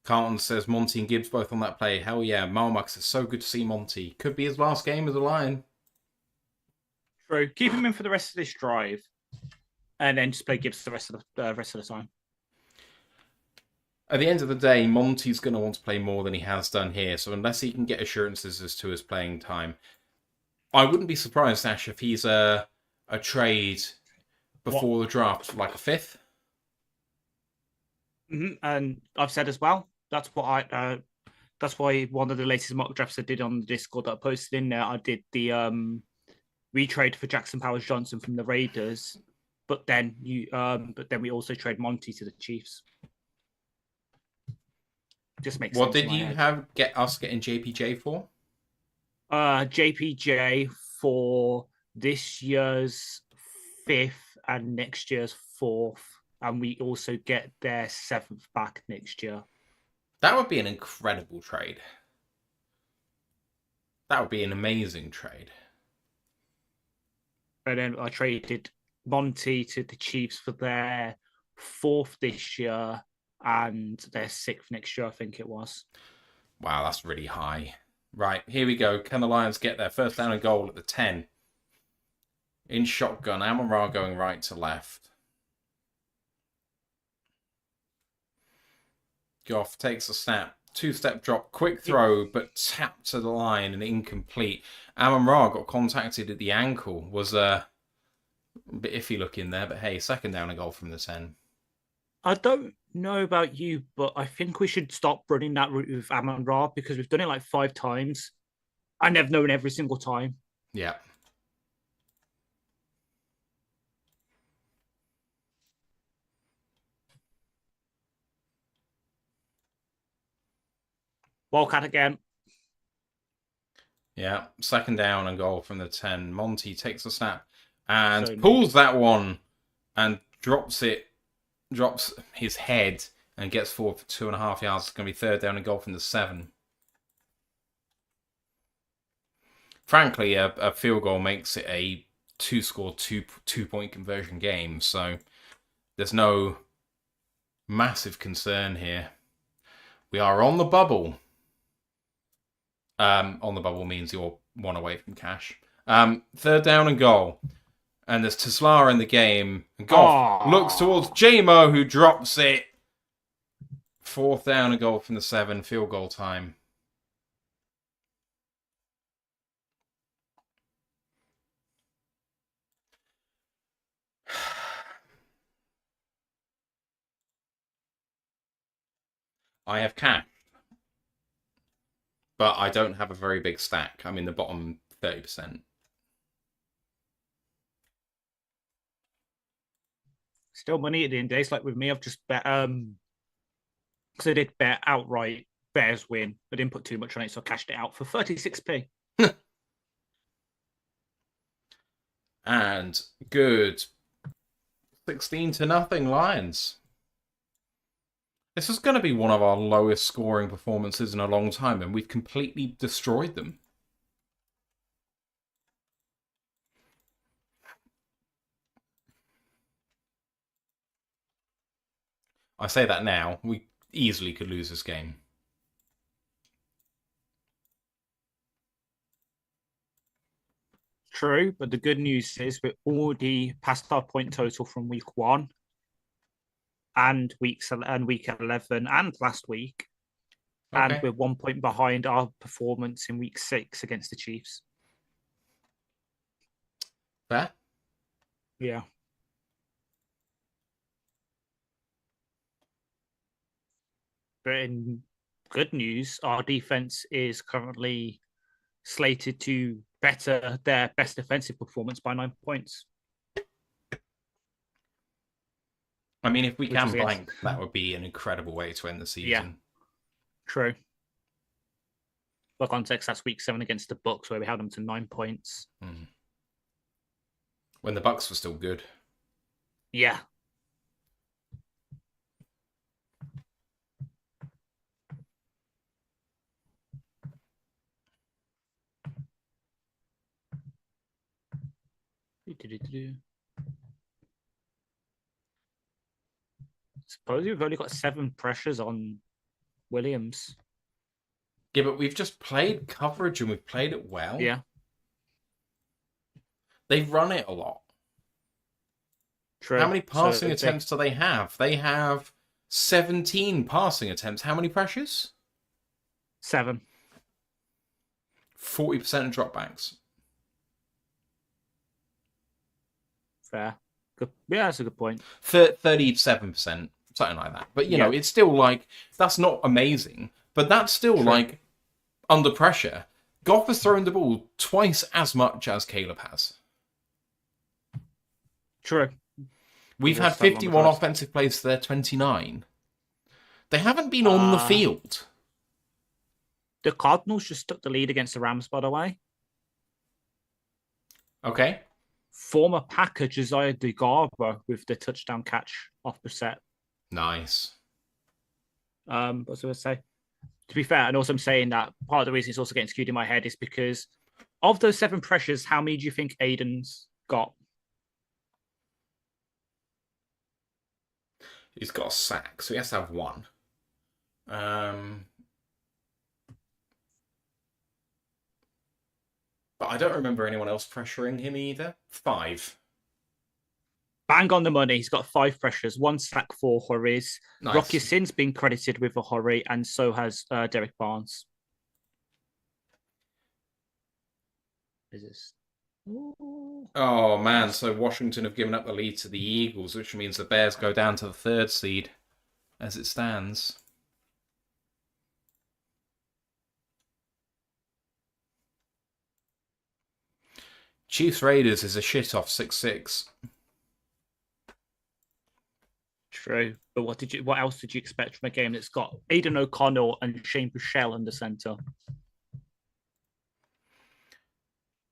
Carlton says Monty and Gibbs both on that play. Hell yeah. Marmux says so good to see Monty. Could be his last game as a Lion. True. Keep him in for the rest of this drive, and then just play Gibbs the rest of the time. At the end of the day, Monty's going to want to play more than he has done here. So unless he can get assurances as to his playing time, I wouldn't be surprised, Ash, if he's a trade before the draft, like a 5th. Mm-hmm. And I've said as well, that's what that's why one of the latest mock drafts I did on the Discord that I posted in there, I did the retrade for Jackson Powers Johnson from the Raiders, but then we also trade Monty to the Chiefs. Just makes sense. What did you get us getting JPJ for? JPJ for this year's 5th and next year's 4th, and we also get their 7th back next year. That would be an incredible trade. That would be an amazing trade. And then I traded Monty to the Chiefs for their 4th this year and their 6th next year, I think it was. Wow, that's really high. Right, here we go. Can the Lions get their first down and goal at the 10? In shotgun, Amon-Ra going right to left. Goff takes a snap. 2-step drop, quick throw, but tapped to the line and incomplete. Amon-Ra got contacted at the ankle. Was a bit iffy looking there, but hey, second down and goal from the 10. I don't know about you, but I think we should stop running that route with Amon-Ra because we've done it like 5 times. I never known every single time. Yeah. Wildcat again. Yeah, second down and goal from the 10. Monty takes a snap and So pulls that one and drops his head and gets forward for 2.5 yards. It's going to be third down and goal from the 7. Frankly, a field goal makes it a 2-score, 2-point conversion game, so there's no massive concern here. We are on the bubble. On the bubble means you're 1 away from cash. Third down and goal. And there's Tesla in the game. And Goff looks towards J-Mo, who drops it. 4th down and goal from the 7. Field goal time. I have cash. But I don't have a very big stack. I'm in the bottom 30%. Still money at the end of the day. It's like with me, I've just bet because I did bet outright Bears win. I didn't put too much on it, so I cashed it out for 36p. And good 16-0 Lions. This is going to be one of our lowest scoring performances in a long time, and we've completely destroyed them. I say that now. We easily could lose this game. True, but the good news is we're already past our point total from week 1 and week 11 and last week. Okay. And we're 1 point behind our performance in week 6 against the Chiefs. Fair? Yeah. But in good news, our defense is currently slated to better their best defensive performance by 9 points. I mean, if we can blank, that would be an incredible way to end the season. Yeah, true. For context, that's week 7 against the Bucks, where we held them to 9 points. When the Bucks were still good. Yeah. suppose we've only got 7 pressures on Williams. Yeah, but we've just played coverage and we've played it well. Yeah. They've run it a lot. True. How many passing attempts do they have? They have 17 passing attempts. How many pressures? 7. 40% of dropbacks. Fair. Good. Yeah, that's a good point. 37%, something like that. But, you know, it's still like, that's not amazing. But that's still like, under pressure. Goff has thrown the ball twice as much as Caleb has. True. We've had 51 offensive plays to their 29. They haven't been on the field. The Cardinals just took the lead against the Rams, by the way. Okay. Former Packer Josiah DeGarber with the touchdown catch off Brissett. Nice. What was I going to say? To be fair, and also I'm saying that part of the reason it's also getting skewed in my head is because of those 7 pressures, how many do you think Aiden's got? He's got a sack, so he has to have 1. But I don't remember anyone else pressuring him either. 5. Bang on the money. He's got 5 pressures, 1 sack, 4 hurries. Nice. Rocky Sin's been credited with a hurry, and so has Derek Barnes. Is this? Oh, man. So Washington have given up the lead to the Eagles, which means the Bears go down to the 3rd seed as it stands. Chiefs Raiders is a shit off 6-6. True. But what else did you expect from a game that's got Aidan O'Connell and Shane Bushell under center?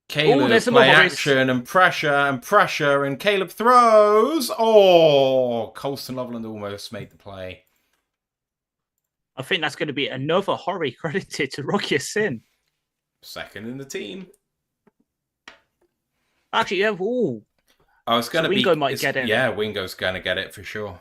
Caleb play action and pressure, and Caleb throws. Oh, Colston Loveland almost made the play. I think that's going to be another hurry credited to Rocky Sin. 2nd in the team. Actually, yeah. Ooh. Oh, it's going to be. Wingo might get it. Yeah, Wingo's going to get it for sure.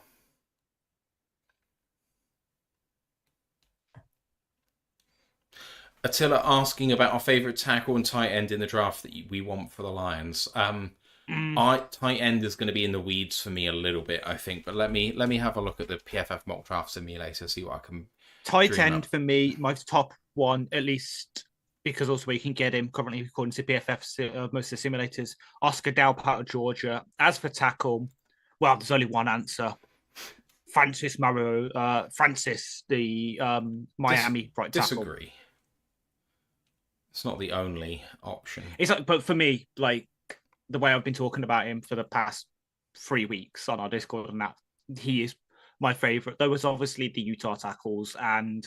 Attila asking about our favourite tackle and tight end in the draft that we want for the Lions. Tight end is going to be in the weeds for me a little bit, I think. But let me have a look at the PFF mock draft simulator, see what I can. Tight end for me, my top one, at least because also you can get him currently according to PFF, most of the simulators. Oscar Dalp out of Georgia. As for tackle, well, there's only one answer. Francis, the Miami right tackle. Disagree. It's not the only option. It's like, but for me, like the way I've been talking about him for the past 3 weeks on our Discord and that, he is my favorite. There was obviously the Utah tackles and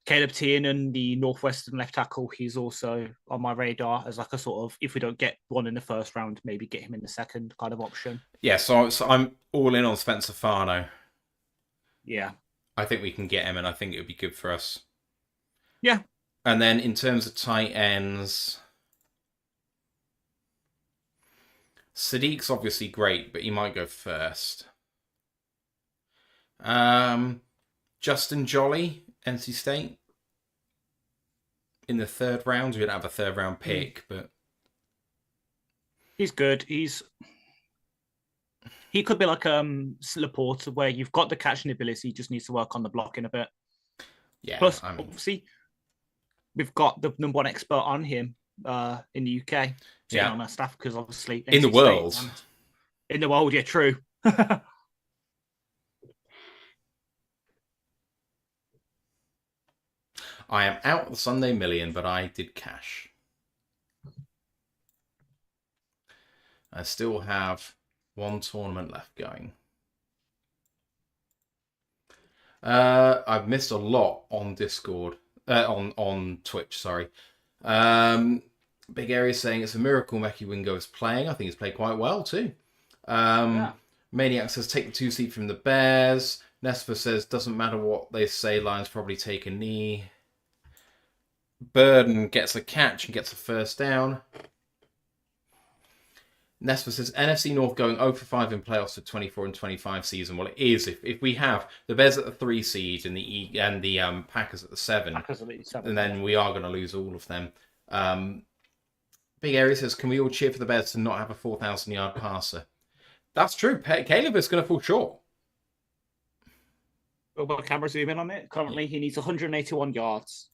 Caleb Tiernan, the Northwestern left tackle. He's also on my radar as like a sort of, if we don't get one in the 1st round, maybe get him in the 2nd kind of option. Yeah, so I'm all in on Spencer Fano. Yeah. I think we can get him and I think it would be good for us. Yeah. And then in terms of tight ends, Sadiq's obviously great, but he might go first. Justin Jolly, NC State. In the 3rd round, we didn't have a 3rd round pick, but he's good. He could be like Laporta, where you've got the catching ability, he just needs to work on the blocking a bit. Yeah. Plus, obviously, we've got the number 1 expert on him in the UK. On our staff, because obviously in the world. In the world, yeah, true. I am out the Sunday Million, but I did cash. I still have 1 tournament left going. I've missed a lot on Discord. On Twitch, sorry. Big Area saying it's a miracle Mekhi Wingo is playing. I think he's played quite well too. Maniac says take the 2 seed from the Bears. Nesfa says doesn't matter what they say, Lions probably take a knee. Burden gets a catch and gets a 1st down. Nesper says NFC North going 0 for 5 in playoffs for 24 and 25 season. Well, it is. If we have the Bears at the 3 seed and the Packers at the 7, Packers at the 7, and then we are going to lose all of them. Big Area says, can we all cheer for the Bears to not have a 4,000-yard passer? That's true. Caleb is going to fall short. Well, camera zoom in on it. Currently, he needs 181 yards.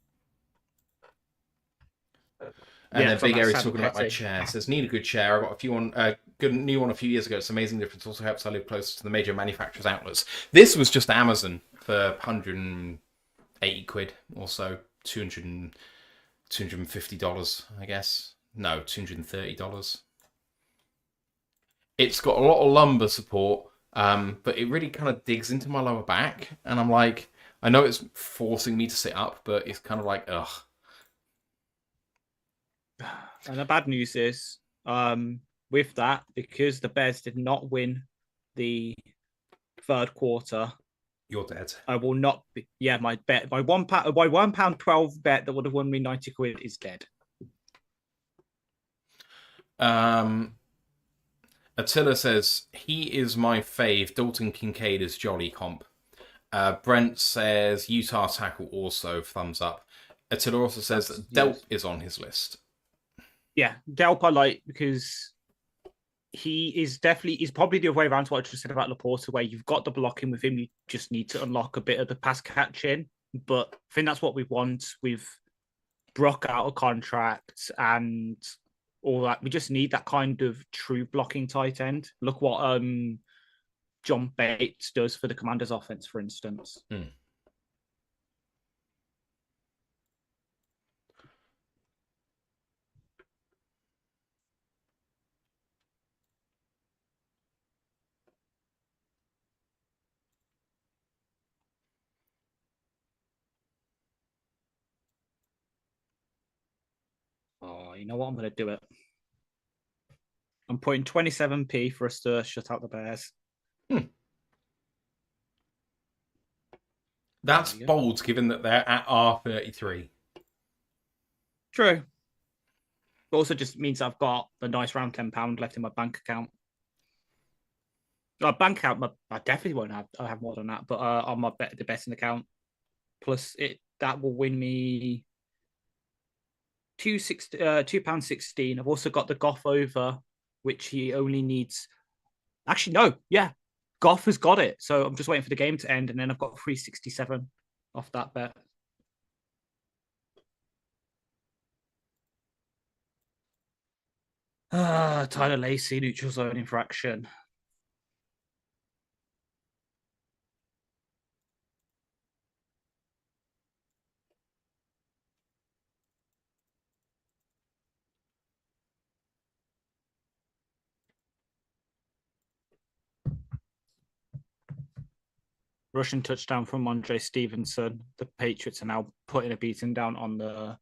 And then Big Aries talking about my chair. Says, need a good chair. I got a few good new one a few years ago. It's an amazing difference. Also helps I live closer to the major manufacturers' outlets. This was just Amazon for 180 quid or so. $250, I guess. No, $230. It's got a lot of lumbar support, but it really kind of digs into my lower back. And I'm like, I know it's forcing me to sit up, but it's kind of like, ugh. And the bad news is, with that, because the Bears did not win the third quarter, you're dead. I will not be. Yeah, my bet, my £1.12 bet that would have won me 90 quid is dead. Attila says he is my fave. Dalton Kincaid is jolly comp. Brent says Utah tackle also, thumbs up. Attila also says that Delp is on his list. Yeah, Delp I like because he's probably the other way around to what I just said about Laporta, where you've got the blocking with him, you just need to unlock a bit of the pass catching. But I think that's what we want. We've Brock out of contract and all that. We just need that kind of true blocking tight end. Look what John Bates does for the Commanders offense, for instance. Oh, you know what? I'm going to do it. I'm putting 27p for us to shut out the Bears. That's bold, given that they're at R33. True. It also just means I've got a nice round £10 left in my bank account. Bank account, I definitely won't have. I have more than that, but on my the betting account, plus that will win me £2.16. I've also got the Goff over, which he only needs. Actually, no, yeah, Goff has got it. So I'm just waiting for the game to end, and then I've got 367 off that bet. Tyler Lacey, neutral zone infraction. Russian touchdown from Andre Stevenson. The Patriots are now putting a beating down on the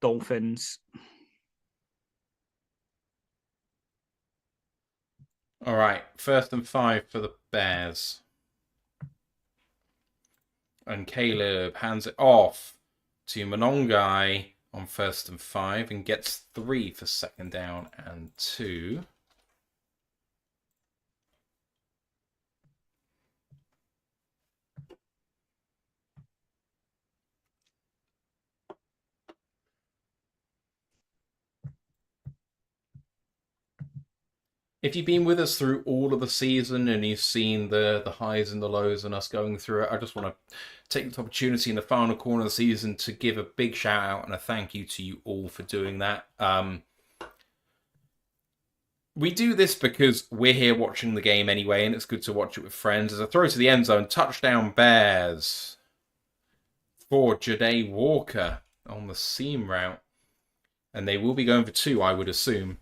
Dolphins. All right, 1st and 5 for the Bears. And Caleb hands it off to Monongai on 1st and 5 and gets 3 for 2nd down and 2. If you've been with us through all of the season and you've seen the highs and the lows and us going through it, I just want to take this opportunity in the final corner of the season to give a big shout out and a thank you to you all for doing that. We do this because we're here watching the game anyway, and it's good to watch it with friends. As a throw to the end zone, touchdown Bears for Ja'Day Walker on the seam route. And they will be going for 2, I would assume.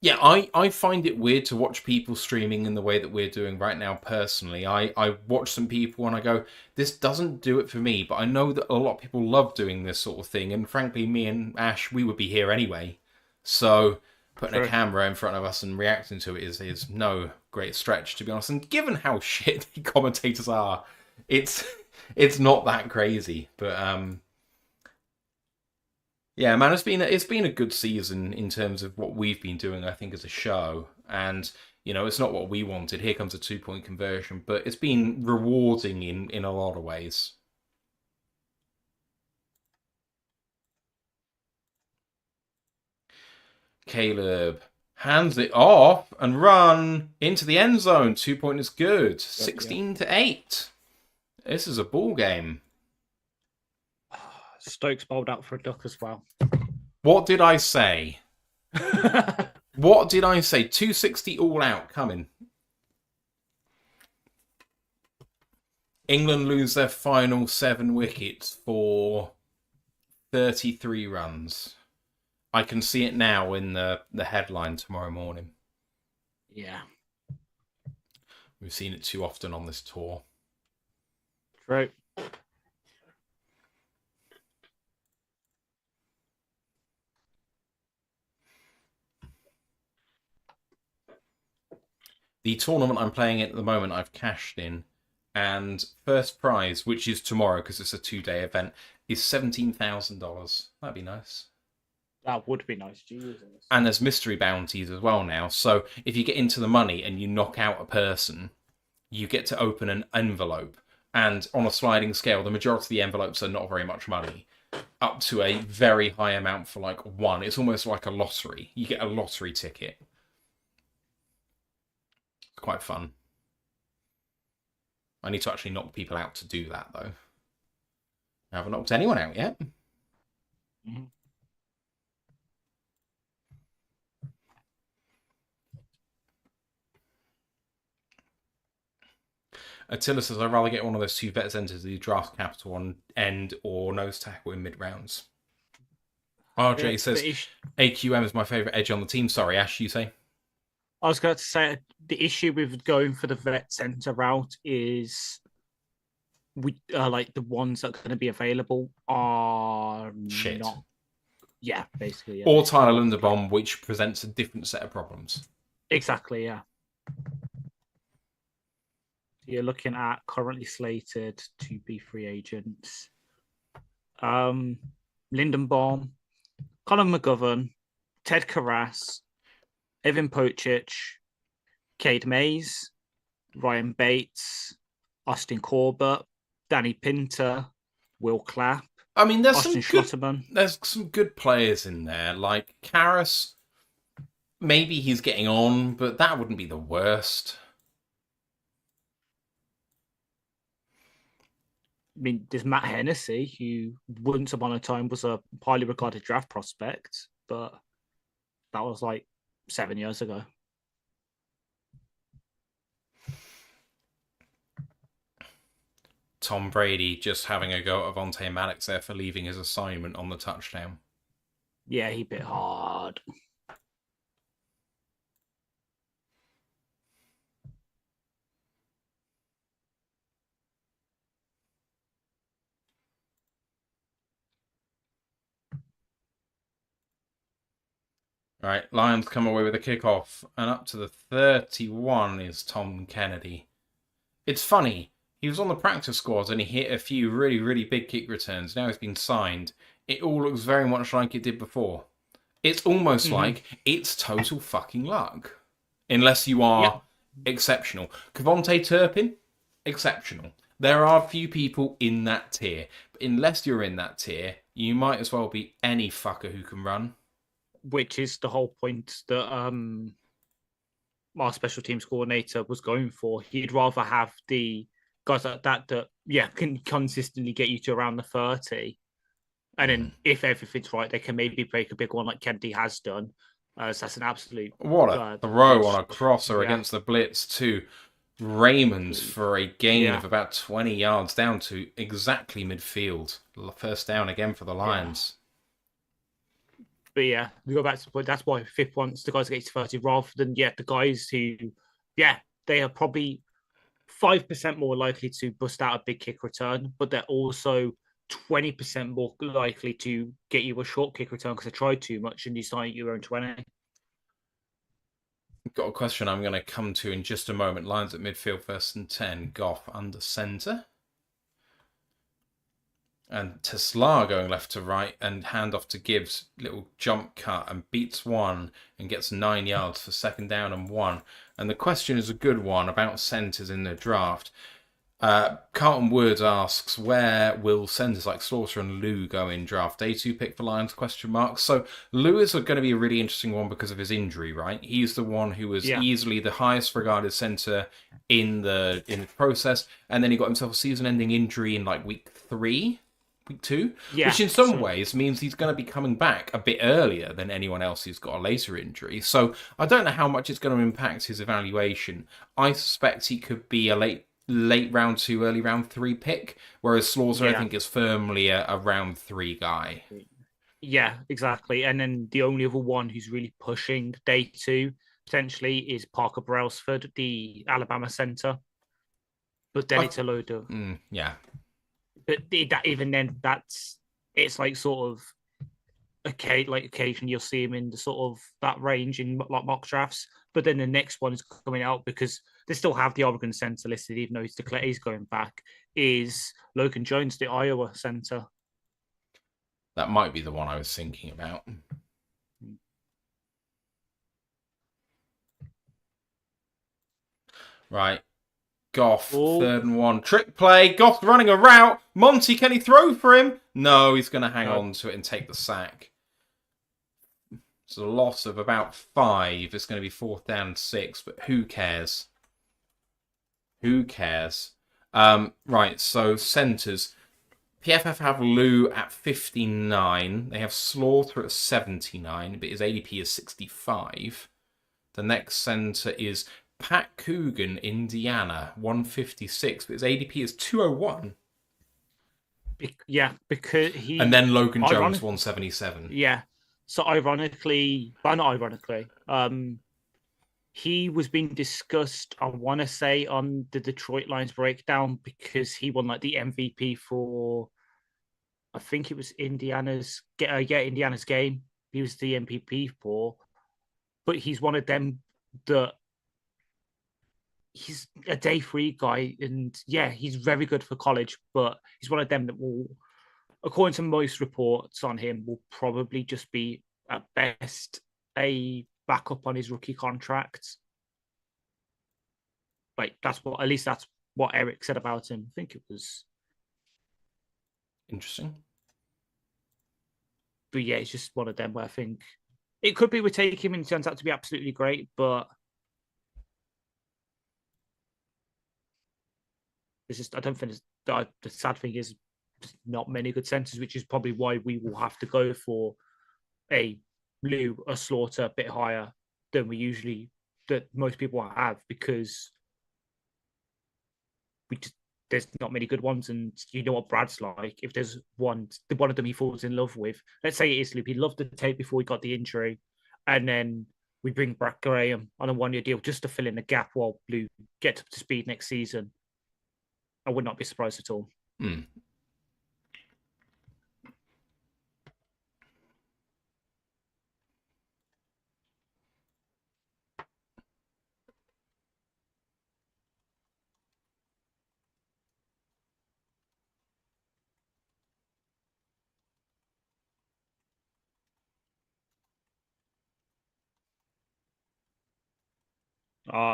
Yeah, I find it weird to watch people streaming in the way that we're doing right now personally. I watch some people and I go, this doesn't do it for me, but I know that a lot of people love doing this sort of thing, and frankly, me and Ash, we would be here anyway. So putting a camera in front of us and reacting to it is no great stretch, to be honest. And given how shit the commentators are, it's not that crazy. But Yeah, man, it's been a good season in terms of what we've been doing, I think, as a show. And it's not what we wanted. Here comes a 2 point conversion, but it's been rewarding in a lot of ways. Caleb hands it off and run into the end zone. 2 point is good. Yep, yep. 16-8. This is a ball game. Stokes bowled out for a duck as well. What did I say? What did I say? 260 all out coming. England lose their final 7 wickets for 33 runs. I can see it now in the headline tomorrow morning. Yeah. We've seen it too often on this tour. True. The tournament I'm playing at the moment, I've cashed in, and first prize, which is tomorrow because it's a 2-day event, is $17,000. That'd be nice. That would be nice. Jesus. And there's mystery bounties as well now. So if you get into the money and you knock out a person, you get to open an envelope. And on a sliding scale, the majority of the envelopes are not very much money, up to a very high amount for like one. It's almost like a lottery. You get a lottery ticket. It's quite fun. I need to actually knock people out to do that, though. I haven't knocked anyone out yet. Mm-hmm. Attila says, I'd rather get one of those 2 vets entered the draft capital on end or nose tackle in mid-rounds. RJ says, AQM is my favourite edge on the team. Sorry, Ash, you say? I was going to say, the issue with going for the vet centre route is we like the ones that are going to be available are shit. Not... Yeah, basically. Yeah. Or Tyler Linderbaum, which presents a different set of problems. Exactly, yeah. You're looking at currently slated to be free agents. Lindenbaum, Colin McGovern, Ted Karras, Evan Pocic, Cade Mays, Ryan Bates, Austin Corbett, Danny Pinter, Will Clapp. I mean, there's some good players in there. Like Karras, maybe he's getting on, but that wouldn't be the worst. I mean, there's Matt Hennessy, who once upon a time was a highly regarded draft prospect, but that was like 7 years ago. Tom Brady just having a go at Avonte Maddox there for leaving his assignment on the touchdown. Yeah, he bit hard. Right, Lions come away with a kickoff, and up to the 31 is Tom Kennedy. It's funny, he was on the practice squad and he hit a few really, really big kick returns. Now he's been signed. It all looks very much like it did before. It's almost like it's total fucking luck. Unless you are exceptional. Kevontae Turpin, exceptional. There are a few people in that tier. But unless you're in that tier, you might as well be any fucker who can run. Which is the whole point that our special teams coordinator was going for. He'd rather have the guys like that can consistently get you to around the 30. And then if everything's right, they can maybe break a big one like Kennedy has done. So that's an absolute... What a throw on a crosser against the blitz to Raymond for a gain of about 20 yards down to exactly midfield. First down again for the Lions. But yeah, we go back to the point. That's why Fifth wants the guys to get to 30 rather than the guys who, they are probably 5% more likely to bust out a big kick return, but they're also 20% more likely to get you a short kick return because they tried too much and you start your own 20. Got a question I'm going to come to in just a moment. Lions at midfield, 1st and 10. Goff under centre. And Tesla going left to right and hand off to Gibbs. Little jump cut and beats one and gets 9 yards for second down and 1. And the question is a good one about centres in the draft. Carlton Wood asks, where will centres like Slaughter and Lou go in draft day 2 pick for Lions? Question mark. So Lou is going to be a really interesting one because of his injury, right? He's the one who was easily the highest regarded centre in the process, and then he got himself a season-ending injury in like week 2, which in some ways means he's going to be coming back a bit earlier than anyone else who's got a later injury. So I don't know how much it's going to impact his evaluation. I suspect he could be a late round 2, early round 3 pick, whereas Slaughter I think is firmly a round 3 guy. Yeah, exactly. And then the only other one who's really pushing day 2 potentially is Parker Brailsford, the Alabama center. But then it's a load of yeah. But that even then, it's like sort of okay. Like occasionally you'll see him in the sort of that range in like mock drafts. But then the next one is coming out because they still have the Oregon center listed, even though he's going back. Is Logan Jones, the Iowa center? That might be the one I was thinking about. Right. Goff, 3rd and 1. Trick play. Goff running a route. Monty, can he throw for him? No, he's going to hang on to it and take the sack. It's a loss of about 5. It's going to be 4th down and 6, but who cares? Who cares? Right, so centres. PFF have Lou at 59. They have Slaughter at 79, but his ADP is 65. The next centre is Pat Coogan, Indiana, 156, but his ADP is 201. Yeah, because he... And then Logan Jones, 177. Yeah. So ironically, but not ironically, he was being discussed, I want to say, on the Detroit Lions breakdown because he won like the MVP for, I think it was Indiana's game. He was the MVP for, but he's one of them that he's a day 3 guy, and yeah, he's very good for college, but he's one of them that will, according to most reports on him, will probably just be at best a backup on his rookie contract. Like that's what Eric said about him. I think it was interesting. But yeah, it's just one of them where I think it could be we take him and he turns out to be absolutely great, but it's just I don't think the sad thing is not many good centers, which is probably why we will have to go for a Lou, a Slaughter a bit higher than that most people have, because there's not many good ones, and you know what Brad's like. If there's one of them he falls in love with, let's say it is Lou, he loved the tape before he got the injury, and then we bring Brad Graham on a 1-year deal just to fill in the gap while Lou gets up to speed next season. I would not be surprised at all.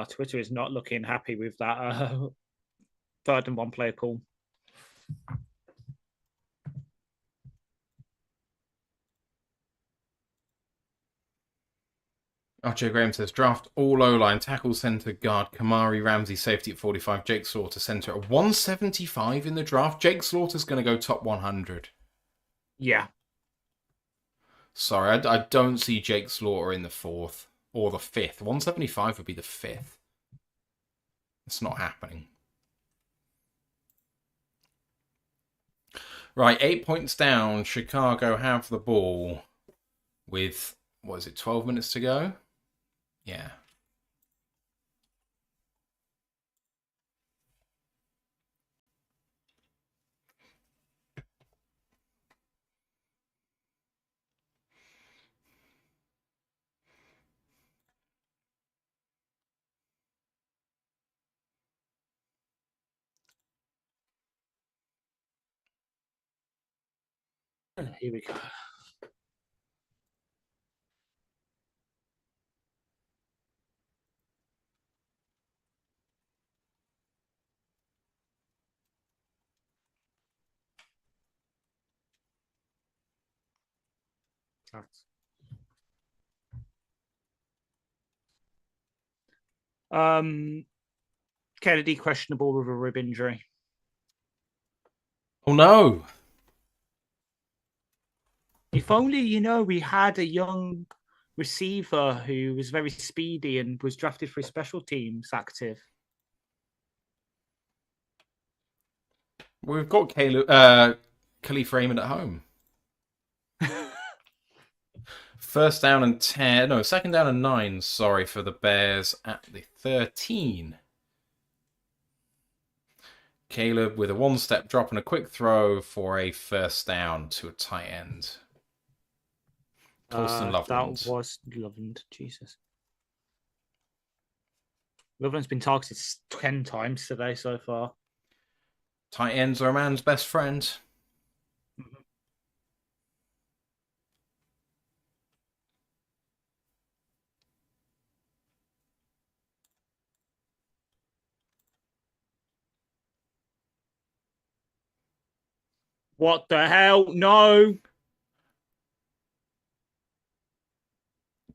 Twitter is not looking happy with that 3rd and 1 player call. RJ Graham says, draft all O-line, tackle, centre, guard, Kamari, Ramsey, safety at 45, Jake Slaughter, centre at 175 in the draft. Jake Slaughter's going to go top 100. Yeah. Sorry, I don't see Jake Slaughter in the 4th or the 5th. 175 would be the 5th. It's not happening. Right, 8 points down. Chicago have the ball with, 12 minutes to go? Yeah. Here we go. Kennedy questionable with a rib injury. Oh no! If only, we had a young receiver who was very speedy and was drafted for his special teams active. We've got Khalif Raymond at home. First down and 10. No, second down and 9. Sorry, for the Bears at the 13. Caleb with a one-step drop and a quick throw for a first down to a tight end. Colston Loveland. That was Loveland. Jesus. Loveland's been targeted 10 times today so far. Tight ends are a man's best friend. What the hell? No.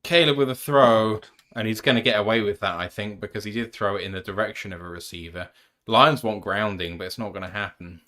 Caleb with a throw, and he's going to get away with that, I think, because he did throw it in the direction of a receiver. Lions want grounding, but it's not going to happen.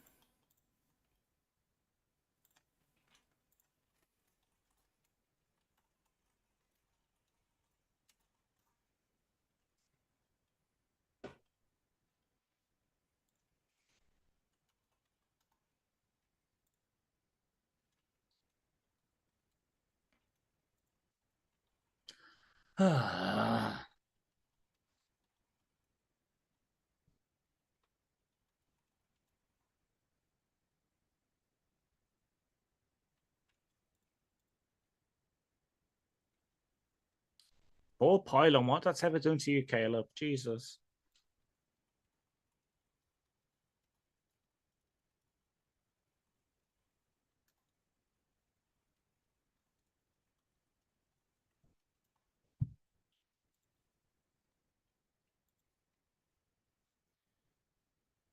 Poor pylon. What that's ever done to you, Caleb? Jesus.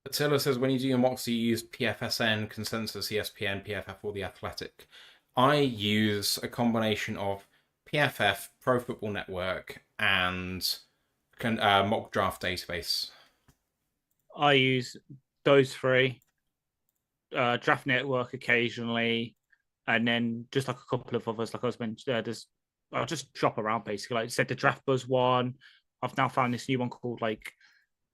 Attila says, when you do your mocks, you use PFSN, Consensus, ESPN, PFF, or The Athletic. I use a combination of PFF, Pro Football Network, and Mock Draft Database. I use those three. Draft Network occasionally, and then just like a couple of others, like I was mentioning. I'll just shop around basically. Like I said, the Draft Buzz one. I've now found this new one called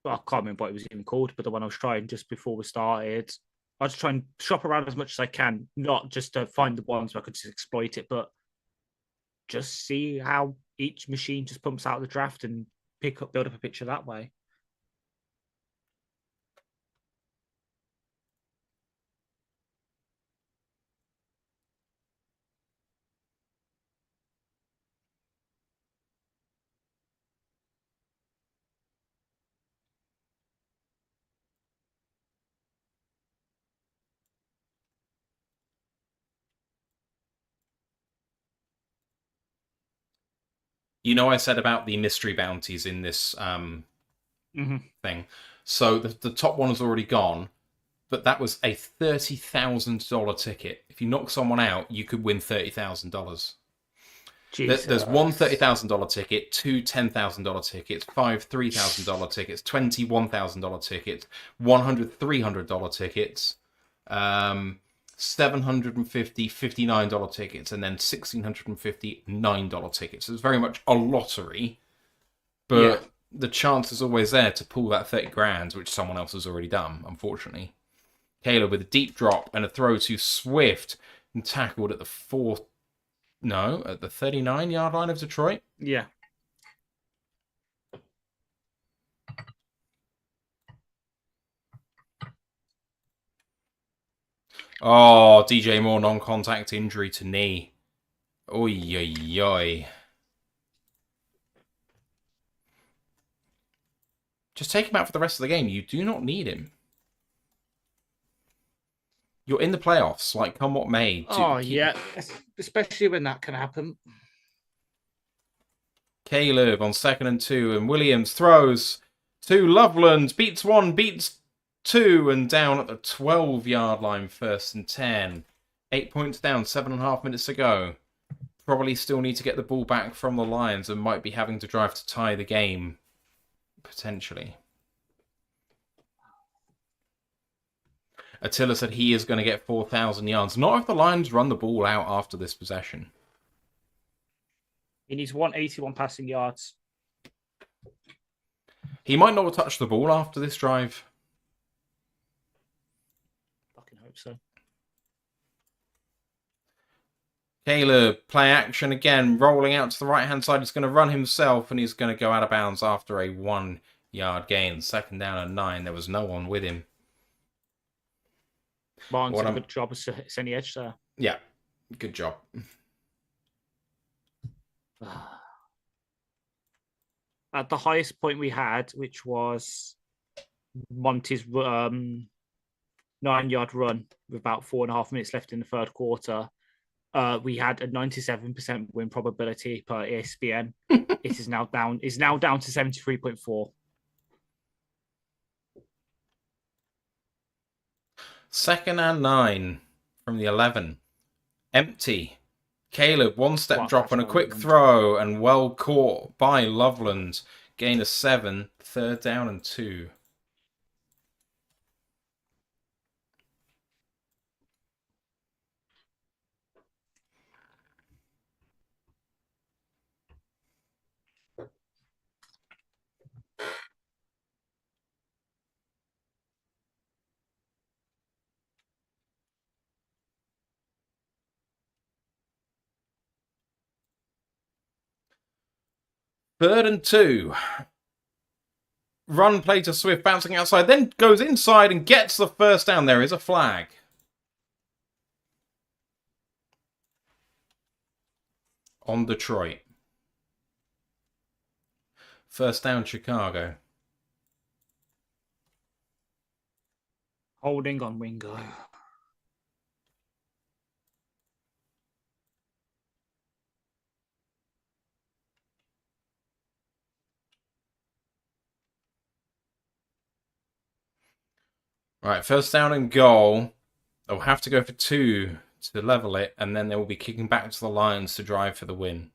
I can't remember what it was even called, but the one I was trying just before we started. I just try and shop around as much as I can, not just to find the ones where I could just exploit it, but just see how each machine just pumps out the draft and build up a picture that way. I said about the mystery bounties in this thing. So the top one has already gone, but that was a $30,000 ticket. If you knock someone out, you could win $30,000. There's one $30,000 ticket, two $10,000 tickets, five $3,000 tickets, 20 $1,000 tickets, 100 $300 tickets, 750 $59 tickets, and then $1,659 tickets. It's very much a lottery, but the chance is always there to pull that 30 grand, which someone else has already done, unfortunately. Caleb with a deep drop and a throw to Swift and tackled at the 39-yard line of Detroit. Yeah. Oh, DJ Moore, non-contact injury to knee. Oy, oy, oy. Just take him out for the rest of the game. You do not need him. You're in the playoffs. Like, come what may. Oh, yeah. Especially when that can happen. Caleb on 2nd and 2, and Williams throws to Loveland. Beats 1, beats 2, and down at the 12-yard line, 1st and 10. 8 points down, 7.5 minutes to go. Probably still need to get the ball back from the Lions and might be having to drive to tie the game. Potentially. Attila said he is going to get 4,000 yards. Not if the Lions run the ball out after this possession. He needs 181 passing yards. He might not touch the ball after this drive. Fucking hope so. Caleb, play action again, rolling out to the right-hand side. He's going to run himself, and he's going to go out of bounds after a 1-yard gain. 2nd down and 9. There was no one with him. Martin's did a good job of sending edge there. Yeah, good job. At the highest point we had, which was Monty's 9-yard run with about 4.5 minutes left in the third quarter, we had a 97% win probability per ESPN. It is now down. Is now down to 73.4. 2nd and 9 from the 11. Empty. Caleb, one-step drop and a quick throw, and well caught by Loveland. Gain of 7. 3rd down and 2. Third and 2. Run play to Swift, bouncing outside, then goes inside and gets the first down. There is a flag. On Detroit. 1st down, Chicago. Holding on Wingo. Right, 1st down and goal. They'll have to go for 2 to level it, and then they will be kicking back to the Lions to drive for the win.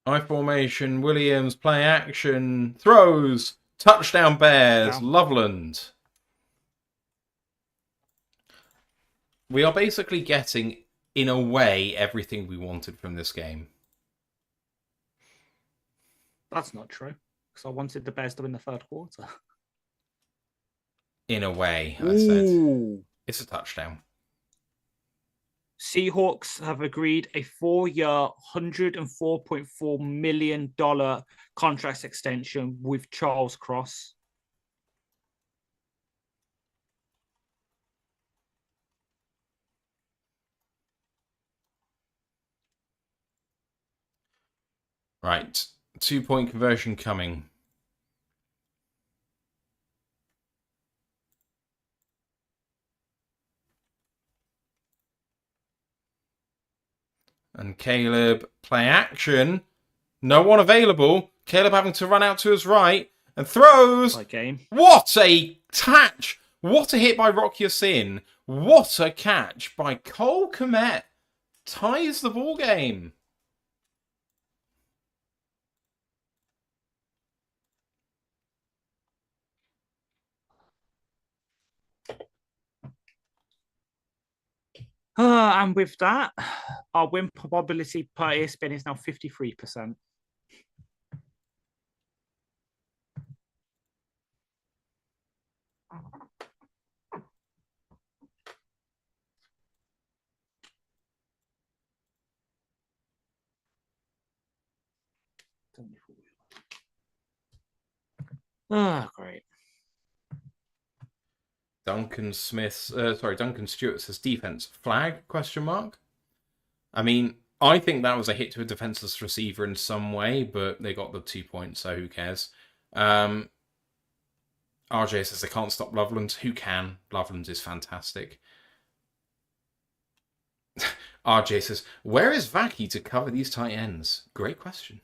I formation, Williams, play action, throws, touchdown Bears, Loveland. We are basically getting, in a way, everything we wanted from this game. That's not true, because I wanted the Bears to win the third quarter. In a way, I said. It's a touchdown. Seahawks have agreed a 4-year, $104.4 million contract extension with Charles Cross. Right. 2-point conversion coming. And Caleb, play action. No one available. Caleb having to run out to his right and throws. What a catch! What a hit by Rock Ya-Sin. What a catch by Cole Kmet. Ties the ball game. And with that, our win probability per ESPN is now 53%. Oh, great. Duncan Stewart says defense flag question mark. I mean, I think that was a hit to a defenseless receiver in some way, but they got the 2 points, so who cares? RJ says they can't stop Loveland. Who can? Loveland is fantastic. RJ says, where is Vaki to cover these tight ends? Great question.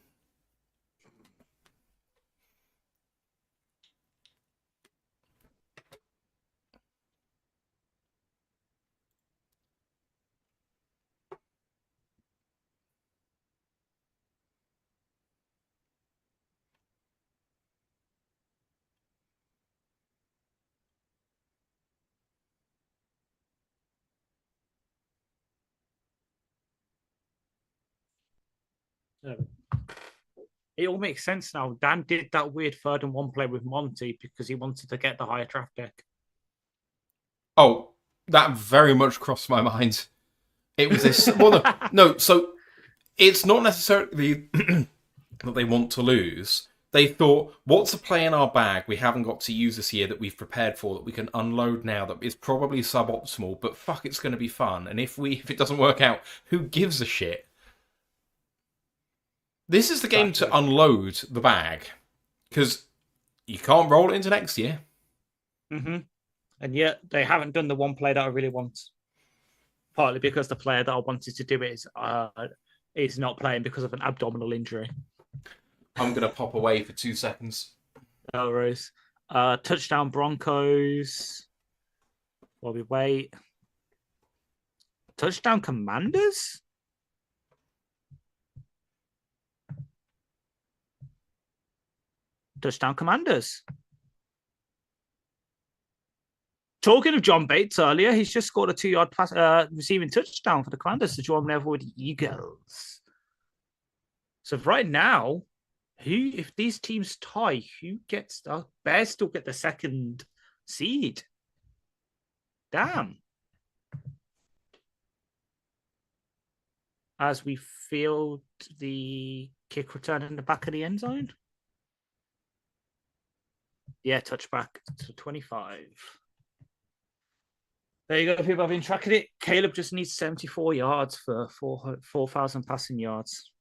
It all makes sense now. Dan did that weird 3rd and 1 play with Monty because he wanted to get the higher draft pick. Oh, that very much crossed my mind. It was this. Well, no, so it's not necessarily that they want to lose. They thought, what's a play in our bag we haven't got to use this year that we've prepared for, that we can unload now, that is probably suboptimal, but fuck, it's going to be fun. And if it doesn't work out, who gives a shit? This is the game to unload the bag, because you can't roll it into next year. Mm-hmm. And yet they haven't done the one play that I really want. Partly because the player that I wanted to do it is not playing because of an abdominal injury. I'm going to pop away for 2 seconds. No worries. Touchdown Broncos. While we wait. Touchdown Commanders? Touchdown Commanders. Talking of John Bates earlier, he's just scored a 2-yard pass, receiving touchdown for the Commanders to join them with the Eagles. So right now, if these teams tie, who gets the Bears still get the 2nd seed? Damn. As we field the kick return in the back of the end zone. Yeah, touchback to 25. There you go, people have been tracking it. Caleb just needs 74 yards for 4,000 passing yards.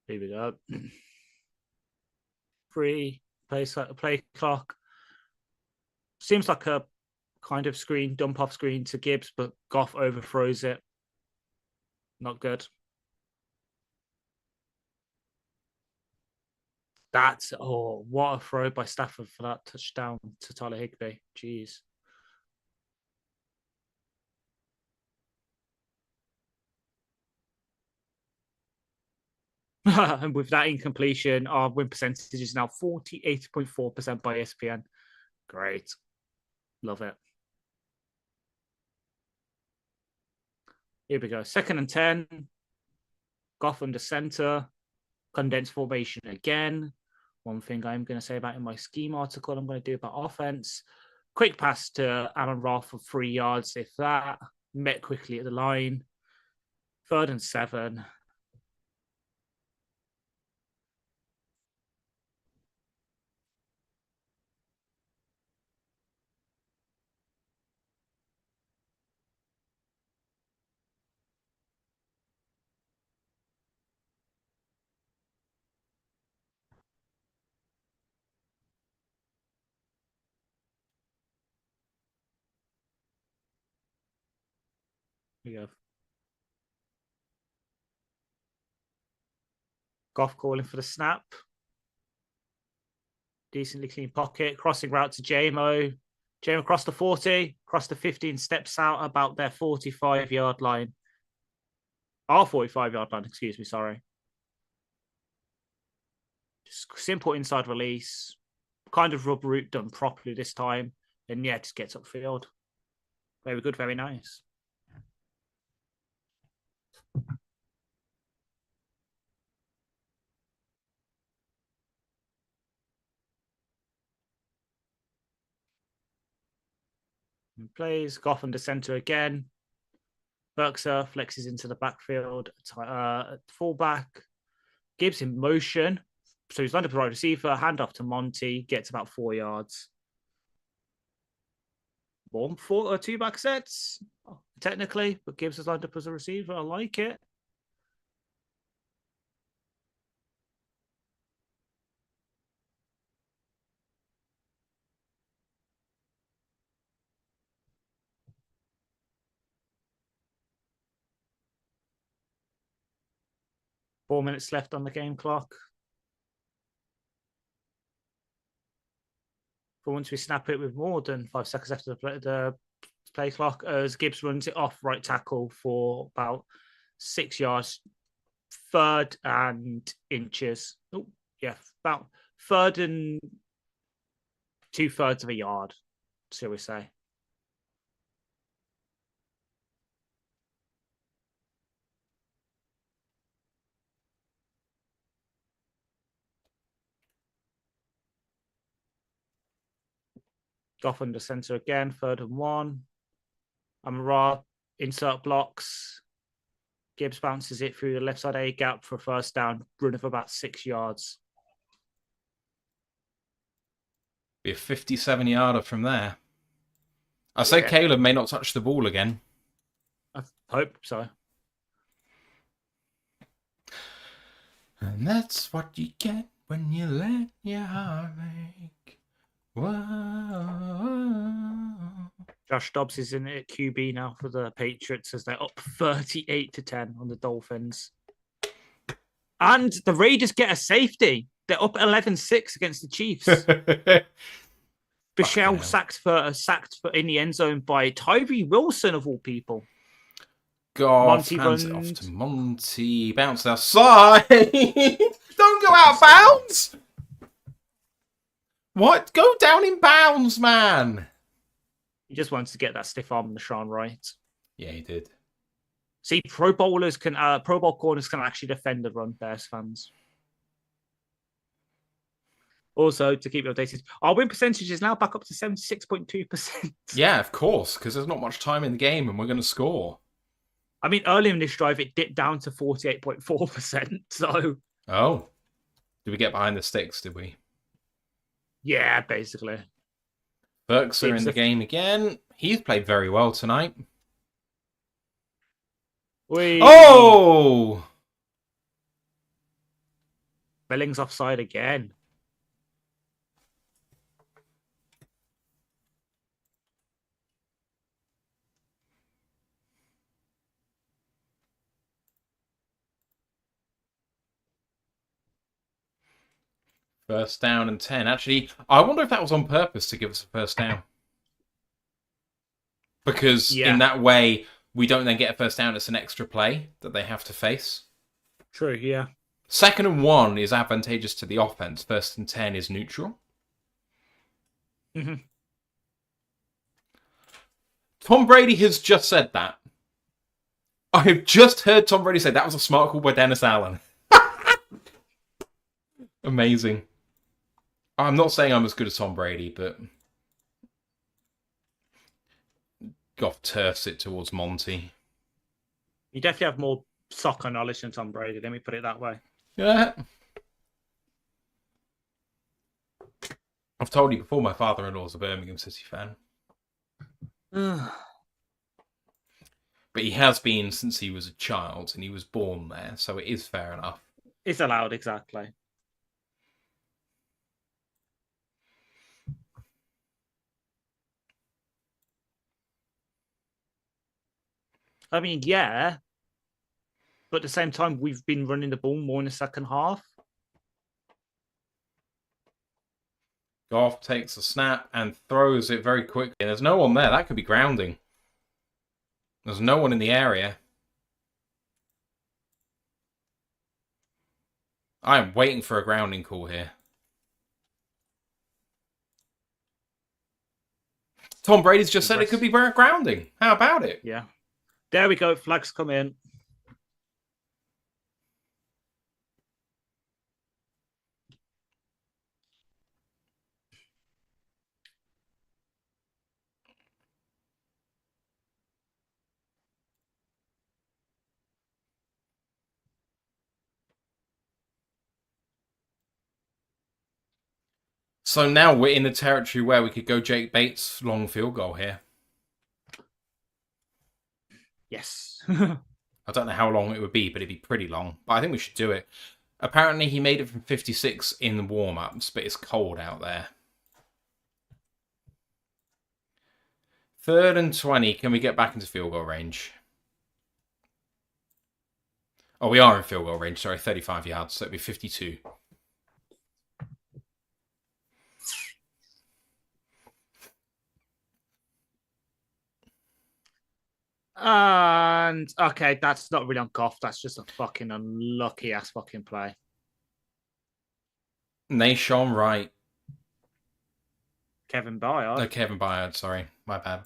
Here we go. Free play clock. Seems like a kind of screen, dump off screen to Gibbs, but Goff overthrows it. Not good. What a throw by Stafford for that touchdown to Tyler Higbee. Jeez. And with that incompletion, our win percentage is now 48.4% by ESPN. Great. Love it. Here we go. 2nd and 10. Goff under center. Condensed formation again. One thing I'm going to say about in my scheme article, I'm going to do about offense. Quick pass to Aaron Roth for 3 yards, if that. Met quickly at the line. 3rd and 7. We go. Goff calling for the snap. Decently clean pocket. Crossing route to JMO. JMO across the 40, across the 15, steps out about their 45-yard line. Our 45-yard line, excuse me, sorry. Just simple inside release. Kind of rub route done properly this time. And yeah, just gets upfield. Very good, very nice. Plays Goff under centre again. Berkser flexes into the backfield. Fullback. Gibbs in motion. So he's lined up the right receiver. Hand off to Monty. Gets about 4 yards. One, four, 2 back sets. Technically, but Gibbs is lined up as a receiver. I like it. Four minutes left on the game clock. For once we snap it with more than 5 seconds after the play clock, as Gibbs runs it off right tackle for about 6 yards, 3rd and inches. Oh, yeah, about 3rd and 2/3 of a yard, shall we say. Goff under centre again, 3rd and 1. Amara insert blocks. Gibbs bounces it through the left side A gap for a 1st down, run of about 6 yards. Be a 57-yarder from there. I said Caleb may not touch the ball again. I hope so. And that's what you get when you let your heart break. Whoa. Josh Dobbs is in at QB now for the Patriots as they're up 38-10 on the Dolphins. And the Raiders get a safety. They're up 11-6 against the Chiefs. Bichelle sacked in the end zone by Tyree Wilson, of all people. Goff hands it off to Monty. Bounce outside. Don't go out of bounds. What? Go down in bounds, man. He just wanted to get that stiff arm on the Sean right. Yeah, he did. See, Pro Bowl corners can actually defend the run, Bears fans. Also, to keep you updated, our win percentage is now back up to 76.2%. Yeah, of course, because there's not much time in the game and we're going to score. I mean, earlier in this drive, it dipped down to 48.4%. So, oh, did we get behind the sticks? Did we? Yeah, basically. Burks are in the game again. He's played very well tonight. Oh! Billings offside again. First down and 10. Actually, I wonder if that was on purpose to give us a first down. Because in that way, we don't then get a first down. It's an extra play that they have to face. True, yeah. 2nd and 1 is advantageous to the offense. 1st and 10 is neutral. Mm-hmm. Tom Brady has just said that. I have just heard Tom Brady say that was a smart call by Dennis Allen. Amazing. I'm not saying I'm as good as Tom Brady, but Goff turfs it towards Monty. You definitely have more soccer knowledge than Tom Brady, let me put it that way. Yeah. I've told you before, my father-in-law's a Birmingham City fan. But he has been since he was a child, and he was born there, so it is fair enough. It's allowed, exactly. I mean, yeah. But at the same time, we've been running the ball more in the second half. Goff takes a snap and throws it very quickly. There's no one there. That could be grounding. There's no one in the area. I am waiting for a grounding call here. Tom Brady's just said it could be grounding. How about it? Yeah. There we go. Flags come in. So now we're in the territory where we could go Jake Bates long field goal here. Yes. I don't know how long it would be, but it'd be pretty long. But I think we should do it. Apparently he made it from 56 in the warm-ups, but it's cold out there. 3rd and 20. Can we get back into field goal range? Oh, we are in field goal range. Sorry, 35 yards. So it'd be 52. And okay, that's not really on Goff. That's just a fucking unlucky ass fucking play. Nashon Wright. Kevin Byard. No, Kevin Byard. Sorry, my bad.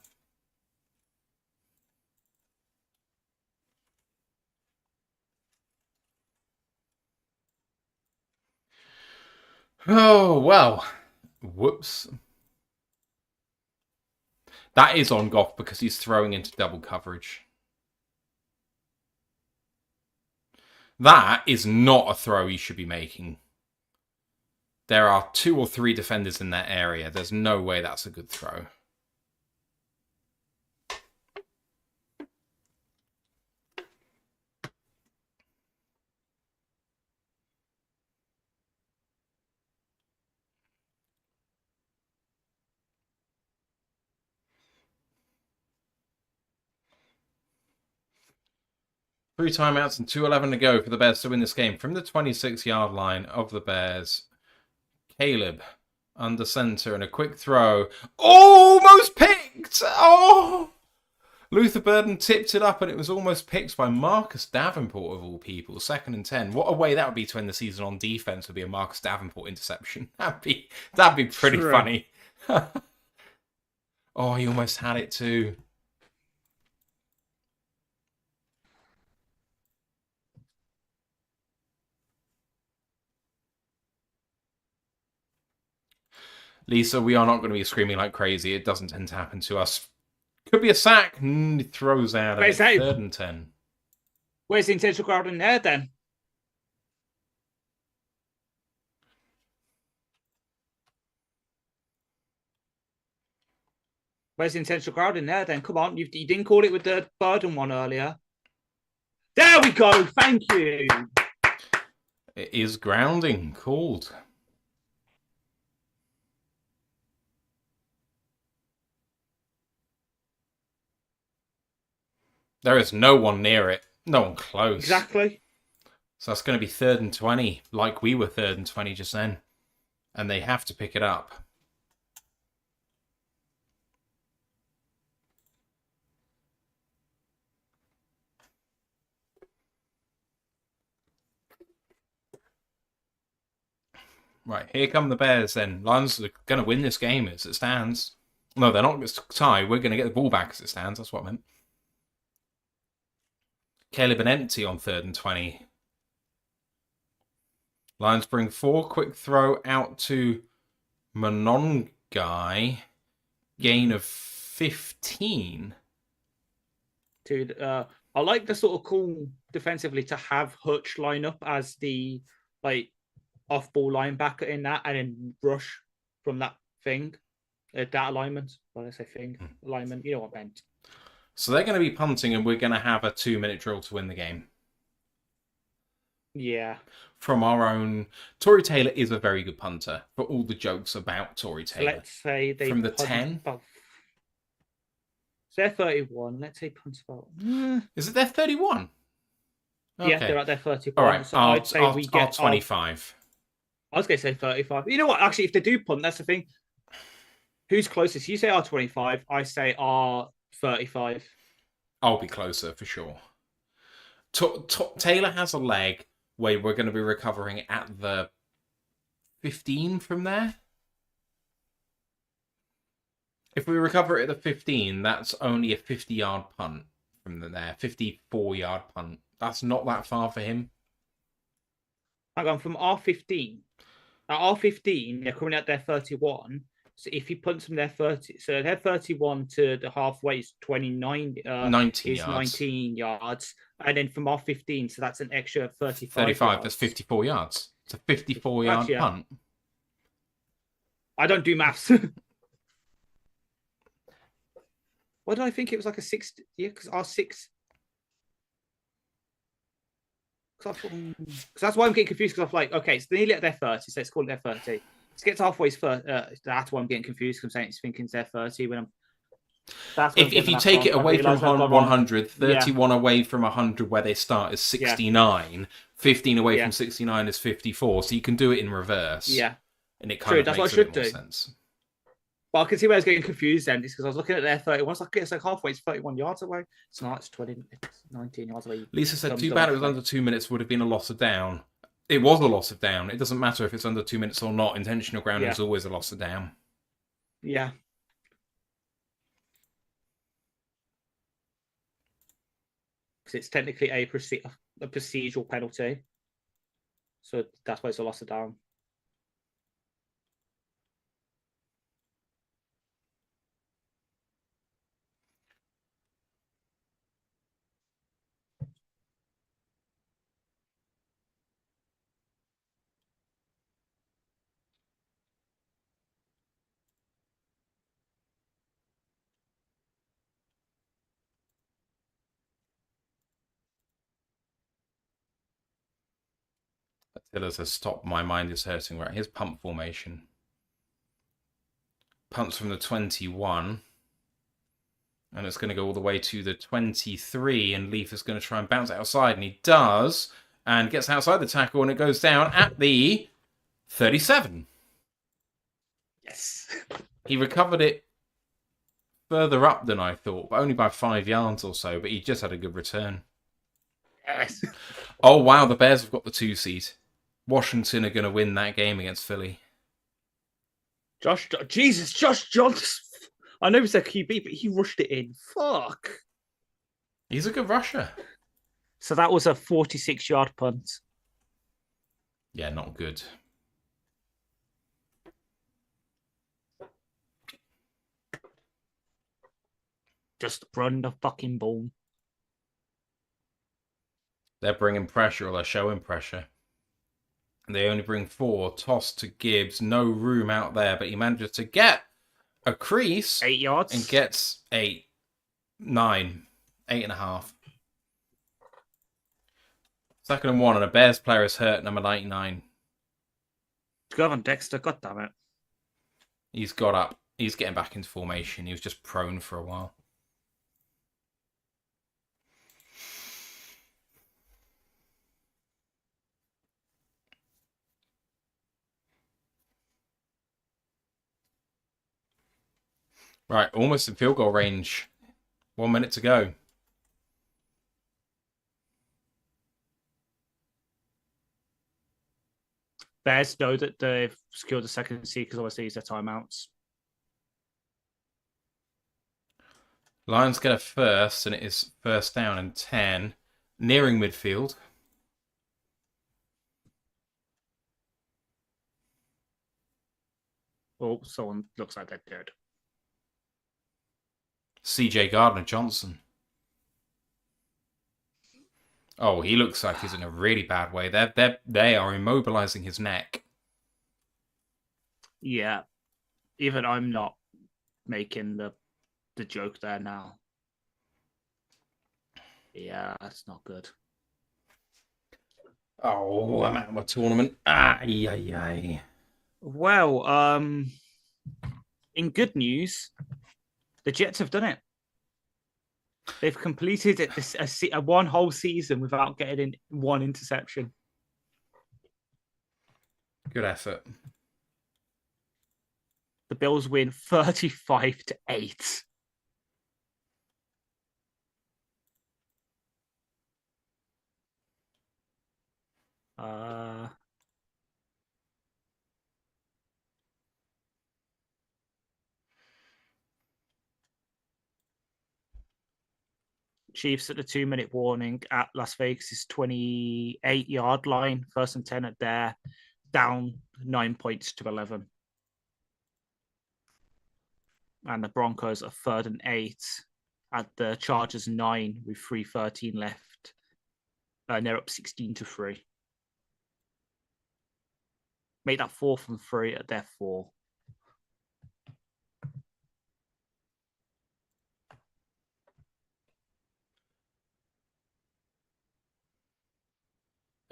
Oh, well. Whoops. That is on Goff because he's throwing into double coverage. That is not a throw he should be making. There are 2 or 3 defenders in that area. There's no way that's a good throw. Three timeouts and 2:11 to go for the Bears to win this game. From the 26-yard line of the Bears, Caleb under center and a quick throw. Almost picked! Oh! Luther Burden tipped it up and it was almost picked by Marcus Davenport of all people. 2nd and 10. What a way that would be to end the season on defense, would be a Marcus Davenport interception. That'd be pretty funny. Oh, he almost had it too. Lisa, we are not going to be screaming like crazy. It doesn't tend to happen to us. Could be a sack. He throws out of it. 3rd and 10. Where's the intentional crowd in there then? Where's the intentional crowd in there then? Come on, you didn't call it with the Burden one earlier. There we go. Thank you. It is grounding called. There is no one near it. No one close. Exactly. So that's going to be 3rd and 20, like we were 3rd and 20 just then. And they have to pick it up. Right, here come the Bears then. Lions are going to win this game as it stands. No, they're not. It's a tie. We're going to get the ball back as it stands. That's what I meant. Caleb and empty on 3rd and 20. Lions bring 4. Quick throw out to Monongai. Gain of 15. Dude, I like the sort of call defensively to have Hutch line up as the off-ball linebacker in that, and then rush from that thing, that alignment. Well, I say thing, alignment. You know what I meant. So they're going to be punting, and we're going to have a 2-minute drill to win the game. Yeah. From our own, Tory Taylor is a very good punter. For all the jokes about Tory Taylor, Let's say they from the 10. So they're 31. Let's say punt about. Is it their 31? Okay. Yeah, they're at their 31. All right, so I'd say we get 25. I was going to say 35. You know what? Actually, if they do punt, that's the thing. Who's closest? You say R25. I say R35. I'll be closer for sure. Taylor has a leg where we're going to be recovering at the 15 from there. If we recover it at the 15, that's only a 50-yard punt from there. 54-yard punt. That's not that far for him. Hang on, from R15. At R15, they're coming out their 31. So if he punts from their 30, so their 31 to the halfway is 29. 19 is yards. 19 yards. And then from R15, so that's an extra 35. 35, yards. That's 54 yards. It's a 54-yard punt. I don't do maths. What did I think it was like a 60? Yeah, because our six. Because that's why I'm getting confused. Because I'm like, okay, it's nearly at their 30, so let's call it their 30. Let's get to halfway first. That's why I'm getting confused. Because I'm saying it's thinking it's their 30 when I'm. That's when I'm If getting the you maths take wrong. it I away from realise I've gone wrong. 100, Yeah, 31 away from 100 where they start is yeah, 69, 15 away yeah, from 69 is 54, so you can do it in reverse, yeah. and it kind True, of that's what I makes a bit should more do. sense. But I can see where I was getting confused then, because I was looking at their 30. Once I get like halfway, it's 31 yards away. It's not, it's 20, it's 19 yards away. Lisa said, Thumbs too them bad it off, was mate. under 2 minutes, would have been a loss of down. It was a loss of down. It doesn't matter if it's under 2 minutes or not. Intentional grounding Yeah, is always a loss of down. yeah. Because it's technically a procedural penalty. So that's why it's a loss of down. Attila's has stopped. My mind is hurting. Right, here's pump formation. Pumps from the 21. And it's going to go all the way to the 23. And Leaf is going to try and bounce it outside. And he does. And gets outside the tackle. And it goes down at the 37. Yes. He recovered it further up than I thought, but only by 5 yards or so. But he just had a good return. Yes. Oh, wow. The Bears have got the 2 seed. Washington are going to win that game against Philly. Josh Johnson. I know he's a QB, but he rushed it in. Fuck. He's a good rusher. So that was a 46-yard punt. Yeah, not good. Just run the fucking ball. They're bringing pressure, or they're showing pressure. And they only bring 4. Toss to Gibbs. No room out there, but he manages to get a crease. 8 yards. And gets 8, 9, 8.5. 2nd and 1, and a Bears player is hurt, number 99. Go on, Dexter. God damn it. He's got up. He's getting back into formation. He was just prone for a while. Right, almost in field goal range. 1 minute to go. Bears know that they've secured the second seed because obviously it's their timeouts. Lions get a first, and it is first down and 10. Nearing midfield. Oh, someone looks like they're dead. CJ Gardner-Johnson. Oh, he looks like he's in a really bad way. They are immobilizing his neck. Yeah. Even I'm not making the joke there now. Yeah, that's not good. Oh, I'm out of my tournament. Ay. Well, in good news, the Jets have done it. They've completed a one whole season without getting in one interception. Good effort. The Bills win 35-8. Chiefs at the 2-minute warning at Las Vegas' 28-yard line. 1st and 10 at there. Down 9 points to 11. And the Broncos are 3rd and 8 at the Chargers 9 with 3:13 left. And they're up 16-3. Make that 4th and 3 at their 4.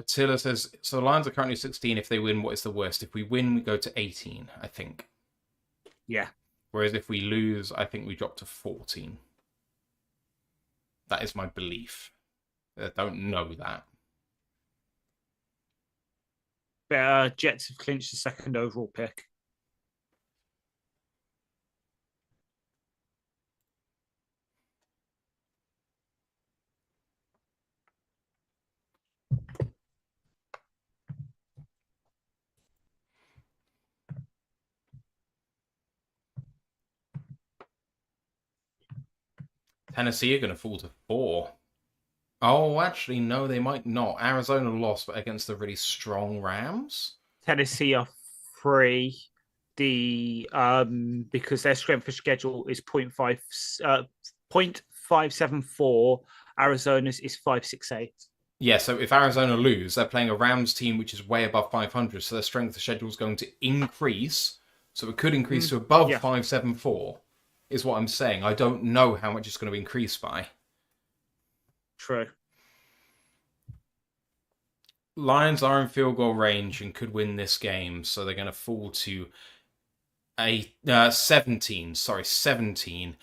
Attila says, so the Lions are currently 16. If they win, what is the worst? If we win, we go to 18, I think. Yeah. Whereas if we lose, I think we drop to 14. That is my belief. I don't know that. Jets have clinched the second overall pick. Tennessee are going to fall to 4. Oh, actually, no, they might not. Arizona lost, but against the really strong Rams. Tennessee are 3. Because their strength of schedule is 0.574. Arizona's is 568. Yeah, so if Arizona lose, they're playing a Rams team which is way above 500, so their strength of schedule is going to increase. So it could increase to above 574, is what I'm saying. I don't know how much it's going to increase by. True. Lions are in field goal range and could win this game, so they're going to fall to 17. Sorry, 17.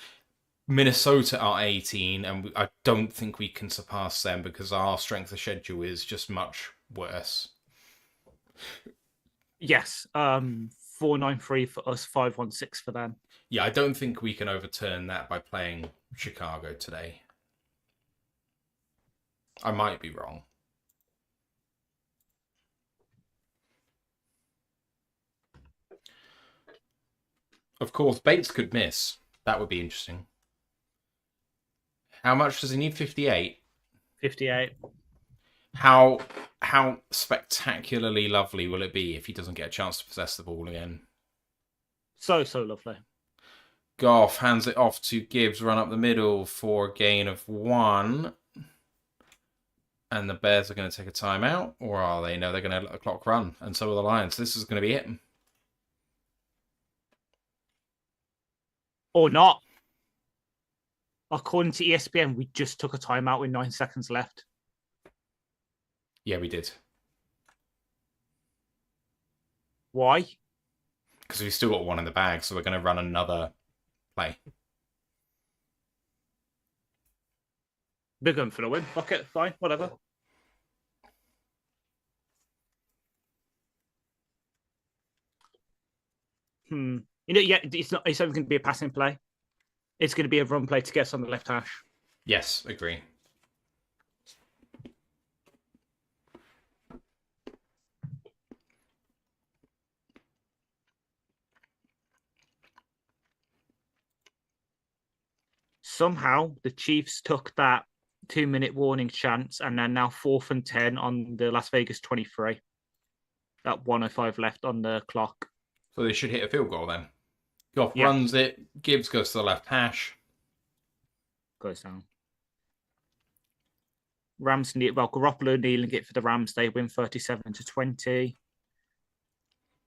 Minnesota are 18, and I don't think we can surpass them because our strength of schedule is just much worse. Yes. 493 for us, 516 for them. Yeah, I don't think we can overturn that by playing Chicago today. I might be wrong. Of course, Bates could miss. That would be interesting. How much does he need? 58? 58. How spectacularly lovely will it be if he doesn't get a chance to possess the ball again? So lovely. Goff hands it off to Gibbs, run up the middle for a gain of 1. And the Bears are going to take a timeout, or are they? No, they're going to let the clock run, and so are the Lions. This is going to be it. Or not. According to ESPN, we just took a timeout with 9 seconds left. Yeah, we did. Why? Because we've still got 1 in the bag, so we're going to run another play. We're going for the win. Fuck it. Fine. Whatever. You know, yeah, it's not. It's only going to be a passing play. It's going to be a run play to get us on the left hash. Yes, agree. Somehow the Chiefs took that 2-minute warning chance, and they're now 4th and 10 on the Las Vegas 23. At 1:05 left on the clock. So they should hit a field goal then. Goff runs it. Gibbs goes to the left hash. Goes down. Rams need Garoppolo kneeling it for the Rams. They win 37-20.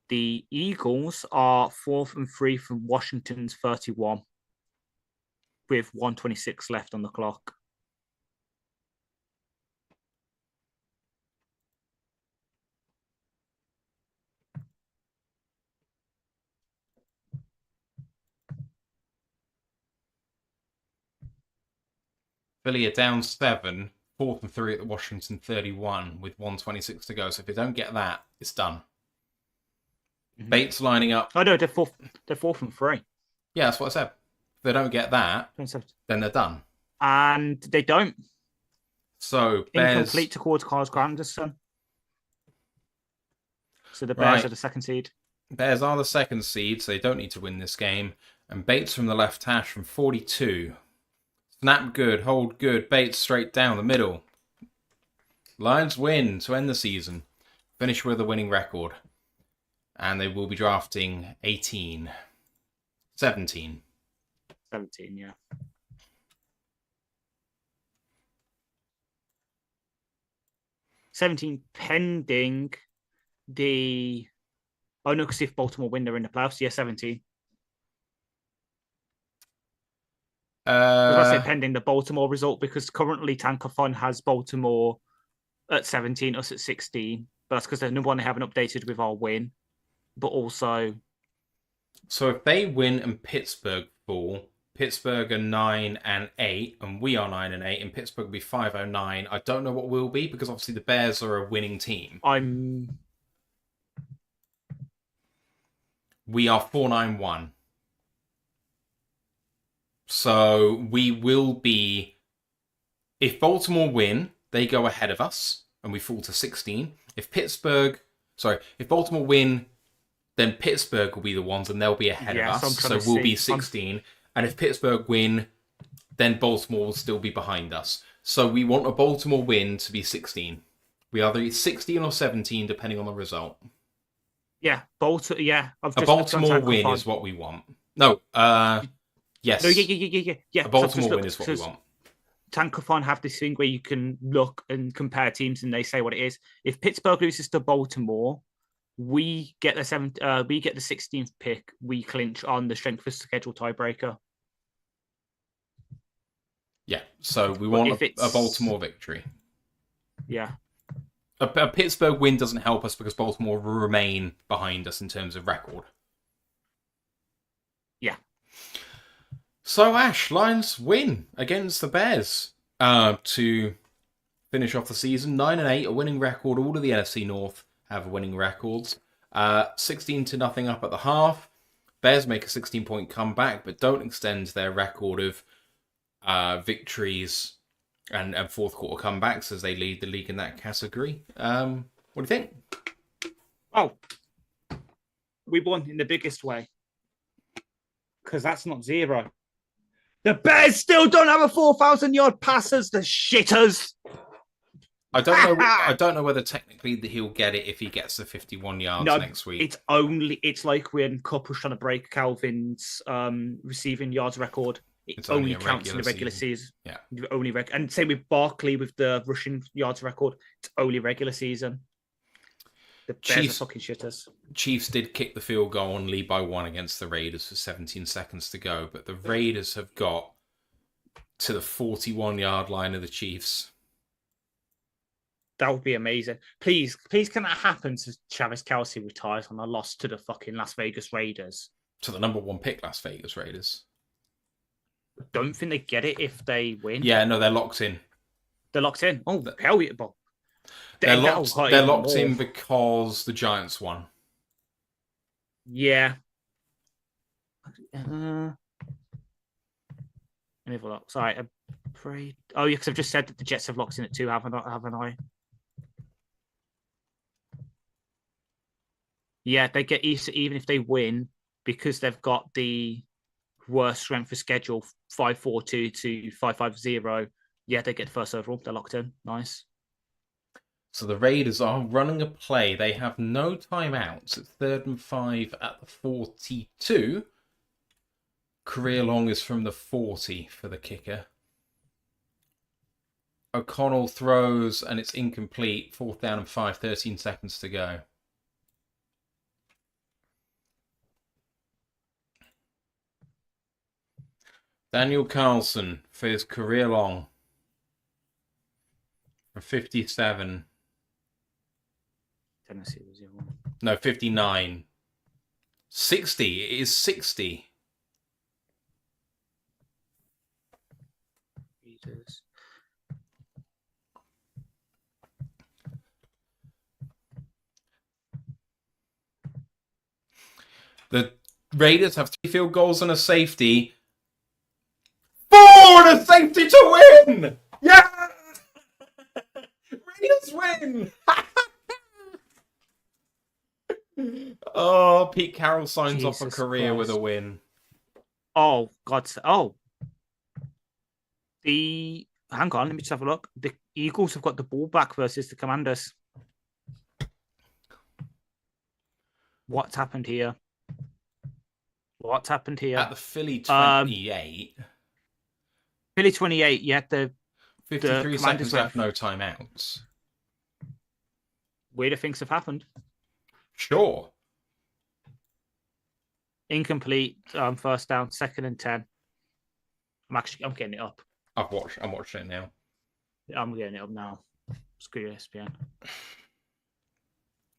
The Eagles are 4th and 3 from Washington's 31, with 1:26 left on the clock. Philly are down 7, 4th and 3 at the Washington 31 with 1:26 to go. So if they don't get that, it's done. Bates lining up. Oh no, they're 4th. They're 4th and 3. Yeah, that's what I said. If they don't get that, then they're done. And they don't. So Bears... incomplete towards Carlos Granderson. So the Bears are the second seed. Bears are the second seed, so they don't need to win this game. And Bates from the left hash from 42. Snap good, hold good. Bates straight down the middle. Lions win to end the season. Finish with a winning record. And they will be drafting 17. 17, yeah. Pending the... Oh, no, because if Baltimore win, they're in the playoffs. Yeah, 17. I was going to say pending the Baltimore result, because currently Tankathon has Baltimore at 17, us at 16. But that's because they're number one, they haven't updated with our win. But also, So if they win and Pittsburgh fall, Pittsburgh are 9 and 8, and we are 9 and 8, and Pittsburgh will be 509. I don't know what we'll be because obviously the Bears are a winning team. We are 491. So we will be. If Baltimore win, they go ahead of us, and we fall to 16. If Baltimore win, then Pittsburgh will be the ones, and they'll be ahead of us. So we'll be 16. And if Pittsburgh win, then Baltimore will still be behind us. So we want a Baltimore win to be 16. We either 16 or 17, depending on the result. Yeah, Baltimore. Yeah, a Baltimore win is what we want. No, yes. No, yeah. A Baltimore win is what we want. Tankathon have this thing where you can look and compare teams, and they say what it is. If Pittsburgh loses to Baltimore, we get the 16th pick. We clinch on the strength of schedule tiebreaker. Yeah, so we want a Baltimore victory. Yeah. A Pittsburgh win doesn't help us because Baltimore will remain behind us in terms of record. Yeah. So, Ash, Lions win against the Bears to finish off the season. 9 and 8, a winning record. All of the NFC North have winning records. 16-0 up at the half. Bears make a 16-point comeback, but don't extend their record of victories and fourth quarter comebacks as they lead the league in that category. What do you think? Oh, we won in the biggest way. Because that's not zero. The Bears still don't have a 4,000-yard passers, the shitters. I don't know whether technically he'll get it if he gets the 51 yards next week. It's like when Cup was trying to break Calvin's receiving yards record. It only counts in the regular season. Yeah. And same with Barkley with the rushing yards record. It's only regular season. The Bears are fucking shitters. Chiefs did kick the field goal and lead by 1 against the Raiders with 17 seconds to go, but the Raiders have got to the 41-yard line of the Chiefs. That would be amazing. Please, can that happen to Travis Kelce retires on a loss to the fucking Las Vegas Raiders? To the number 1 pick Las Vegas Raiders. I don't think they get it if they win. Yeah, no, they're locked in. They're locked in? Oh, hell yeah, Bob. They're locked in because the Giants won. Yeah. Let me have a look. Sorry, I'm afraid. Oh, yeah, because I've just said that the Jets have locked in at 2, haven't I? Yeah, they get Easter even if they win because they've got the worst strength of schedule, 5-4-2 to 5-5-0. Yeah, they get first overall. They're locked in. Nice. So the Raiders are running a play. They have no timeouts. It's 3rd and 5 at the 42. Courier long is from the 40 for the kicker. O'Connell throws and it's incomplete. 4th down and 5, 13 seconds to go. Daniel Carlson for his career long. For 57. Tennessee was the other one. No, 59. 60. It is 60. Jesus. The Raiders have 3 field goals and a safety. 4 and a safety to win! Yeah! Raiders win! Oh, Pete Carroll signs off a career with a win. Oh, God. Oh. Hang on, let me just have a look. The Eagles have got the ball back versus the Commanders. What's happened here? At the Philly 28. Philly 28, yeah. The 53 seconds left, no timeouts. Weirder things have happened. Sure. Incomplete, first down, 2nd and 10. I'm getting it up. I'm watching it now. I'm getting it up now. Screw ESPN.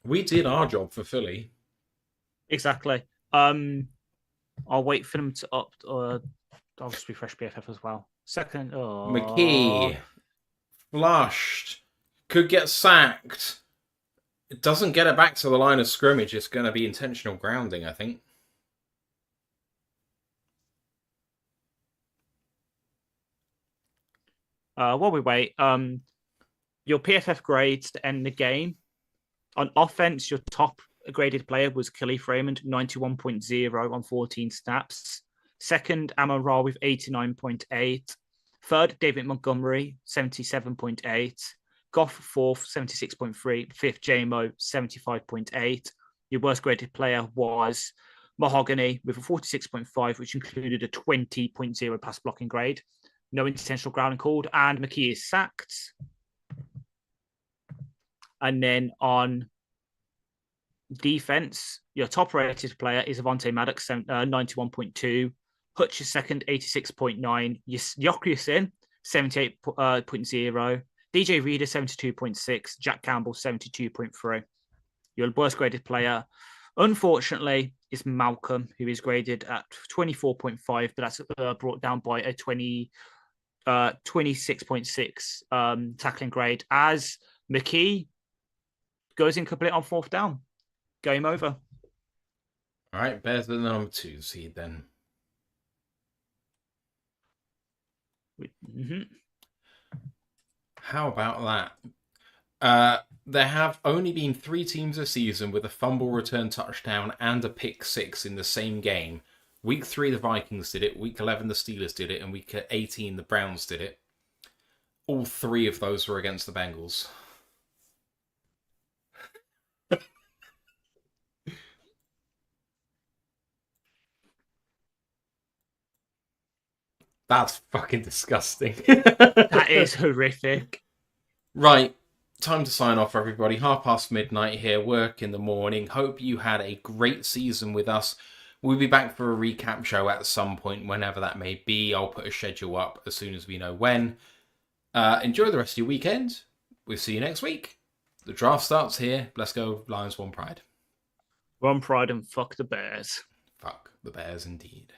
We did our job for Philly. Exactly. I'll wait for them to up. I'll just refresh BFF as well. Second. McKee. Flushed. Could get sacked. It doesn't get it back to the line of scrimmage. It's going to be intentional grounding, I think. While we wait, your PFF grades to end the game. On offense, your top graded player was Khalif Raymond, 91.0 on 14 snaps. Second, Amon Ra with 89.8. Third, David Montgomery, 77.8. Goff, fourth, 76.3. Fifth, JMO, 75.8. Your worst graded player was Mahogany with a 46.5, which included a 20.0 pass blocking grade. No intentional grounding called, and McKee is sacked. And then on defense, your top rated player is Avonte Maddox, 91.2. Hutch is second, 86.9. Yokriosin, 78.0. DJ Reader, 72.6. Jack Campbell, 72.3. Your worst graded player, unfortunately, is Malcolm, who is graded at 24.5, but that's brought down by a 26.6 tackling grade, as McKee goes incomplete on fourth down. Game over. All right, better than the number 2 seed then. Mm-hmm. How about that? There have only been 3 teams this season with a fumble return touchdown and a pick 6 in the same game. Week 3, the Vikings did it. Week 11, the Steelers did it. And week 18, the Browns did it. All 3 of those were against the Bengals. That's fucking disgusting. That is horrific. Right. Time to sign off, everybody. midnight here, work in the morning. Hope you had a great season with us. We'll be back for a recap show at some point, whenever that may be. I'll put a schedule up as soon as we know when. Enjoy the rest of your weekend. We'll see you next week. The draft starts here. Let's go, Lions, one pride. One pride and fuck the Bears. Fuck the Bears indeed.